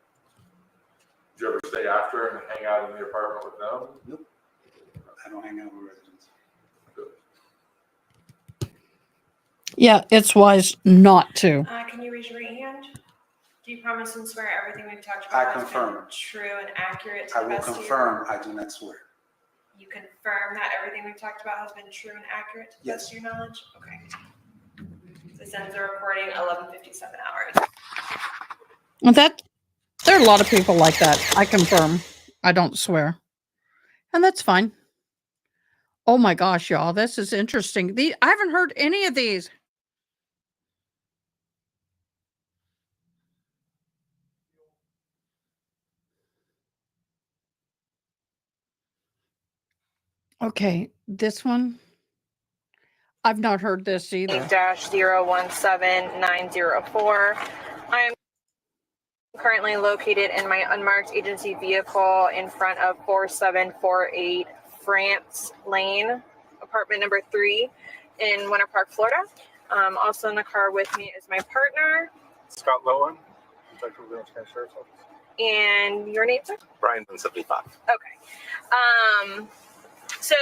Speaker 14: Did you ever stay after and hang out in the apartment with them?
Speaker 15: Nope. I don't hang out with residents.
Speaker 1: Yeah, it's wise not to.
Speaker 13: Can you raise your right hand? Do you promise and swear everything we've talked
Speaker 15: I
Speaker 13: about has
Speaker 15: confirm.
Speaker 13: been true and accurate to
Speaker 15: I
Speaker 13: the
Speaker 15: will
Speaker 13: best of your-
Speaker 15: confirm. I do not swear.
Speaker 13: You confirm that everything we've talked about has been true and accurate to the best of your knowledge? Okay. This ends the recording 11:57 hours.
Speaker 1: There are a lot of people like that. I confirm. I don't swear. And that's fine. Oh my gosh, y'all. This is interesting. I haven't heard any of these. Okay, this one. I've not heard this either.
Speaker 7: -017904. I am currently located in my unmarked agency vehicle in front of 4748 France Lane, apartment number 3 in Winter Park, Florida. Also in the car with me is my partner.
Speaker 16: Scott Lowen, Detective Boones Trial Sheriff's Office.
Speaker 7: And your name, sir?
Speaker 16: Brian 175.
Speaker 7: Okay. So,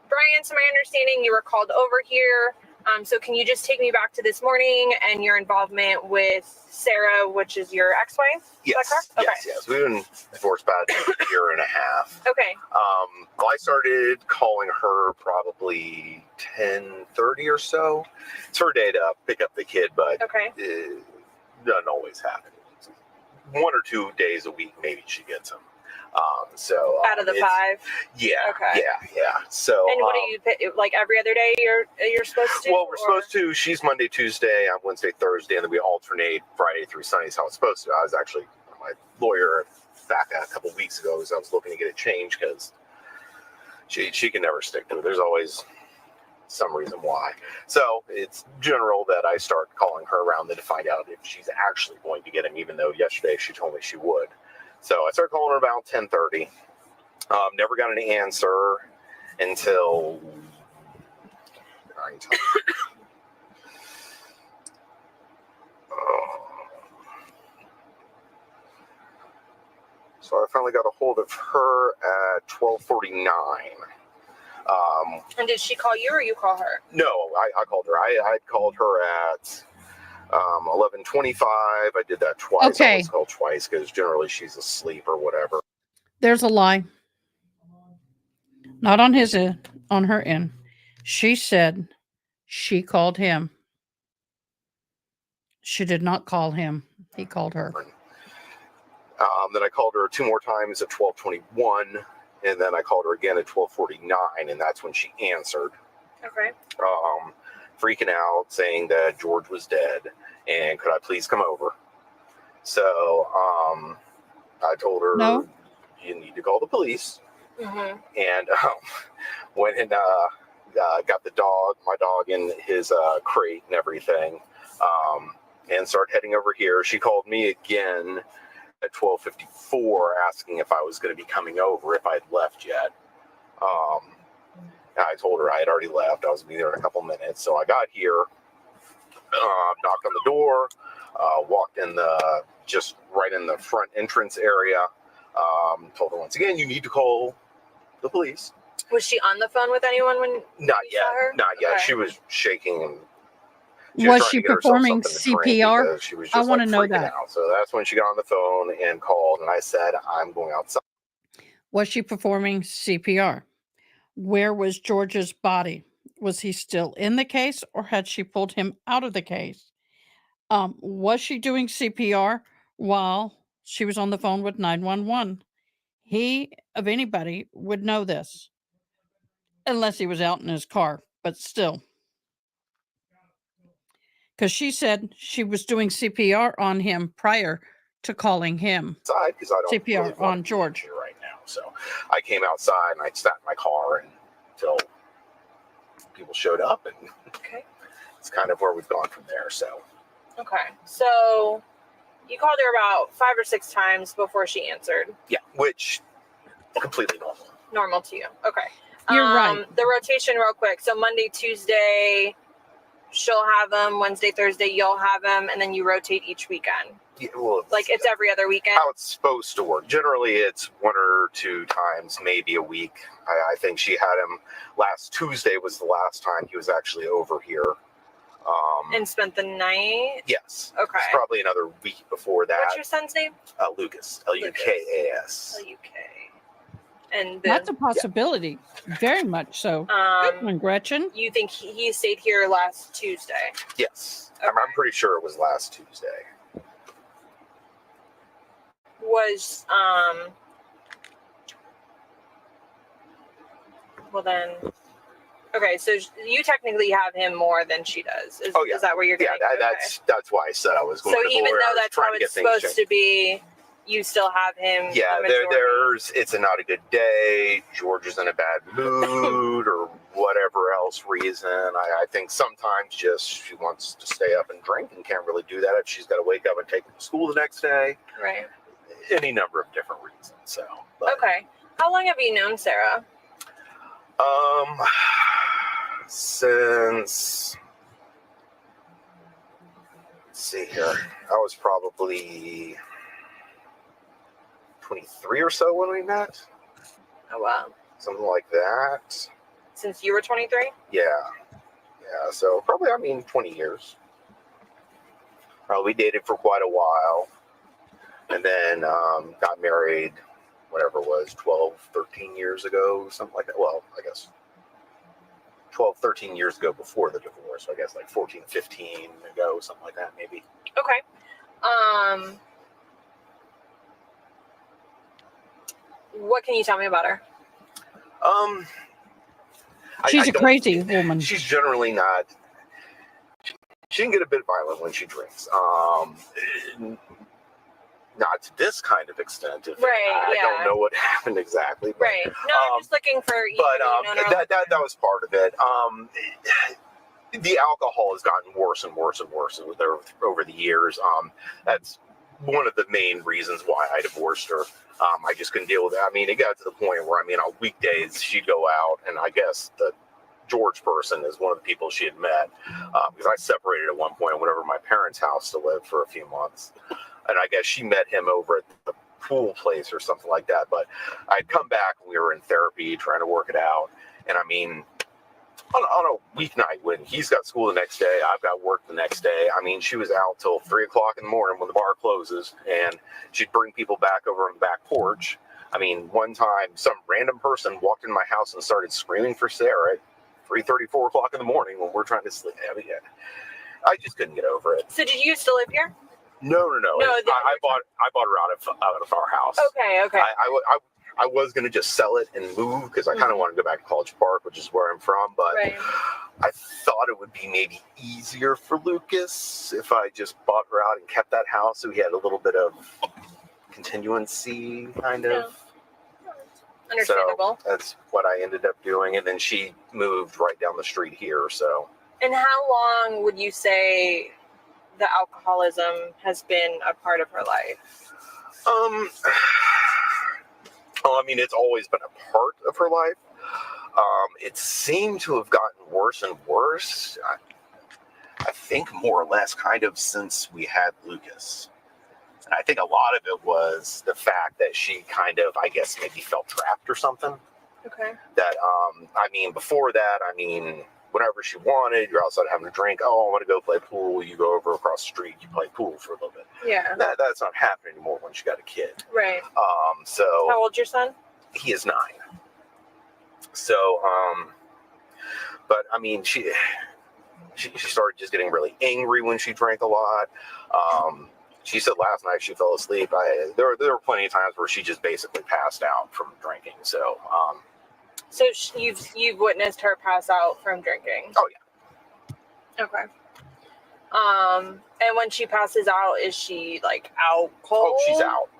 Speaker 7: Brian, to my understanding, you were called over here. So can you just take me back to this morning and your involvement with Sarah, which is your ex-wife?
Speaker 16: Yes, yes. We've been divorced about a year and a half.
Speaker 7: Okay.
Speaker 16: Well, I started calling her probably 10:30 or so. It's her day to pick up the kid, but it doesn't always happen. 1 or 2 days a week, maybe she gets him.
Speaker 7: Out of the 5?
Speaker 16: Yeah.
Speaker 7: Okay.
Speaker 16: Yeah. So.
Speaker 7: And what do you like every other day you're supposed to?
Speaker 16: Well, we're supposed to. She's Monday, Tuesday. I'm Wednesday, Thursday, and then we alternate Friday through Sunday. Is how it's supposed to. I was actually my lawyer back a couple weeks ago, so I was looking to get it changed because she can never stick to it. There's always some reason why. So it's general that I start calling her around then to find out if she's actually going to get him, even though yesterday she told me she would. So I started calling her about 10:30. Never got an answer until so I finally got a hold of her at 12:49.
Speaker 7: And did she call you or you call her?
Speaker 16: No, I called her. I called her at 11:25. I did that twice.
Speaker 1: Okay.
Speaker 16: I always called twice because generally she's asleep or whatever.
Speaker 1: There's a lie. Not on his end, on her end. She said she called him. She did not call him. He called her.
Speaker 16: Then I called her 2 more times at 12:21, and then I called her again at 12:49, and that's when she answered.
Speaker 7: Okay.
Speaker 16: Freaking out, saying that George was dead, and could I please come over? So I told her,
Speaker 1: no,
Speaker 16: you need to call the police.
Speaker 7: Mm-hmm.
Speaker 16: And went and got my dog in his crate and everything, and started heading over here. She called me again at 12:54 asking if I was going to be coming over, if I'd left yet. I told her I had already left. I was going to be there in a couple minutes. So I got here, knocked on the door, walked in just right in the front entrance area. Told her once again, you need to call the police.
Speaker 7: Was she on the phone with anyone when
Speaker 16: Not
Speaker 7: you saw her?
Speaker 16: Not yet.
Speaker 7: Okay.
Speaker 16: She was shaking and
Speaker 1: Was
Speaker 16: trying
Speaker 1: she
Speaker 16: to get herself
Speaker 1: performing
Speaker 16: something to drink
Speaker 1: CPR?
Speaker 16: because she was
Speaker 1: I
Speaker 16: just
Speaker 1: want
Speaker 16: like
Speaker 1: to know
Speaker 16: freaking
Speaker 1: that.
Speaker 16: out. So that's when she got on the phone and called, and I said, I'm going outside.
Speaker 1: Was she performing CPR? Where was George's body? Was he still in the case or had she pulled him out of the case? Was she doing CPR while she was on the phone with 911? He, of anybody, would know this unless he was out in his car, but still. Because she said she was doing CPR on him prior to calling him.
Speaker 16: Because I don't really
Speaker 1: CPR
Speaker 16: want
Speaker 1: on
Speaker 16: to be
Speaker 1: George.
Speaker 16: here right now. So I came outside and I sat in my car until people showed up, and
Speaker 7: Okay.
Speaker 16: it's kind of where we've gone from there. So
Speaker 7: Okay. So you called her about 5 or 6 times before she answered.
Speaker 16: yeah, which completely normal.
Speaker 7: Normal to you. Okay.
Speaker 1: You're right.
Speaker 7: The rotation real quick. So Monday, Tuesday, she'll have them. Wednesday, Thursday, you'll have them, and then you rotate each weekend.
Speaker 16: Yeah, well,
Speaker 7: Like it's every other weekend.
Speaker 16: how it's supposed to work. Generally, it's 1 or 2 times, maybe a week. I think she had him last Tuesday was the last time he was actually over here.
Speaker 7: And spent the night.
Speaker 16: Yes.
Speaker 7: Okay.
Speaker 16: It's probably another week before that.
Speaker 7: What's your son's name?
Speaker 16: Lucas. Lukas.
Speaker 7: L-U-K. And
Speaker 1: That's a possibility. Very much so. Good one, Gretchen.
Speaker 7: You think he stayed here last Tuesday?
Speaker 16: Yes. I'm pretty sure it was last Tuesday.
Speaker 7: Was well then. Okay, so you technically have him more than she does. Is that where you're getting?
Speaker 16: Yeah, that's why I said I was going
Speaker 7: So
Speaker 16: to the
Speaker 7: even
Speaker 16: lawyer. I
Speaker 7: though
Speaker 16: was
Speaker 7: that's
Speaker 16: trying
Speaker 7: how
Speaker 16: to get
Speaker 7: it's
Speaker 16: things
Speaker 7: supposed to be, you still have him.
Speaker 16: Yeah,
Speaker 7: the majority.
Speaker 16: it's not a good day. George is in a bad mood or whatever else reason. I think sometimes just she wants to stay up and drink and can't really do that if she's got to wake up and take him to school the next day.
Speaker 7: Right.
Speaker 16: Any number of different reasons. So.
Speaker 7: Okay. How long have you known Sarah?
Speaker 16: Since, let's see here, I was probably 23 or so when we met.
Speaker 7: Oh, wow.
Speaker 16: Something like that.
Speaker 7: Since you were 23?
Speaker 16: Yeah. Yeah, so probably, 20 years. We dated for quite a while. And then got married, whatever it was, 12, 13 years ago, something like that. Well, I guess 12, 13 years ago before the divorce. So I guess like 14, 15 ago, something like that, maybe.
Speaker 7: Okay. What can you tell me about her?
Speaker 1: She's a crazy woman.
Speaker 16: She's generally not. She can get a bit violent when she drinks. Not to this kind of extent. I don't know what happened exactly. But,
Speaker 7: right. No, I'm just looking for.
Speaker 16: That was part of it. The alcohol has gotten worse and worse and worse over the years. That's one of the main reasons why I divorced her. I just couldn't deal with it. It got to the point where, on weekdays she'd go out, and I guess the George person is one of the people she had met, because I separated at one point, went over to my parents' house to live for a few months, and I guess she met him over at the pool place or something like that. But I'd come back, and we were in therapy trying to work it out, and on a weeknight when he's got school the next day, I've got work the next day. She was out till 3 o'clock in the morning when the bar closes, and she'd bring people back over on the back porch. One time some random person walked in my house and started screaming for Sarah at 3:30, 4 o'clock in the morning when we're trying to sleep. I just couldn't get over it.
Speaker 7: So did you still live here?
Speaker 16: No. I bought her out of our house.
Speaker 7: Okay.
Speaker 16: I was going to just sell it and move because I kind of want to go back to College Park, which is where I'm from. But I thought it would be maybe easier for Lucas if I just bought her out and kept that house so he had a little bit of continuancy, kind of.
Speaker 7: Understandable.
Speaker 16: So that's what I ended up doing. And then she moved right down the street here. So.
Speaker 7: And how long would you say the alcoholism has been a part of her life?
Speaker 16: It's always been a part of her life. It seemed to have gotten worse and worse. I think more or less kind of since we had Lucas. And I think a lot of it was the fact that she kind of, I guess, maybe felt trapped or something.
Speaker 7: Okay.
Speaker 16: That, before that, whenever she wanted. You're outside having a drink. Oh, I want to go play pool. You go over across the street. You play pool for a little bit.
Speaker 7: Yeah.
Speaker 16: That's not happening anymore when she got a kid.
Speaker 7: Right.
Speaker 16: So
Speaker 7: how old's your son?
Speaker 16: He is 9. So, but I mean, she started just getting really angry when she drank a lot. She said last night she fell asleep. There were plenty of times where she just basically passed out from drinking. So,
Speaker 7: so you've witnessed her pass out from drinking?
Speaker 16: Oh yeah.
Speaker 7: Okay. And when she passes out, is she like out cold?
Speaker 16: Oh, she's out.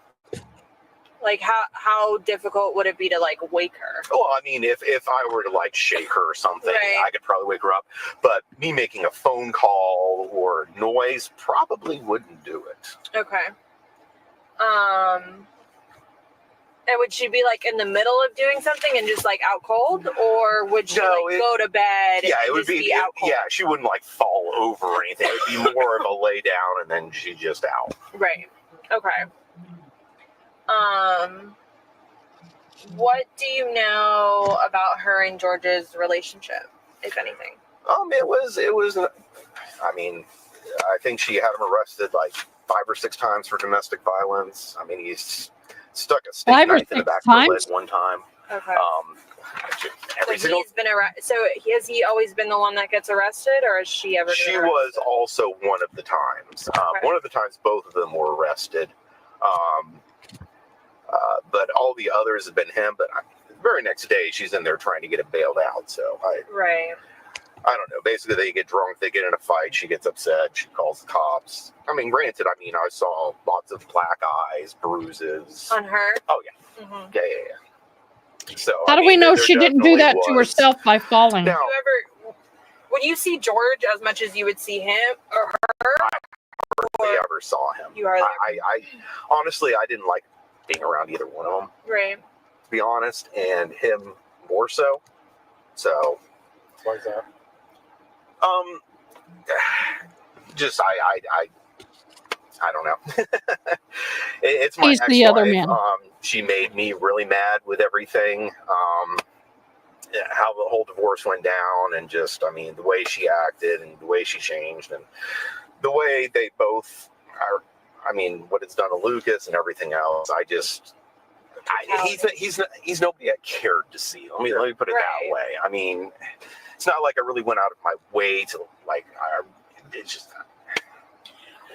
Speaker 7: Like how difficult would it be to like wake her?
Speaker 16: Well, I mean, if I were to like shake her or something,
Speaker 7: right.
Speaker 16: I could probably wake her up. But me making a phone call or noise probably wouldn't do it.
Speaker 7: Okay. And would she be like in the middle of doing something and just like out cold, or would she go to bed?
Speaker 16: Yeah,
Speaker 7: and
Speaker 16: it would
Speaker 7: just
Speaker 16: be
Speaker 7: out cold?
Speaker 16: Yeah, she wouldn't like fall over or anything. It would be more of a lay down and then she just out.
Speaker 7: Right. Okay. What do you know about her and George's relationship, if anything?
Speaker 16: It was. I mean, I think she had him arrested like 5 or 6 times for domestic violence. I mean, he's stuck a steak
Speaker 1: 5 or
Speaker 16: knife in the
Speaker 1: 6
Speaker 16: back of her leg
Speaker 1: times?
Speaker 16: one time.
Speaker 7: Okay.
Speaker 16: So
Speaker 7: he's been arrested. So has he always been the one that gets arrested, or has she ever?
Speaker 16: She was also one of the times. One of the times, both of them were arrested. But all the others have been him. But the very next day, she's in there trying to get him bailed out. So I don't know. Basically, they get drunk, they get in a fight. She gets upset. She calls the cops. I mean, granted, I saw lots of black eyes, bruises
Speaker 7: on her.
Speaker 16: Oh yeah,
Speaker 7: Mm-hmm.
Speaker 16: yeah. So
Speaker 1: How do we know she didn't do that to herself by falling?
Speaker 7: Now, would you see George as much as you would see him or her?
Speaker 16: I ever saw him.
Speaker 7: You are there.
Speaker 16: I honestly, I didn't like being around either one of them.
Speaker 7: Right.
Speaker 16: To be honest, and him more so. So.
Speaker 9: Why's that?
Speaker 16: Just I don't know. It's my
Speaker 1: He's
Speaker 16: ex-wife.
Speaker 1: the other man.
Speaker 16: She made me really mad with everything. How the whole divorce went down, and just the way she acted and the way she changed, and the way they both are. What it's done to Lucas and everything else. He's nobody I cared to see. Let me put it that way. It's not like I really went out of my way to it's just.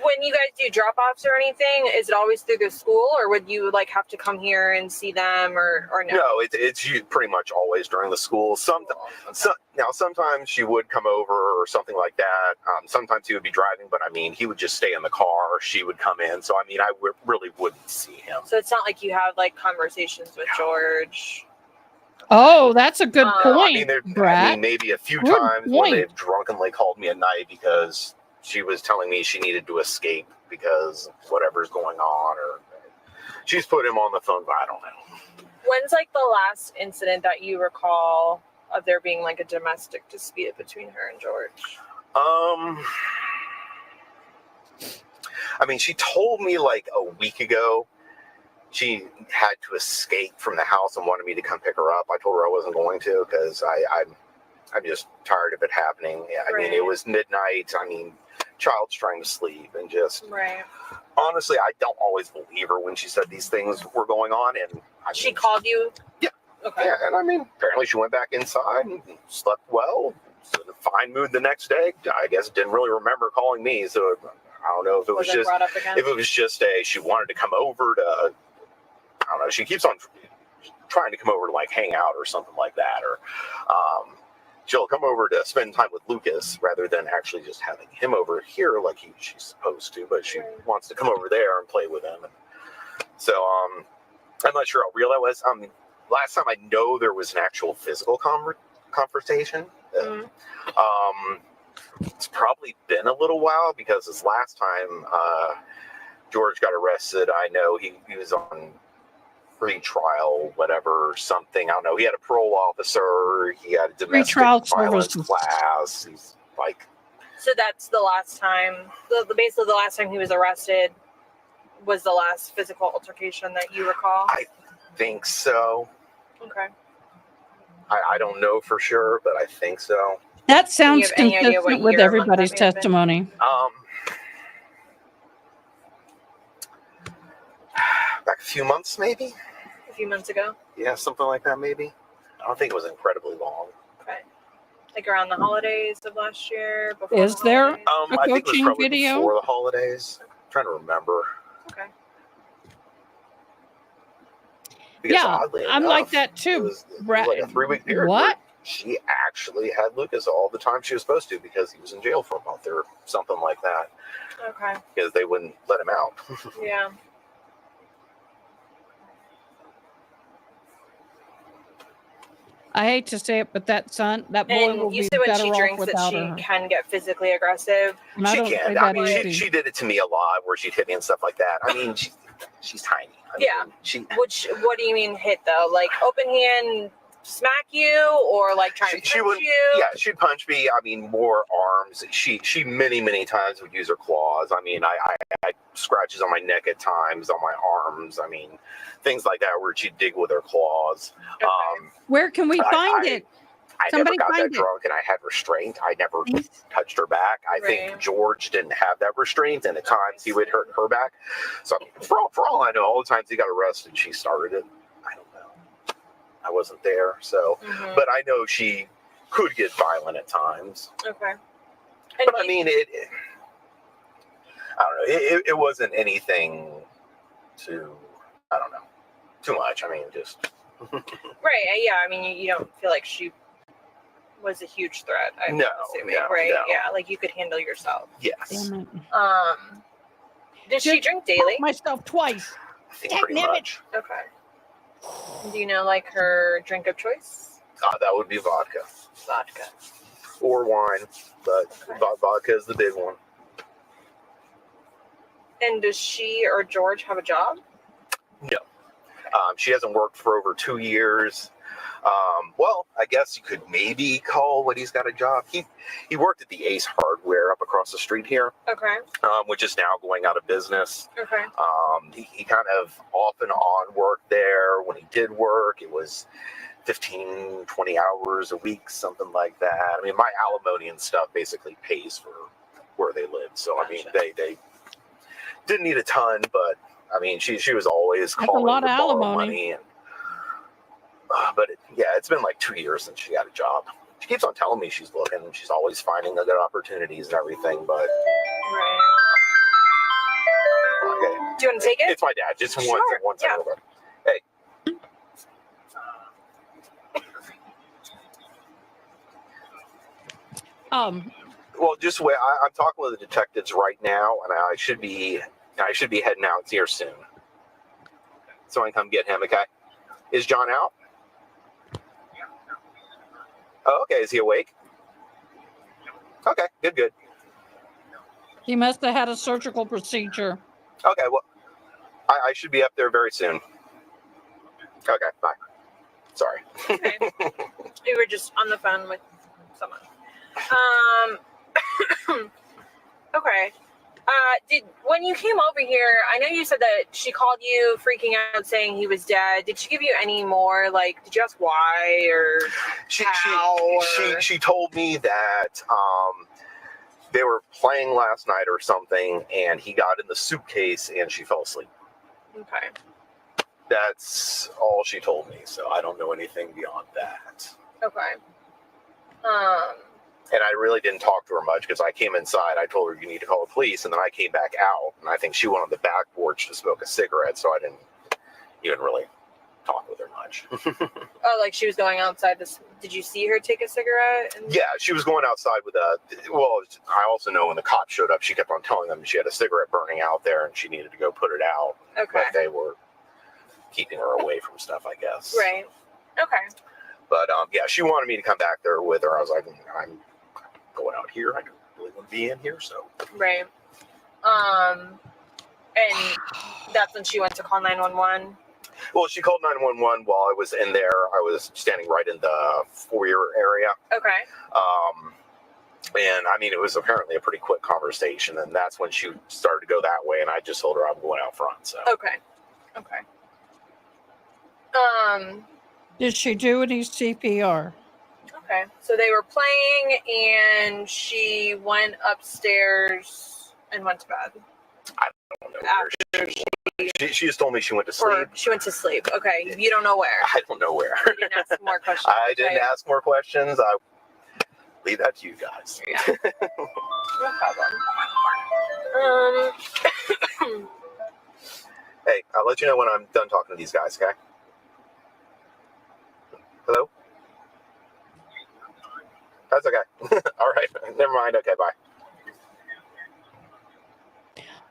Speaker 7: When you guys do drop-offs or anything, is it always through the school, or would you have to come here and see them, or no?
Speaker 16: No, it's pretty much always during the school. Now sometimes she would come over or something like that. Sometimes he would be driving, but he would just stay in the car. She would come in, so I really wouldn't see him.
Speaker 7: So it's not like you have conversations with George.
Speaker 1: Oh, that's a good point, Brad.
Speaker 16: Maybe a few
Speaker 1: Good
Speaker 16: times when
Speaker 1: point.
Speaker 16: they've drunkenly called me at night because she was telling me she needed to escape because of whatever's going on, or she's put him on the phone, but I don't know.
Speaker 7: When's the last incident that you recall of there being a domestic dispute between her and George?
Speaker 16: She told me a week ago she had to escape from the house and wanted me to come pick her up. I told her I wasn't going to because I'm just tired of it happening. It was midnight. Child's trying to sleep, and just honestly, I don't always believe her when she said these things were going on. And
Speaker 7: she called you?
Speaker 16: Yeah.
Speaker 7: Okay.
Speaker 16: Yeah, and apparently she went back inside and slept well. Was in a fine mood the next day. I guess didn't really remember calling me, so I don't know if it was just
Speaker 7: brought up again?
Speaker 16: If it was just she wanted to come over to. I don't know. She keeps on trying to come over to hang out or something like that, or she'll come over to spend time with Lucas rather than actually just having him over here like she's supposed to. But she wants to come over there and play with him. And so I'm not sure how real that was. Last time I know there was an actual physical confrontation. It's probably been a little while because this last time George got arrested, I know he was on pre-trial, whatever, something. I don't know. He had a parole officer. He had a domestic violence class. He's
Speaker 7: So that's the last time. Basically, the last time he was arrested was the last physical altercation that you recall.
Speaker 16: I think so.
Speaker 7: Okay.
Speaker 16: I don't know for sure, but I think so.
Speaker 1: That
Speaker 7: Do you
Speaker 1: sounds
Speaker 7: have any idea what
Speaker 1: consistent with
Speaker 7: year or month that
Speaker 1: everybody's
Speaker 7: may have been?
Speaker 1: testimony.
Speaker 16: Back a few months, maybe.
Speaker 7: A few months ago?
Speaker 16: Yeah, something like that, maybe. I don't think it was incredibly long.
Speaker 7: Okay. Like around the holidays of last year? Before
Speaker 1: Is
Speaker 7: the
Speaker 1: there
Speaker 7: holidays?
Speaker 1: a
Speaker 16: I think it was
Speaker 1: coaching
Speaker 16: probably
Speaker 1: video?
Speaker 16: before the holidays. I'm trying to remember.
Speaker 7: Okay.
Speaker 16: Because
Speaker 1: Yeah,
Speaker 16: oddly
Speaker 1: I'm
Speaker 16: enough,
Speaker 1: like that
Speaker 16: it
Speaker 1: too.
Speaker 16: was like a 3-week period.
Speaker 1: What?
Speaker 16: Where she actually had Lucas all the time she was supposed to because he was in jail for a month or something like that.
Speaker 7: Okay.
Speaker 16: Because they wouldn't let him out.
Speaker 7: Yeah.
Speaker 1: I hate to say it, but that boy
Speaker 7: And
Speaker 1: will
Speaker 7: you
Speaker 1: be
Speaker 7: said when
Speaker 1: better
Speaker 7: she
Speaker 1: off
Speaker 7: drinks that
Speaker 1: without
Speaker 7: she
Speaker 1: her.
Speaker 7: can get physically aggressive.
Speaker 1: And I
Speaker 16: She
Speaker 1: don't say
Speaker 16: can.
Speaker 1: that
Speaker 16: I mean,
Speaker 1: easy.
Speaker 16: she did it to me a lot where she'd hit me and stuff like that. I mean, she's tiny. I
Speaker 7: Yeah.
Speaker 16: mean, she
Speaker 7: What do you mean hit though? Like open hand smack you or like try to punch you?
Speaker 16: Yeah, she'd punch me. I mean, more arms. She many times would use her claws. I mean, I scratches on my neck at times, on my arms. I mean, things like that where she'd dig with her claws.
Speaker 1: Where can we find it?
Speaker 16: I
Speaker 1: Somebody
Speaker 16: never got that
Speaker 1: find it.
Speaker 16: drunk, and I had restraint. I never touched her back. I think George didn't have that restraint, and at times he would hurt her back. So for all I know, all the times he got arrested, she started it. I don't know. I wasn't there, so. But I know she could get violent at times.
Speaker 7: Okay.
Speaker 16: But I mean, I don't know. It wasn't anything too. I don't know. Too much. I mean, just.
Speaker 7: Right. Yeah. I mean, you don't feel like she was a huge threat. I'm assuming, right?
Speaker 16: no.
Speaker 7: Yeah. Like you could handle yourself.
Speaker 16: Yes.
Speaker 7: Does she drink daily?
Speaker 1: Myself twice.
Speaker 16: I think pretty much.
Speaker 7: Okay. Do you know like her drink of choice?
Speaker 16: That would be vodka.
Speaker 7: Vodka.
Speaker 16: Or wine, but vodka is the big one.
Speaker 7: And does she or George have a job?
Speaker 16: No. She hasn't worked for over 2 years. Well, I guess you could maybe call when he's got a job. He worked at the Ace Hardware up across the street here.
Speaker 7: Okay.
Speaker 16: Which is now going out of business.
Speaker 7: Okay.
Speaker 16: He kind of off and on worked there. When he did work, it was 15, 20 hours a week, something like that. I mean, my alimony and stuff basically pays for where they live. So, I mean, they didn't need a ton, but I mean, she was always
Speaker 1: That's
Speaker 16: calling
Speaker 1: a lot
Speaker 16: to
Speaker 1: of
Speaker 16: borrow
Speaker 1: alimony.
Speaker 16: money. And, but it's been like 2 years since she got a job. She keeps on telling me she's looking. She's always finding the good opportunities and everything, but.
Speaker 7: Right.
Speaker 16: Okay.
Speaker 7: Do you want to take it?
Speaker 16: It's my dad. Just one second.
Speaker 7: Yeah.
Speaker 16: Over. Hey. Well, just wait. I'm talking with the detectives right now, and I should be heading out here soon. So I can come get him. Okay. Is John out? Oh, okay. Is he awake? Okay. Good.
Speaker 1: He must have had a surgical procedure.
Speaker 16: Okay. Well, I should be up there very soon. Okay. Bye. Sorry.
Speaker 7: Okay. We were just on the phone with someone. Okay. When you came over here, I know you said that she called you freaking out saying he was dead. Did she give you any more, like, did you ask why or how?
Speaker 16: She told me that they were playing last night or something, and he got in the suitcase and she fell asleep.
Speaker 7: Okay.
Speaker 16: That's all she told me, so I don't know anything beyond that.
Speaker 7: Okay.
Speaker 16: And I really didn't talk to her much because I came inside. I told her you need to call the police, and then I came back out, and I think she went on the back porch to smoke a cigarette, so I didn't even really talk with her much.
Speaker 7: Oh, like she was going outside. Did you see her take a cigarette?
Speaker 16: Yeah, she was going outside with well, I also know when the cops showed up, she kept on telling them she had a cigarette burning out there, and she needed to go put it out.
Speaker 7: Okay.
Speaker 16: But they were keeping her away from stuff, I guess.
Speaker 7: Right. Okay.
Speaker 16: But yeah, she wanted me to come back there with her. I was like, I'm going out here. I don't really want to be in here, so.
Speaker 7: Right. And that's when she went to call 911.
Speaker 16: Well, she called 911 while I was in there. I was standing right in the foyer area.
Speaker 7: Okay.
Speaker 16: And I mean, it was apparently a pretty quick conversation, and that's when she started to go that way, and I just told her I'm going out front. So.
Speaker 7: Okay.
Speaker 1: Did she do any CPR?
Speaker 7: Okay. So they were playing, and she went upstairs and went to bed.
Speaker 16: I don't know where she just told me she went to
Speaker 7: Or
Speaker 16: sleep.
Speaker 7: she went to sleep. Okay. You don't know where.
Speaker 16: I don't know where.
Speaker 7: You didn't ask more questions.
Speaker 16: I didn't ask more questions. I leave that to you guys.
Speaker 7: Yeah. No problem.
Speaker 16: Hey, I'll let you know when I'm done talking to these guys, okay? Hello? That's okay. All right. Never mind. Okay, bye.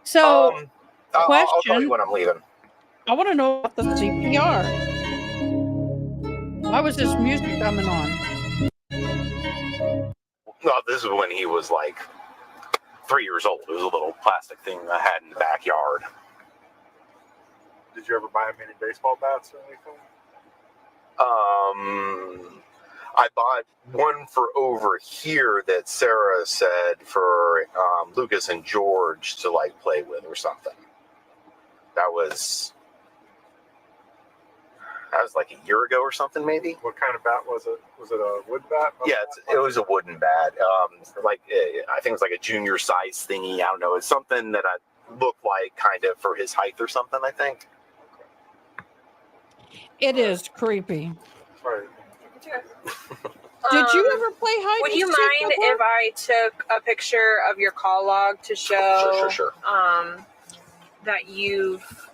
Speaker 1: So,
Speaker 16: I'll
Speaker 1: question.
Speaker 16: tell you when I'm leaving.
Speaker 1: I want to know about the CPR. Why was this music coming on?
Speaker 16: Well, this is when he was like 3 years old. It was a little plastic thing I had in the backyard.
Speaker 9: Did you ever buy him any baseball bats or anything?
Speaker 16: I bought one for over here that Sarah said for Lucas and George to like play with or something. That was like a year ago or something, maybe.
Speaker 9: What kind of bat was it? Was it a wood bat?
Speaker 16: Yeah, it was a wooden bat. I think it was like a junior size thingy. I don't know. It's something that I looked like kind of for his height or something, I think.
Speaker 1: It is creepy.
Speaker 9: Sorry.
Speaker 1: Did you ever play hide
Speaker 7: Would
Speaker 1: and
Speaker 7: you
Speaker 1: seek
Speaker 7: mind
Speaker 1: before?
Speaker 7: if I took a picture of your call log to show
Speaker 16: Sure.
Speaker 7: that you've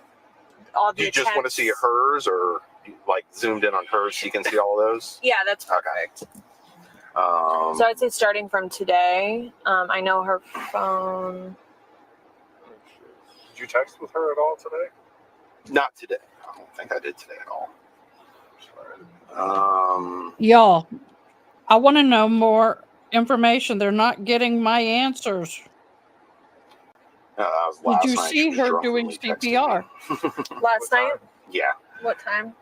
Speaker 7: all the
Speaker 16: Do you just want to see hers, or like zoomed in on hers so you can see all those?
Speaker 7: Yeah, that's perfect.
Speaker 16: Okay.
Speaker 7: So I'd say starting from today. I know her phone.
Speaker 9: Did you text with her at all today?
Speaker 16: Not today. I don't think I did today at all.
Speaker 1: Y'all, I want to know more information. They're not getting my answers.
Speaker 16: That was
Speaker 1: Did
Speaker 16: last
Speaker 1: you
Speaker 16: night.
Speaker 1: see
Speaker 16: She was
Speaker 1: her
Speaker 16: drunkenly
Speaker 1: doing
Speaker 16: texting
Speaker 1: CPR?
Speaker 16: me.
Speaker 7: Last night?
Speaker 16: Yeah.
Speaker 7: What time?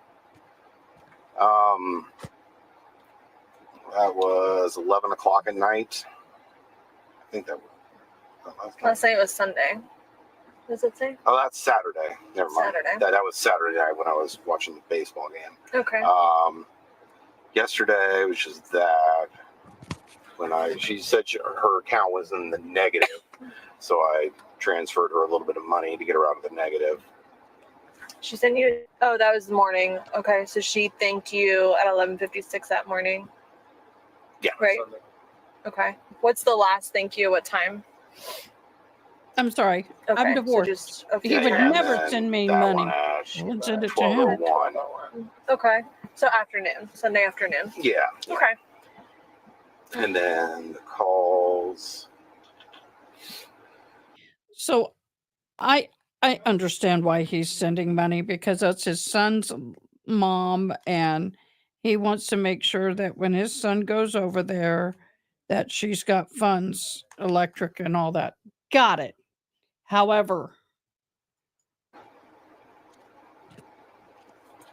Speaker 16: That was 11 o'clock at night. I think that was
Speaker 7: Last night was Sunday. Does it say?
Speaker 16: Oh, that's Saturday. Never mind.
Speaker 7: Saturday.
Speaker 16: That was Saturday night when I was watching the baseball game.
Speaker 7: Okay.
Speaker 16: Yesterday, which is that, she said her account was in the negative, so I transferred her a little bit of money to get her out of the negative.
Speaker 7: She sent you. Oh, that was the morning. Okay, so she thanked you at 11:56 that morning.
Speaker 16: Yeah.
Speaker 7: Right. Okay. What's the last thank you? What time?
Speaker 1: I'm sorry.
Speaker 7: Okay,
Speaker 1: I'm
Speaker 7: so
Speaker 1: divorced.
Speaker 7: just a
Speaker 1: He
Speaker 7: few
Speaker 1: would
Speaker 7: minutes.
Speaker 1: never send me money. I would send it to him.
Speaker 16: 12:01.
Speaker 7: Okay. So afternoon, Sunday afternoon.
Speaker 16: Yeah.
Speaker 7: Okay.
Speaker 16: And then the calls.
Speaker 1: So I understand why he's sending money, because that's his son's mom, and he wants to make sure that when his son goes over there that she's got funds, electric and all that. Got it. However,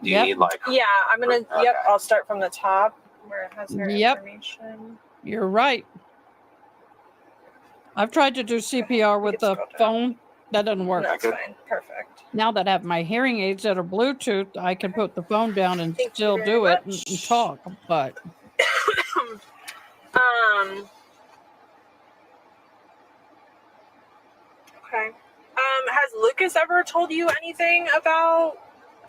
Speaker 16: Do you need like?
Speaker 7: Yeah, I'm gonna.
Speaker 16: Okay.
Speaker 7: Yep, I'll start from the top where it has her
Speaker 1: Yep.
Speaker 7: information.
Speaker 1: You're right. I've tried to do CPR with the phone. That doesn't work.
Speaker 7: That's fine. Perfect.
Speaker 1: Now that I have my hearing aids that are Bluetooth, I can put the phone down and
Speaker 7: Thank you
Speaker 1: still
Speaker 7: very
Speaker 1: do it
Speaker 7: much.
Speaker 1: and talk. But
Speaker 7: Okay. Has Lucas ever told you anything about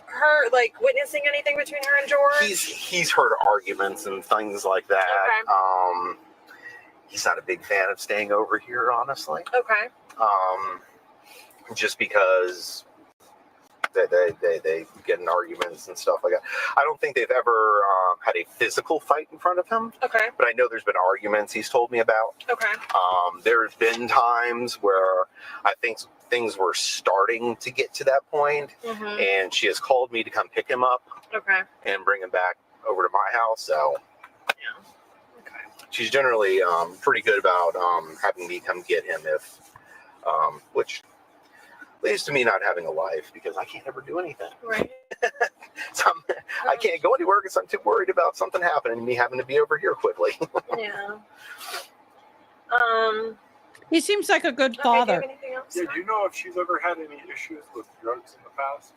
Speaker 7: her, like witnessing anything between her and George?
Speaker 16: He's heard arguments and things like that.
Speaker 7: Okay.
Speaker 16: He's not a big fan of staying over here, honestly.
Speaker 7: Okay.
Speaker 16: Just because they get in arguments and stuff like that. I don't think they've ever had a physical fight in front of him.
Speaker 7: Okay.
Speaker 16: But I know there's been arguments he's told me about.
Speaker 7: Okay.
Speaker 16: There's been times where I think things were starting to get to that point,
Speaker 7: Mhm.
Speaker 16: and she has called me to come pick him up
Speaker 7: Okay.
Speaker 16: and bring him back over to my house. So
Speaker 7: Yeah. Okay.
Speaker 16: she's generally pretty good about having me come get him if, which leads to me not having a life because I can't ever do anything.
Speaker 7: Right.
Speaker 16: So I can't go anywhere because I'm too worried about something happening and me having to be over here quickly.
Speaker 7: Yeah.
Speaker 1: he seems like a good
Speaker 7: Okay, do you
Speaker 1: father.
Speaker 7: have anything else?
Speaker 9: Yeah, do you know if she's ever had any issues with drugs in the past?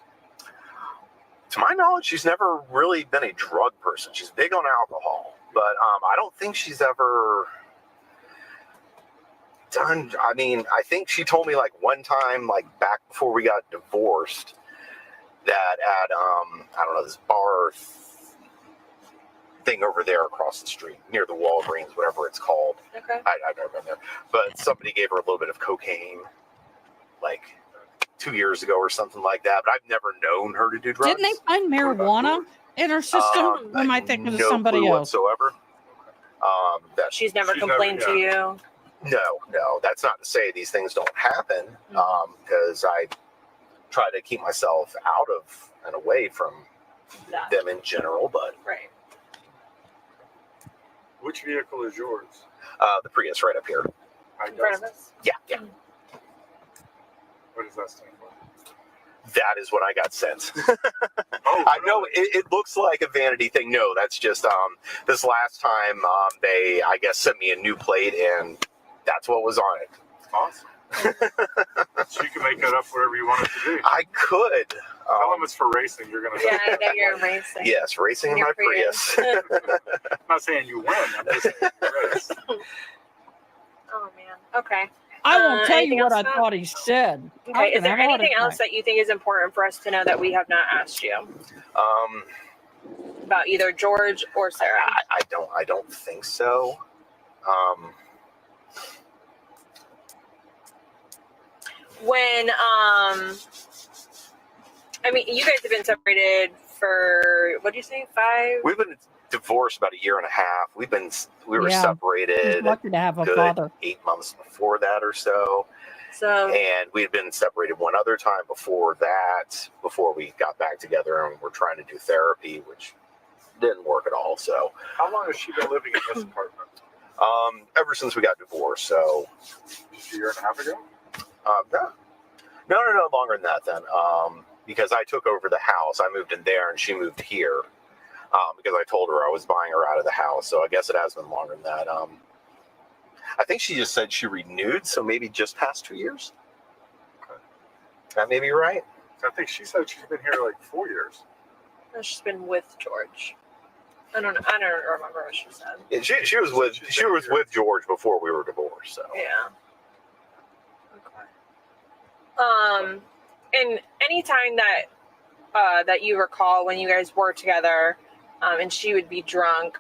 Speaker 16: To my knowledge, she's never really been a drug person. She's big on alcohol. but I don't think she's ever done. I mean, I think she told me like one time, like back before we got divorced, that at I don't know, this bar thing over there across the street near the Walgreens, whatever it's called.
Speaker 13: Okay.
Speaker 16: I've never been there, but somebody gave her a little bit of cocaine, like 2 years ago or something like that. But I've never known her to do drugs.
Speaker 1: Didn't they find marijuana in her system? Or am I thinking of somebody
Speaker 16: clue
Speaker 1: else?
Speaker 16: whatsoever. That
Speaker 13: She's never complained to you.
Speaker 16: No, that's not to say these things don't happen, because I try to keep myself out of and away from them in general, but
Speaker 13: right.
Speaker 14: Which vehicle is yours?
Speaker 16: The Prius right up here.
Speaker 13: In front of us?
Speaker 16: Yeah.
Speaker 14: What does that stand for?
Speaker 16: That is what I got sent. I know it looks like a vanity thing. No, that's just this last time they, I guess, sent me a new plate, and that's what was on it.
Speaker 14: Awesome. So you can make that up whatever you want it to be.
Speaker 16: I could.
Speaker 14: Tell them it's for racing. You're gonna.
Speaker 13: Yeah, I know you're racing.
Speaker 16: Yes, racing in my Prius.
Speaker 14: I'm not saying you win. I'm just saying you race.
Speaker 13: Oh man. Okay.
Speaker 1: I won't tell you
Speaker 13: anything
Speaker 1: what I
Speaker 13: else, Matt?
Speaker 1: thought he said.
Speaker 13: Okay. Is there anything else that you think is important for us to know that we have not asked you about either George or Sarah?
Speaker 16: I don't think so.
Speaker 13: When I mean, you guys have been separated for what do you say, 5?
Speaker 16: We've been divorced about a year and a half. We were separated.
Speaker 1: He's lucky to have a
Speaker 16: good
Speaker 1: father.
Speaker 16: 8 months before that or so. And we had been separated one other time before that, before we got back together, and we're trying to do therapy, which didn't work at all. So
Speaker 14: how long has she been living in this apartment?
Speaker 16: Ever since we got divorced. So
Speaker 14: just a year and a half ago?
Speaker 16: No, longer than that then. Because I took over the house. I moved in there and she moved here. Because I told her I was buying her out of the house. So I guess it has been longer than that. I think she just said she renewed, so maybe just past 2 years.
Speaker 14: Okay.
Speaker 16: That may be right.
Speaker 14: I think she said she's been here like 4 years.
Speaker 13: No, she's been with George. I don't remember what she said.
Speaker 16: Yeah, she was with George before we were divorced. So
Speaker 13: yeah. Okay. And any time that you recall when you guys were together, and she would be drunk,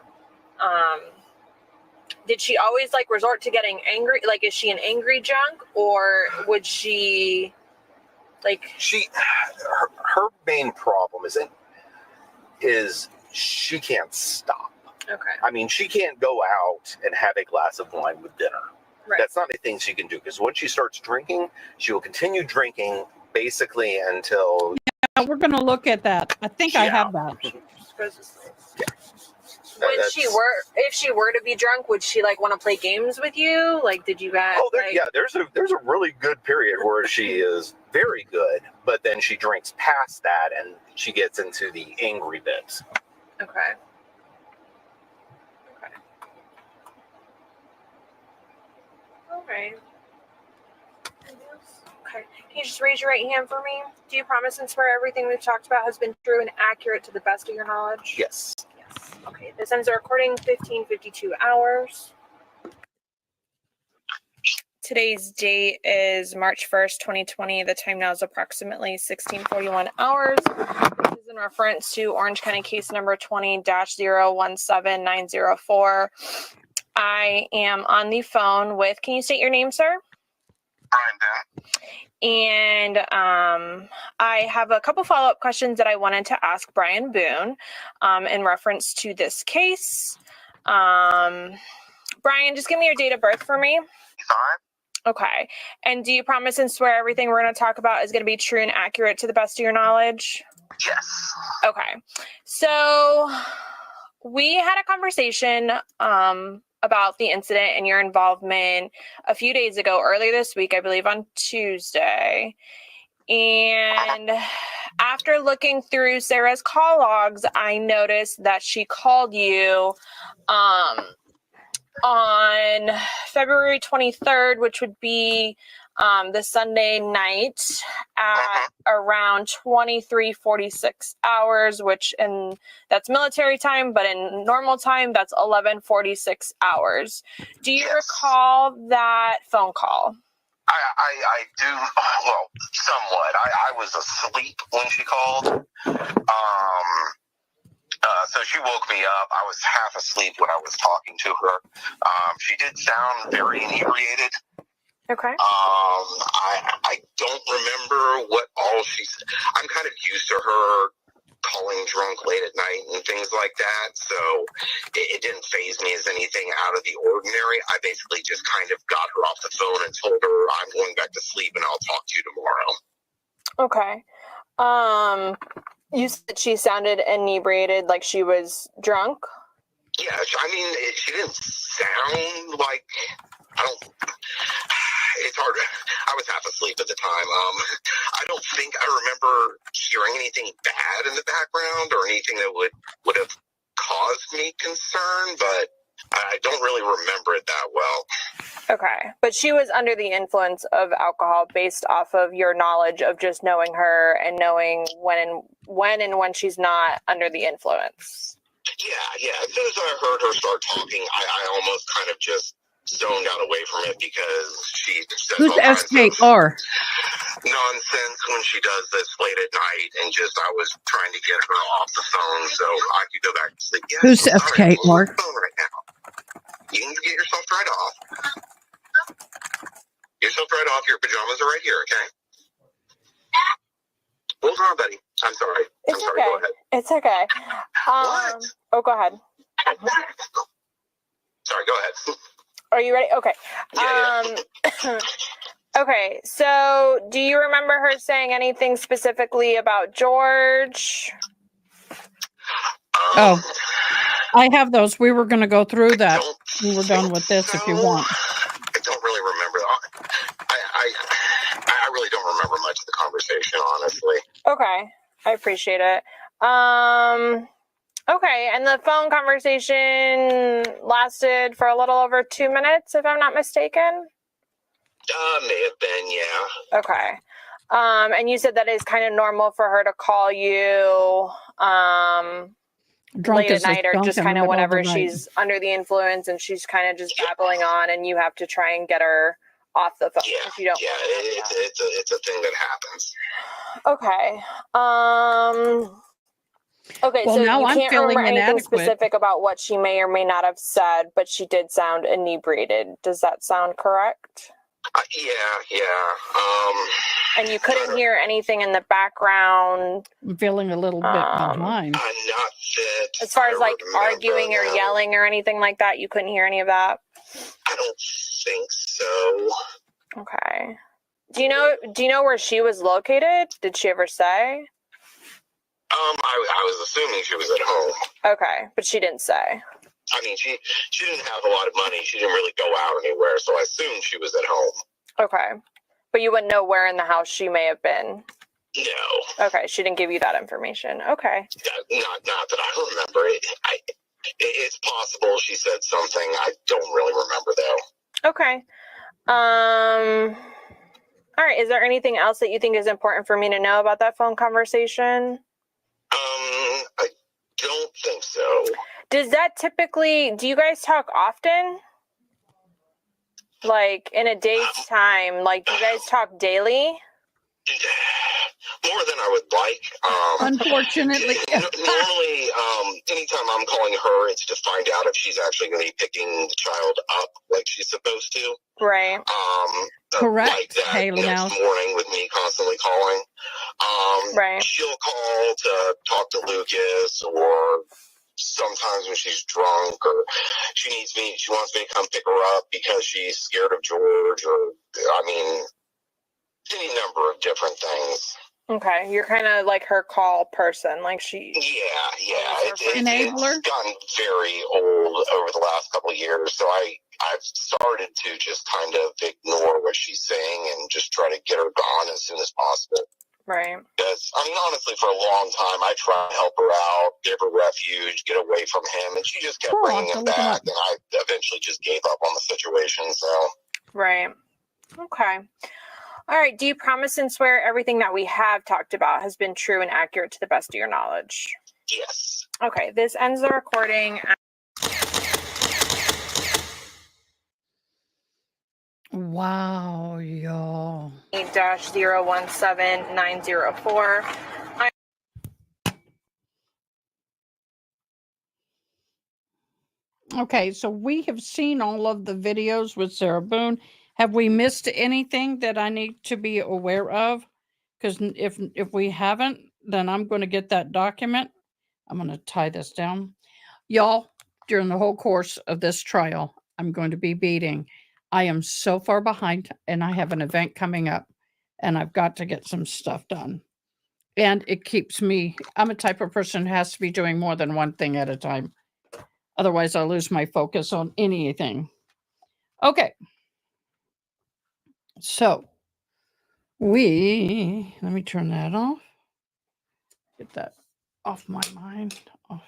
Speaker 13: did she always like resort to getting angry? Like, is she an angry drunk, or would she like?
Speaker 16: Her main problem is she can't stop.
Speaker 13: Okay.
Speaker 16: I mean, she can't go out and have a glass of wine with dinner.
Speaker 13: Right.
Speaker 16: That's not a thing she can do, because once she starts drinking, she will continue drinking basically until.
Speaker 1: Yeah, we're going to look at that. I think I have that.
Speaker 13: If she were to be drunk, would she like want to play games with you? Like, did you guys?
Speaker 16: Oh, there's a really good period where she is very good, but then she drinks past that and she gets into the angry bits.
Speaker 13: Okay. All right. Okay. Can you just raise your right hand for me? Do you promise and swear everything we've talked about has been true and accurate to the best of your knowledge?
Speaker 16: Yes.
Speaker 13: Okay. This ends the recording 15:52 hours. Today's date is March 1st, 2020. The time now is approximately 16:41 hours. This is in reference to Orange County case number 20-017904. I am on the phone with, can you state your name, sir?
Speaker 17: Brian Bennett.
Speaker 13: And I have a couple follow-up questions that I wanted to ask Brian Boone in reference to this case. Brian, just give me your date of birth for me.
Speaker 17: 5.
Speaker 13: Okay. And do you promise and swear everything we're going to talk about is going to be true and accurate to the best of your knowledge?
Speaker 17: Yes.
Speaker 13: Okay. So we had a conversation about the incident and your involvement a few days ago, earlier this week, I believe on Tuesday. And after looking through Sarah's call logs, I noticed that she called you on February 23rd, which would be this Sunday night at around 23:46 hours, and that's military time, but in normal time, that's 11:46 hours. Do you recall that phone call?
Speaker 17: I do, well, somewhat. I was asleep when she called. So she woke me up. I was half asleep when I was talking to her. She did sound very inebriated.
Speaker 13: Okay.
Speaker 17: I don't remember what all she said. I'm kind of used to her calling drunk late at night and things like that, so it didn't faze me as anything out of the ordinary. I basically just kind of got her off the phone and told her I'm going back to sleep and I'll talk to you tomorrow.
Speaker 13: Okay. You said she sounded inebriated, like she was drunk?
Speaker 17: Yeah, I mean, she didn't sound like, it's hard. I was half asleep at the time. I don't think I remember hearing anything bad in the background or anything that would have caused me concern, but I don't really remember it that well.
Speaker 13: Okay. But she was under the influence of alcohol based off of your knowledge of just knowing her and knowing when and when she's not under the influence.
Speaker 17: Yeah. As soon as I heard her start talking, I almost kind of just zoned out away from it because she says
Speaker 1: Who's
Speaker 17: all kinds
Speaker 1: SKR?
Speaker 17: of nonsense when she does this late at night, and I was trying to get her off the phone so I could go back to sleep. Yes,
Speaker 1: Who's
Speaker 17: all right, I'm on
Speaker 1: SKR?
Speaker 17: the phone right now. You can get yourself dried off. Get yourself dried off. Your pajamas are right here, okay? Hold on, buddy. I'm sorry.
Speaker 13: It's
Speaker 17: I'm sorry.
Speaker 13: okay.
Speaker 17: Go ahead.
Speaker 13: It's okay.
Speaker 17: What?
Speaker 13: Oh, go ahead.
Speaker 17: Sorry, go ahead.
Speaker 13: Are you ready? Okay.
Speaker 17: Yeah.
Speaker 13: Okay, so do you remember her saying anything specifically about George?
Speaker 1: Oh, I have those. We were going to go through that. We were done with this if you want.
Speaker 17: I don't really remember. I really don't remember much of the conversation, honestly.
Speaker 13: Okay, I appreciate it. Okay, and the phone conversation lasted for a little over 2 minutes, if I'm not mistaken?
Speaker 17: May have been, yeah.
Speaker 13: Okay. And you said that is kind of normal for her to call you
Speaker 1: Drunk
Speaker 13: late at
Speaker 1: as a
Speaker 13: night or
Speaker 1: skunk
Speaker 13: just
Speaker 1: in the
Speaker 13: kind of
Speaker 1: middle of the
Speaker 13: whenever
Speaker 1: night.
Speaker 13: she's under the influence and she's kind of just babbling on and you have to try and get her off the phone if you don't.
Speaker 17: Yeah, it's a thing that happens.
Speaker 13: Okay. Okay,
Speaker 1: Well,
Speaker 13: so
Speaker 1: now
Speaker 13: you
Speaker 1: I'm
Speaker 13: can't
Speaker 1: feeling
Speaker 13: remember anything
Speaker 1: inadequate.
Speaker 13: specific about what she may or may not have said, but she did sound inebriated. Does that sound correct?
Speaker 17: Yeah.
Speaker 13: And you couldn't hear anything in the background.
Speaker 1: I'm feeling a little bit behind.
Speaker 17: Not that
Speaker 13: As far as like
Speaker 17: remember,
Speaker 13: arguing or
Speaker 17: no.
Speaker 13: yelling or anything like that, you couldn't hear any of that?
Speaker 17: I don't think so.
Speaker 13: Okay. Do you know where she was located? Did she ever say?
Speaker 17: I was assuming she was at home.
Speaker 13: Okay, but she didn't say.
Speaker 17: I mean, she didn't have a lot of money. She didn't really go out anywhere, so I assumed she was at home.
Speaker 13: Okay. But you wouldn't know where in the house she may have been?
Speaker 17: No.
Speaker 13: Okay, she didn't give you that information. Okay.
Speaker 17: Not that I remember. It's possible she said something. I don't really remember, though.
Speaker 13: Okay. All right. Is there anything else that you think is important for me to know about that phone conversation?
Speaker 17: I don't think so.
Speaker 13: Do you guys talk often? Like in a day's time? Like, do you guys talk daily?
Speaker 17: More than I would like.
Speaker 1: Unfortunately.
Speaker 17: Normally, anytime I'm calling her, it's to find out if she's actually going to be picking the child up like she's supposed to.
Speaker 13: Right.
Speaker 1: Correct,
Speaker 17: Like that
Speaker 1: Haley
Speaker 17: next
Speaker 1: Mouse.
Speaker 17: morning with me constantly calling.
Speaker 13: Right.
Speaker 17: She'll call to talk to Lucas, or sometimes when she's drunk, or she wants me to come pick her up because she's scared of George, or, I mean, any number of different things.
Speaker 13: Okay. You're kind of like her call person. Like she.
Speaker 17: Yeah.
Speaker 1: Enabler?
Speaker 17: It's gotten very old over the last couple of years, so I've started to just kind of ignore what she's saying and just try to get her gone as soon as possible.
Speaker 13: Right.
Speaker 17: Because, I mean, honestly, for a long time, I tried to help her out, give her refuge, get away from him, and she just kept bringing him back, and I eventually just gave up on the situation, so.
Speaker 13: Right. Okay. All right. Do you promise and swear everything that we have talked about has been true and accurate to the best of your knowledge?
Speaker 17: Yes.
Speaker 13: Okay. This ends the recording.
Speaker 1: Wow, y'all.
Speaker 13: 8-017904.
Speaker 1: Okay, so we have seen all of the videos with Sarah Boone. Have we missed anything that I need to be aware of? Because if we haven't, then I'm going to get that document. I'm going to tie this down. Y'all, during the whole course of this trial, I'm going to be beating. I am so far behind, and I have an event coming up, and I've got to get some stuff done. And it keeps me, I'm a type of person who has to be doing more than one thing at a time. Otherwise, I'll lose my focus on anything. Okay. So, let me turn that off. Get that off my mind. Off.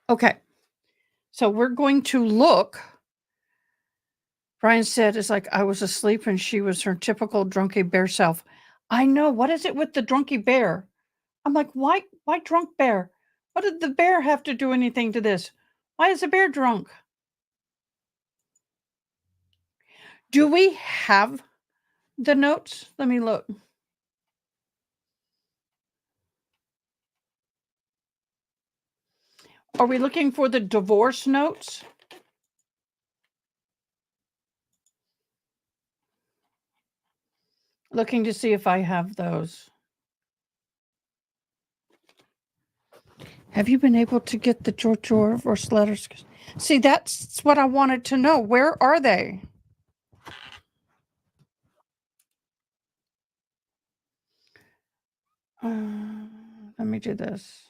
Speaker 1: Okay. So, we're going to look. Brian said, it's like I was asleep and she was her typical drunky bear self. I know. What is it with the drunky bear? I'm like, why drunk bear? What did the bear have to do anything to this? Why is the bear drunk? Do we have the notes? Let me look. Are we looking for the divorce notes? Looking to see if I have those. Have you been able to get the George divorce letters? See, that's what I wanted to know. Where are they? Let me do this.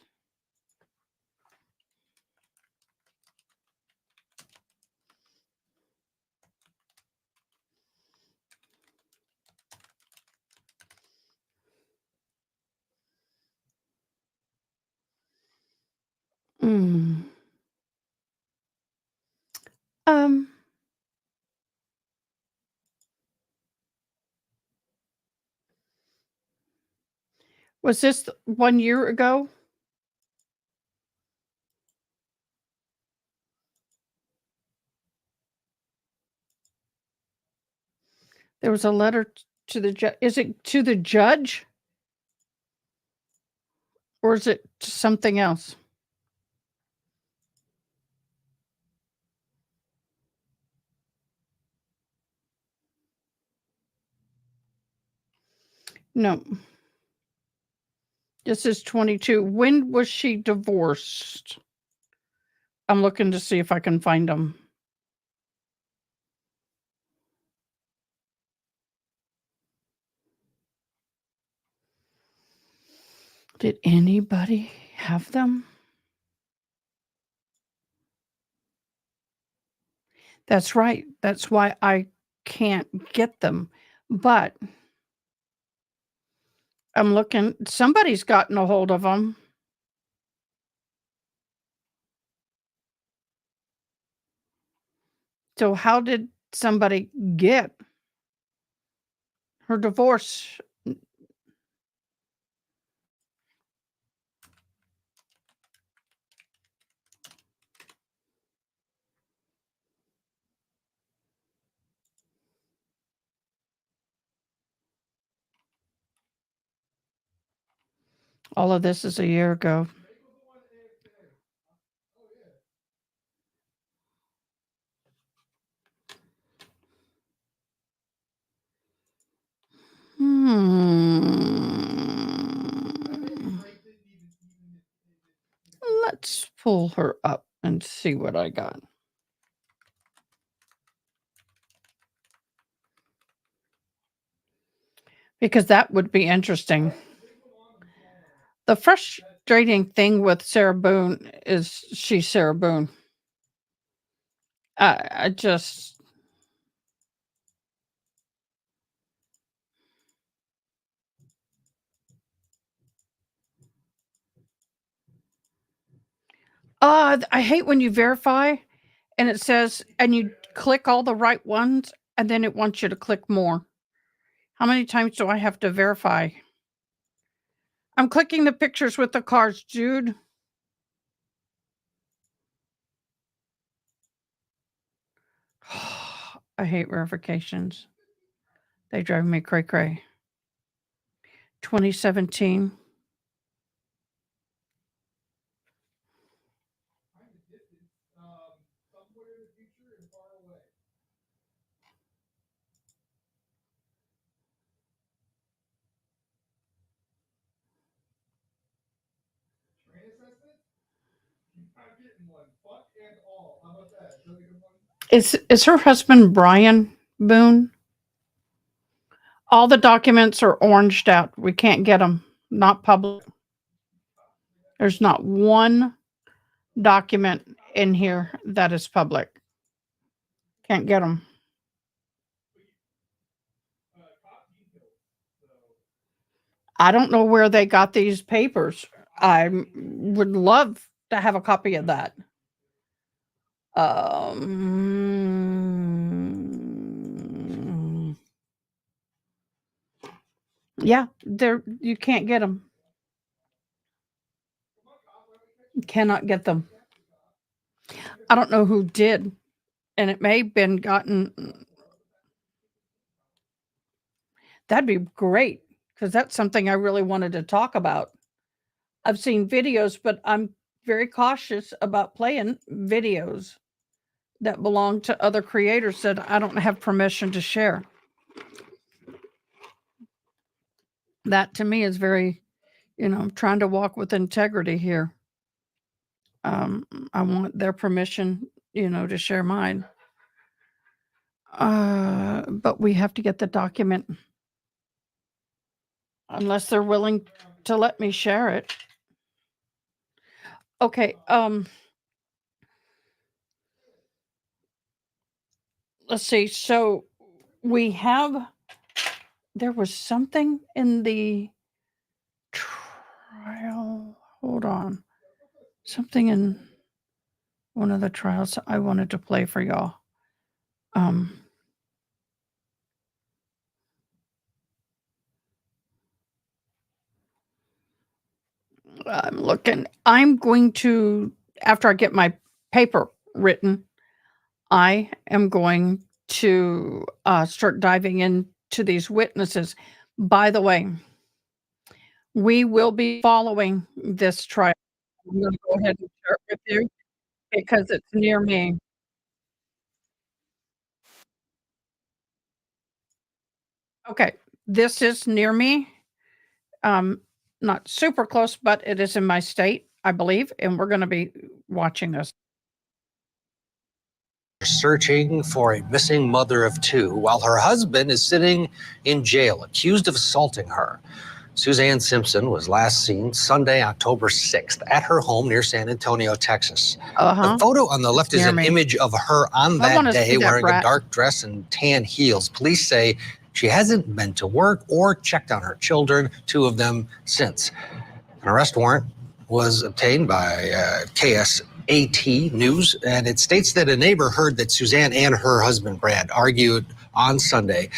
Speaker 1: Um, was this 1 year ago? There was a letter to the judge. Is it to the judge? Or is it to something else? No. This is 22. When was she divorced? I'm looking to see if I can find them. Did anybody have them? That's right. That's why I can't get them. But I'm looking, somebody's gotten a hold of them. So how did somebody get her divorce? All of this is a year ago. Let's pull her up and see what I got. Because that would be interesting. The frustrating thing with Sarah Boone is she's Sarah Boone. I just... I hate when you verify and it says, and you click all the right ones and then it wants you to click more. How many times do I have to verify? I'm clicking the pictures with the cars, Jude. I hate verifications. They drive me cray-cray. 2017. Is her husband Brian Boone? All the documents are oranged out. We can't get them. Not public. There's not one document in here that is public. Can't get them. I don't know where they got these papers. I would love to have a copy of that. Yeah, you can't get them. You cannot get them. I don't know who did, and it may have been gotten. That'd be great, because that's something I really wanted to talk about. I've seen videos, but I'm very cautious about playing videos that belong to other creators that I don't have permission to share. That to me is very, I'm trying to walk with integrity here. I want their permission, to share mine. But we have to get the document. Unless they're willing to let me share it. Okay, let's see. So there was something in the trial. Hold on. Something in one of the trials I wanted to play for y'all. I'm looking. I'm going to, after I get my paper written, I am going to start diving into these witnesses. By the way, we will be following this trial. I'm going to go ahead and share it with you because it's near me. Okay, this is near me. Not super close, but it is in my state, I believe, and we're going to be watching this.
Speaker 18: Searching for a missing mother of two while her husband is sitting in jail, accused of assaulting her. Suzanne Simpson was last seen Sunday, October 6th at her home near San Antonio, Texas. The photo on the left is an image of her on that day wearing a dark dress and tan heels. Police say she hasn't been to work or checked on her children, two of them, since. An arrest warrant was obtained by KSAT News, and it states that a neighbor heard that Suzanne and her husband, Brad, argued on Sunday.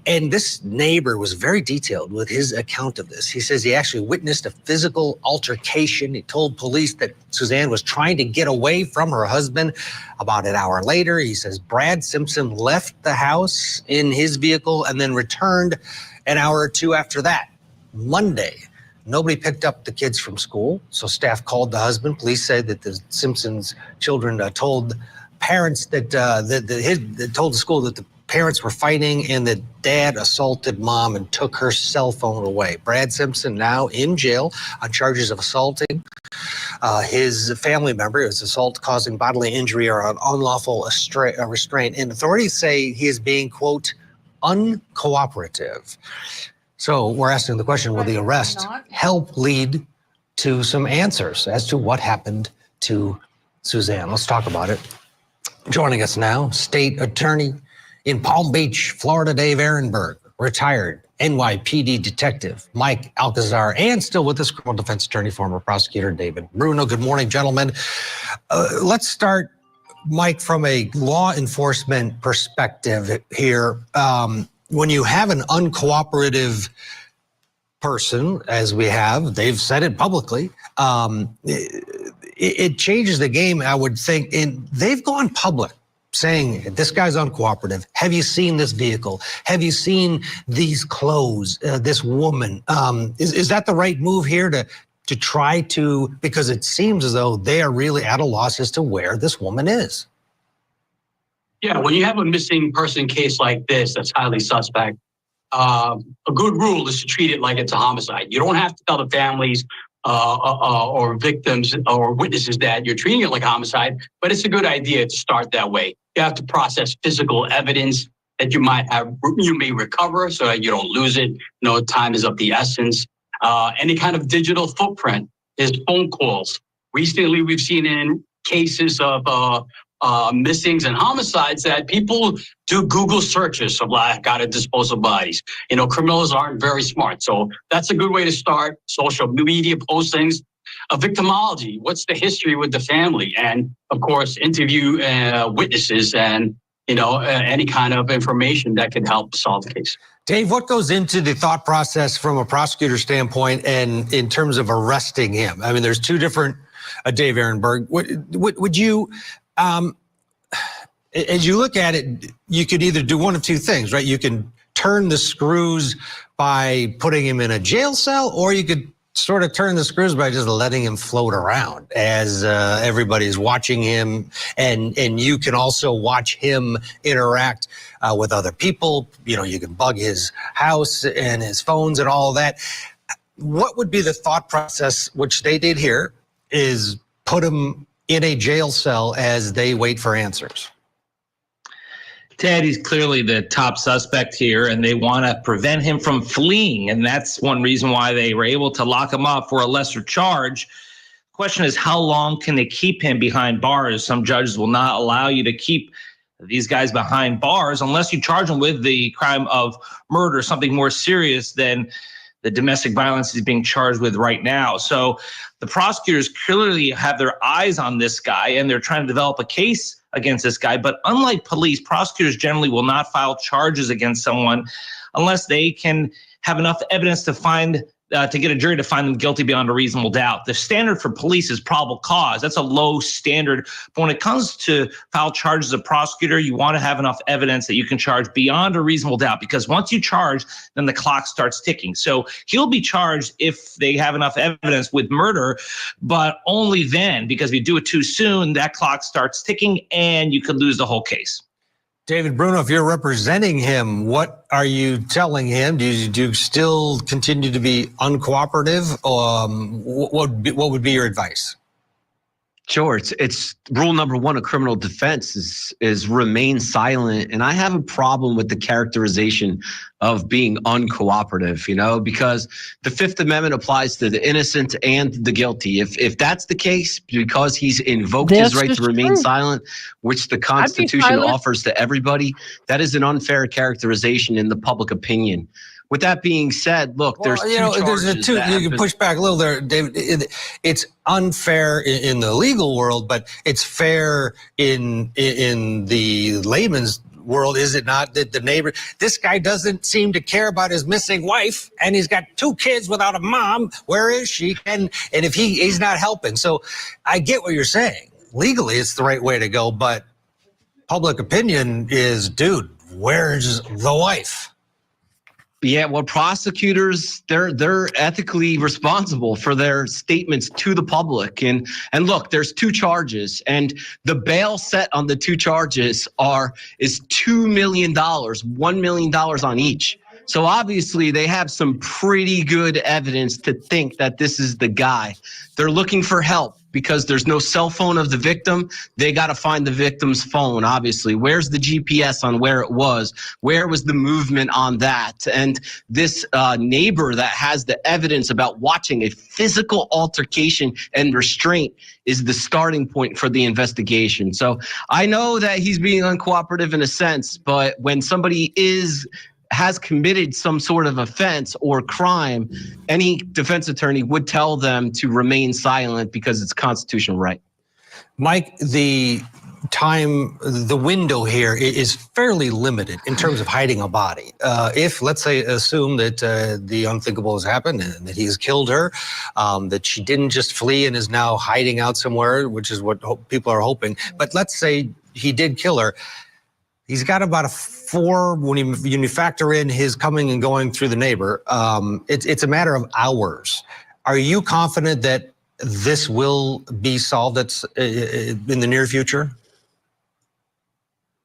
Speaker 18: And this neighbor was very detailed with his account of this. He says he actually witnessed a physical altercation. He told police that Suzanne was trying to get away from her husband. About an hour later, he says Brad Simpson left the house in his vehicle and then returned an hour or two after that. Monday, nobody picked up the kids from school, so staff called the husband. Police say that the Simpsons' children told parents that told the school that the parents were fighting and that dad assaulted mom and took her cell phone away. Brad Simpson now in jail on charges of assaulting his family member. It was assault causing bodily injury or an unlawful restraint. And authorities say he is being, quote, uncooperative. So we're asking the question, will the arrest help lead to some answers as to what happened to Suzanne? Let's talk about it. Joining us now, State Attorney in Palm Beach, Florida, Dave Ehrenberg, retired NYPD detective Mike Alcazar, and still with us, criminal defense attorney, former prosecutor David Bruno. Good morning, gentlemen. Let's start Mike, from a law enforcement perspective here, when you have an uncooperative person, as we have, they've said it publicly, it changes the game, I would think. And they've gone public saying, this guy's uncooperative. Have you seen this vehicle? Have you seen these clothes, this woman? Is that the right move here to try to, because it seems as though they are really at a loss as to where this woman is?
Speaker 19: Yeah, when you have a missing person case like this that's highly suspect, a good rule is to treat it like it's a homicide. You don't have to tell the families or victims or witnesses that you're treating it like a homicide, but it's a good idea to start that way. You have to process physical evidence that you may recover so that you don't lose it. Time is of the essence. Any kind of digital footprint, his phone calls. Recently, we've seen in cases of missings and homicides that people do Google searches of how to dispose of bodies. Criminals aren't very smart. So that's a good way to start. Social media postings, victimology. What's the history with the family? And of course, interview witnesses and, any kind of information that could help solve the case.
Speaker 18: Dave, what goes into the thought process from a prosecutor standpoint and in terms of arresting him? I mean, there's two different, Dave Ehrenberg, would you, as you look at it, you could either do one of two things, right? You can turn the screws by putting him in a jail cell, or you could sort of turn the screws by just letting him float around as everybody's watching him. And you can also watch him interact with other people. You can bug his house and his phones and all of that. What would be the thought process, which they did here, is put him in a jail cell as they wait for answers?
Speaker 20: Ted, he's clearly the top suspect here, and they want to prevent him from fleeing. And that's one reason why they were able to lock him up for a lesser charge. Question is, how long can they keep him behind bars? Some judges will not allow you to keep these guys behind bars unless you charge them with the crime of murder, something more serious than the domestic violence he's being charged with right now. So the prosecutors clearly have their eyes on this guy, and they're trying to develop a case against this guy. But unlike police, prosecutors generally will not file charges against someone unless they can have enough evidence to find to get a jury to find them guilty beyond a reasonable doubt. The standard for police is probable cause. That's a low standard. But when it comes to file charges as a prosecutor, you want to have enough evidence that you can charge beyond a reasonable doubt, because once you charge, then the clock starts ticking. So he'll be charged if they have enough evidence with murder, but only then, because if you do it too soon, that clock starts ticking and you could lose the whole case.
Speaker 18: David Bruno, if you're representing him, what are you telling him? Do you still continue to be uncooperative? What would be your advice?
Speaker 21: Sure. It's rule number one of criminal defense is remain silent. And I have a problem with the characterization of being uncooperative, because the Fifth Amendment applies to the innocent and the guilty. If that's the case, because he's invoked his right to remain silent, which the Constitution offers to everybody, that is an unfair characterization in the public opinion. With that being said, look, there's two charges.
Speaker 18: You can push back a little there, David. It's unfair in the legal world, but it's fair in the layman's world, is it not? That the neighbor, this guy doesn't seem to care about his missing wife, and he's got 2 kids without a mom. Where is she? And if he's not helping. So I get what you're saying. Legally, it's the right way to go, but public opinion is, dude, where's the wife?
Speaker 21: Yeah, well, prosecutors, they're ethically responsible for their statements to the public. And look, there's 2 charges, and the bail set on the 2 charges is $2 million, $1 million on each. So obviously they have some pretty good evidence to think that this is the guy. They're looking for help because there's no cell phone of the victim. They got to find the victim's phone, obviously. Where's the GPS on where it was? Where was the movement on that? And this neighbor that has the evidence about watching a physical altercation and restraint is the starting point for the investigation. So I know that he's being uncooperative in a sense, but when somebody has committed some sort of offense or crime, any defense attorney would tell them to remain silent because it's a constitutional right.
Speaker 18: Mike, the time, the window here is fairly limited in terms of hiding a body. If, let's say, assume that the unthinkable has happened and that he's killed her, that she didn't just flee and is now hiding out somewhere, which is what people are hoping. But let's say he did kill her. He's got about a 4, when you factor in his coming and going through the neighbor, it's a matter of hours. Are you confident that this will be solved in the near future?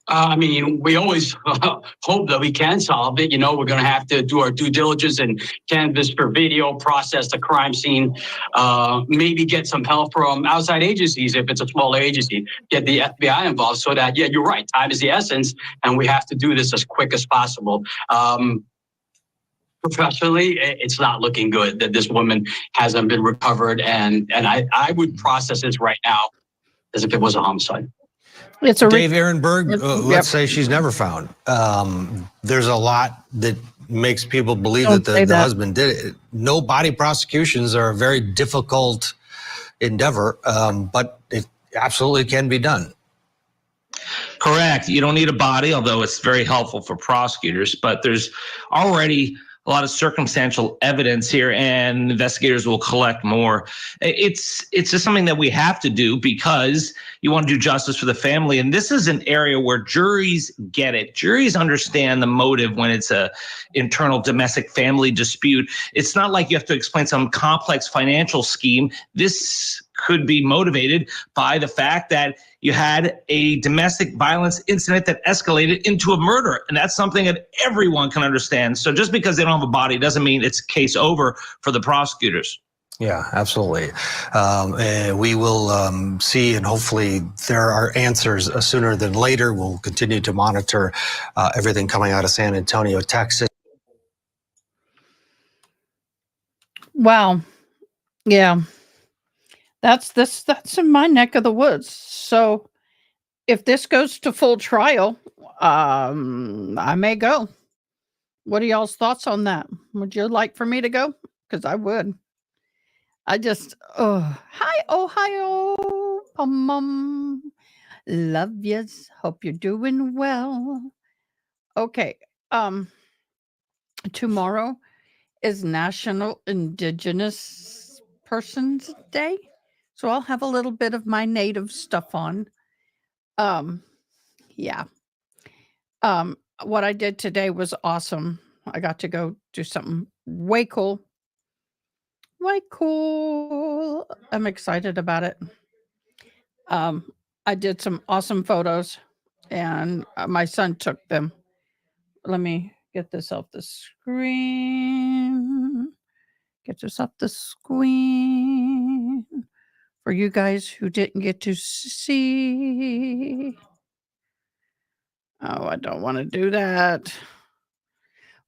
Speaker 19: I mean, we always hope that we can solve it. You know, we're going to have to do our due diligence and canvass for video, process the crime scene, maybe get some help from outside agencies if it's a smaller agency, get the FBI involved so that, yeah, you're right, time is the essence, and we have to do this as quick as possible. Professionally, it's not looking good that this woman hasn't been recovered, and I would process this right now as if it was a homicide.
Speaker 1: It's a
Speaker 18: Dave Ehrenberg, let's say she's never found. There's a lot that makes people believe that the husband did it. No body prosecutions are a very difficult endeavor, but it absolutely can be done.
Speaker 20: Correct. You don't need a body, although it's very helpful for prosecutors, but there's already a lot of circumstantial evidence here, and investigators will collect more. It's just something that we have to do because you want to do justice for the family. And this is an area where juries get it. Juries understand the motive when it's a internal domestic family dispute. It's not like you have to explain some complex financial scheme. This could be motivated by the fact that you had a domestic violence incident that escalated into a murder. And that's something that everyone can understand. So just because they don't have a body doesn't mean it's case over for the prosecutors.
Speaker 18: Yeah, absolutely. We will see, and hopefully there are answers sooner than later. We'll continue to monitor everything coming out of San Antonio, Texas.
Speaker 1: Wow. Yeah. That's in my neck of the woods. So if this goes to full trial, I may go. What are y'all's thoughts on that? Would you like for me to go? Because I would. I just, hi, Ohio. Love yous. Hope you're doing well. Okay. Tomorrow is National Indigenous Persons Day. So I'll have a little bit of my native stuff on. Yeah. What I did today was awesome. I got to go do something way cool. Way cool. I'm excited about it. I did some awesome photos and my son took them. Let me get this off the screen. Get this off the screen for you guys who didn't get to see. Oh, I don't want to do that.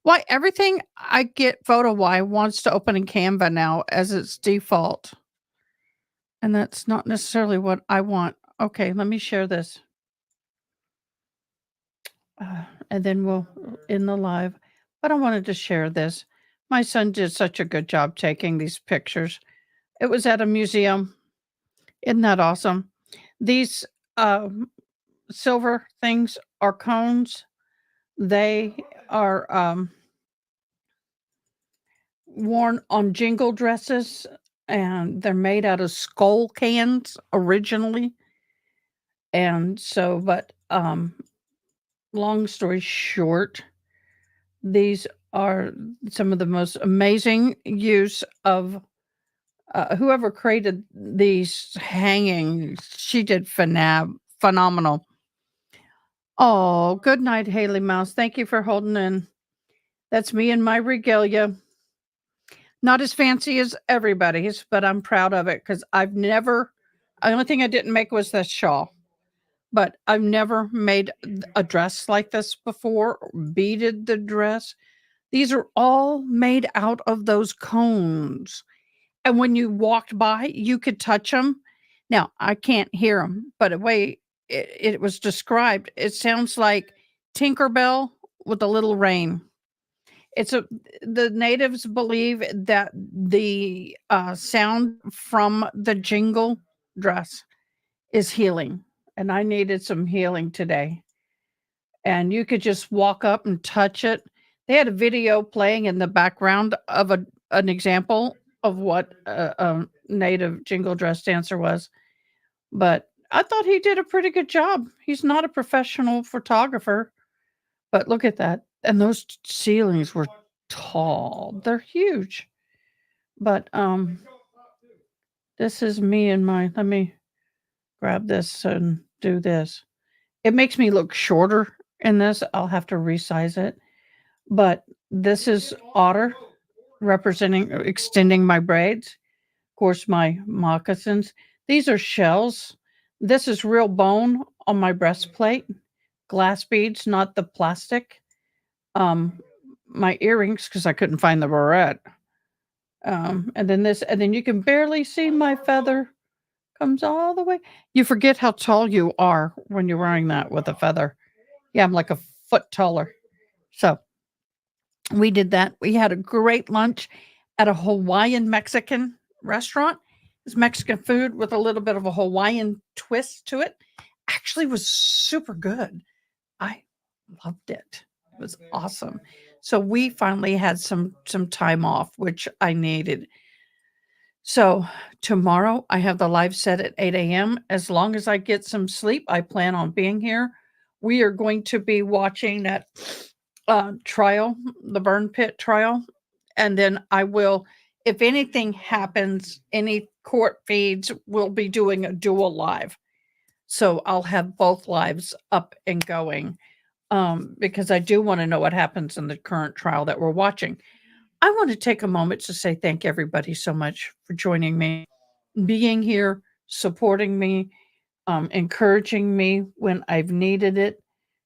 Speaker 1: Why everything I get photo-wise wants to open in Canva now as its default. And that's not necessarily what I want. Okay, let me share this. And then we'll end the live. But I wanted to share this. My son did such a good job taking these pictures. It was at a museum. Isn't that awesome? These silver things are cones. They are worn on jingle dresses, and they're made out of skull cans originally. And so, but long story short, these are some of the most amazing use of whoever created these hangings. She did phenomenal. Oh, good night, Haley Mouse. Thank you for holding in. That's me and my regalia. Not as fancy as everybody's, but I'm proud of it because the only thing I didn't make was this shawl. But I've never made a dress like this before, or beaded the dress. These are all made out of those cones. And when you walked by, you could touch them. Now, I can't hear them, but the way it was described, it sounds like Tinkerbell with a little rain. The natives believe that the sound from the jingle dress is healing. and I needed some healing today. And you could just walk up and touch it. They had a video playing in the background of an example of what a native jingle dress dancer was. But I thought he did a pretty good job. He's not a professional photographer, but look at that. And those ceilings were tall. They're huge. But this is me and my, let me grab this and do this. It makes me look shorter in this. I'll have to resize it. But this is otter representing extending my braids. Of course, my moccasins. These are shells. This is real bone on my breastplate. Glass beads, not the plastic. My earrings, because I couldn't find the barrette. And then this, and then you can barely see my feather comes all the way. You forget how tall you are when you're wearing that with a feather. Yeah, I'm like a foot taller. So we did that. We had a great lunch at a Hawaiian Mexican restaurant. It's Mexican food with a little bit of a Hawaiian twist to it. Actually was super good. I loved it. It was awesome. So we finally had some time off, which I needed. So tomorrow I have the live set at 8 a.m. As long as I get some sleep, I plan on being here. We are going to be watching that trial, the burn pit trial. And then I will, if anything happens, any court feeds, we'll be doing a dual live. So I'll have both lives up and going because I do want to know what happens in the current trial that we're watching. I want to take a moment to say thank everybody so much for joining me, being here, supporting me, encouraging me when I've needed it,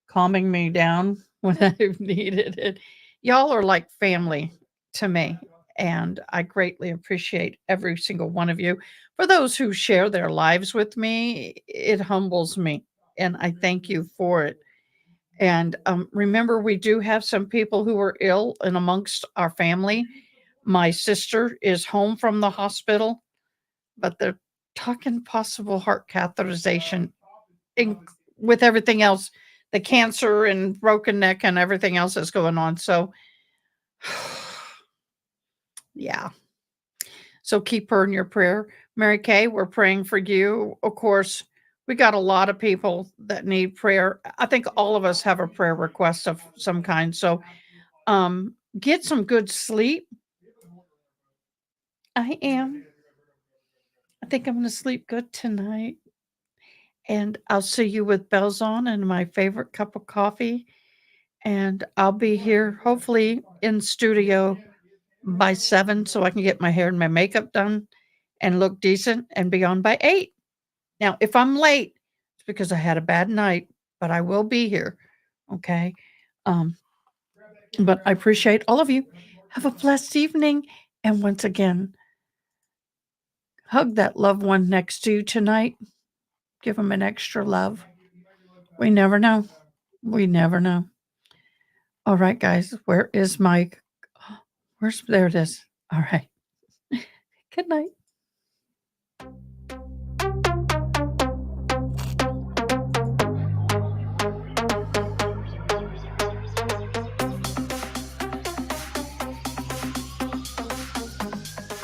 Speaker 1: calming me down when I've needed it. Y'all are like family to me, and I greatly appreciate every single one of you. For those who share their lives with me, it humbles me, and I thank you for it. And remember, we do have some people who are ill and amongst our family. My sister is home from the hospital, but they're talking possible heart catheterization with everything else, the cancer and broken neck and everything else that's going on. So, yeah. So keep her in your prayer. Mary Kay, we're praying for you. Of course, we got a lot of people that need prayer. I think all of us have a prayer request of some kind. So get some good sleep. I am. I think I'm going to sleep good tonight. And I'll see you with bells on and my favorite cup of coffee. And I'll be here hopefully in studio by 7 so I can get my hair and my makeup done and look decent and be on by 8. Now, if I'm late, it's because I had a bad night, but I will be here. Okay. But I appreciate all of you. Have a blessed evening. And once again, hug that loved one next to you tonight. Give them an extra love. We never know. We never know. All right, guys. Where is Mike? There it is. All right. Good night.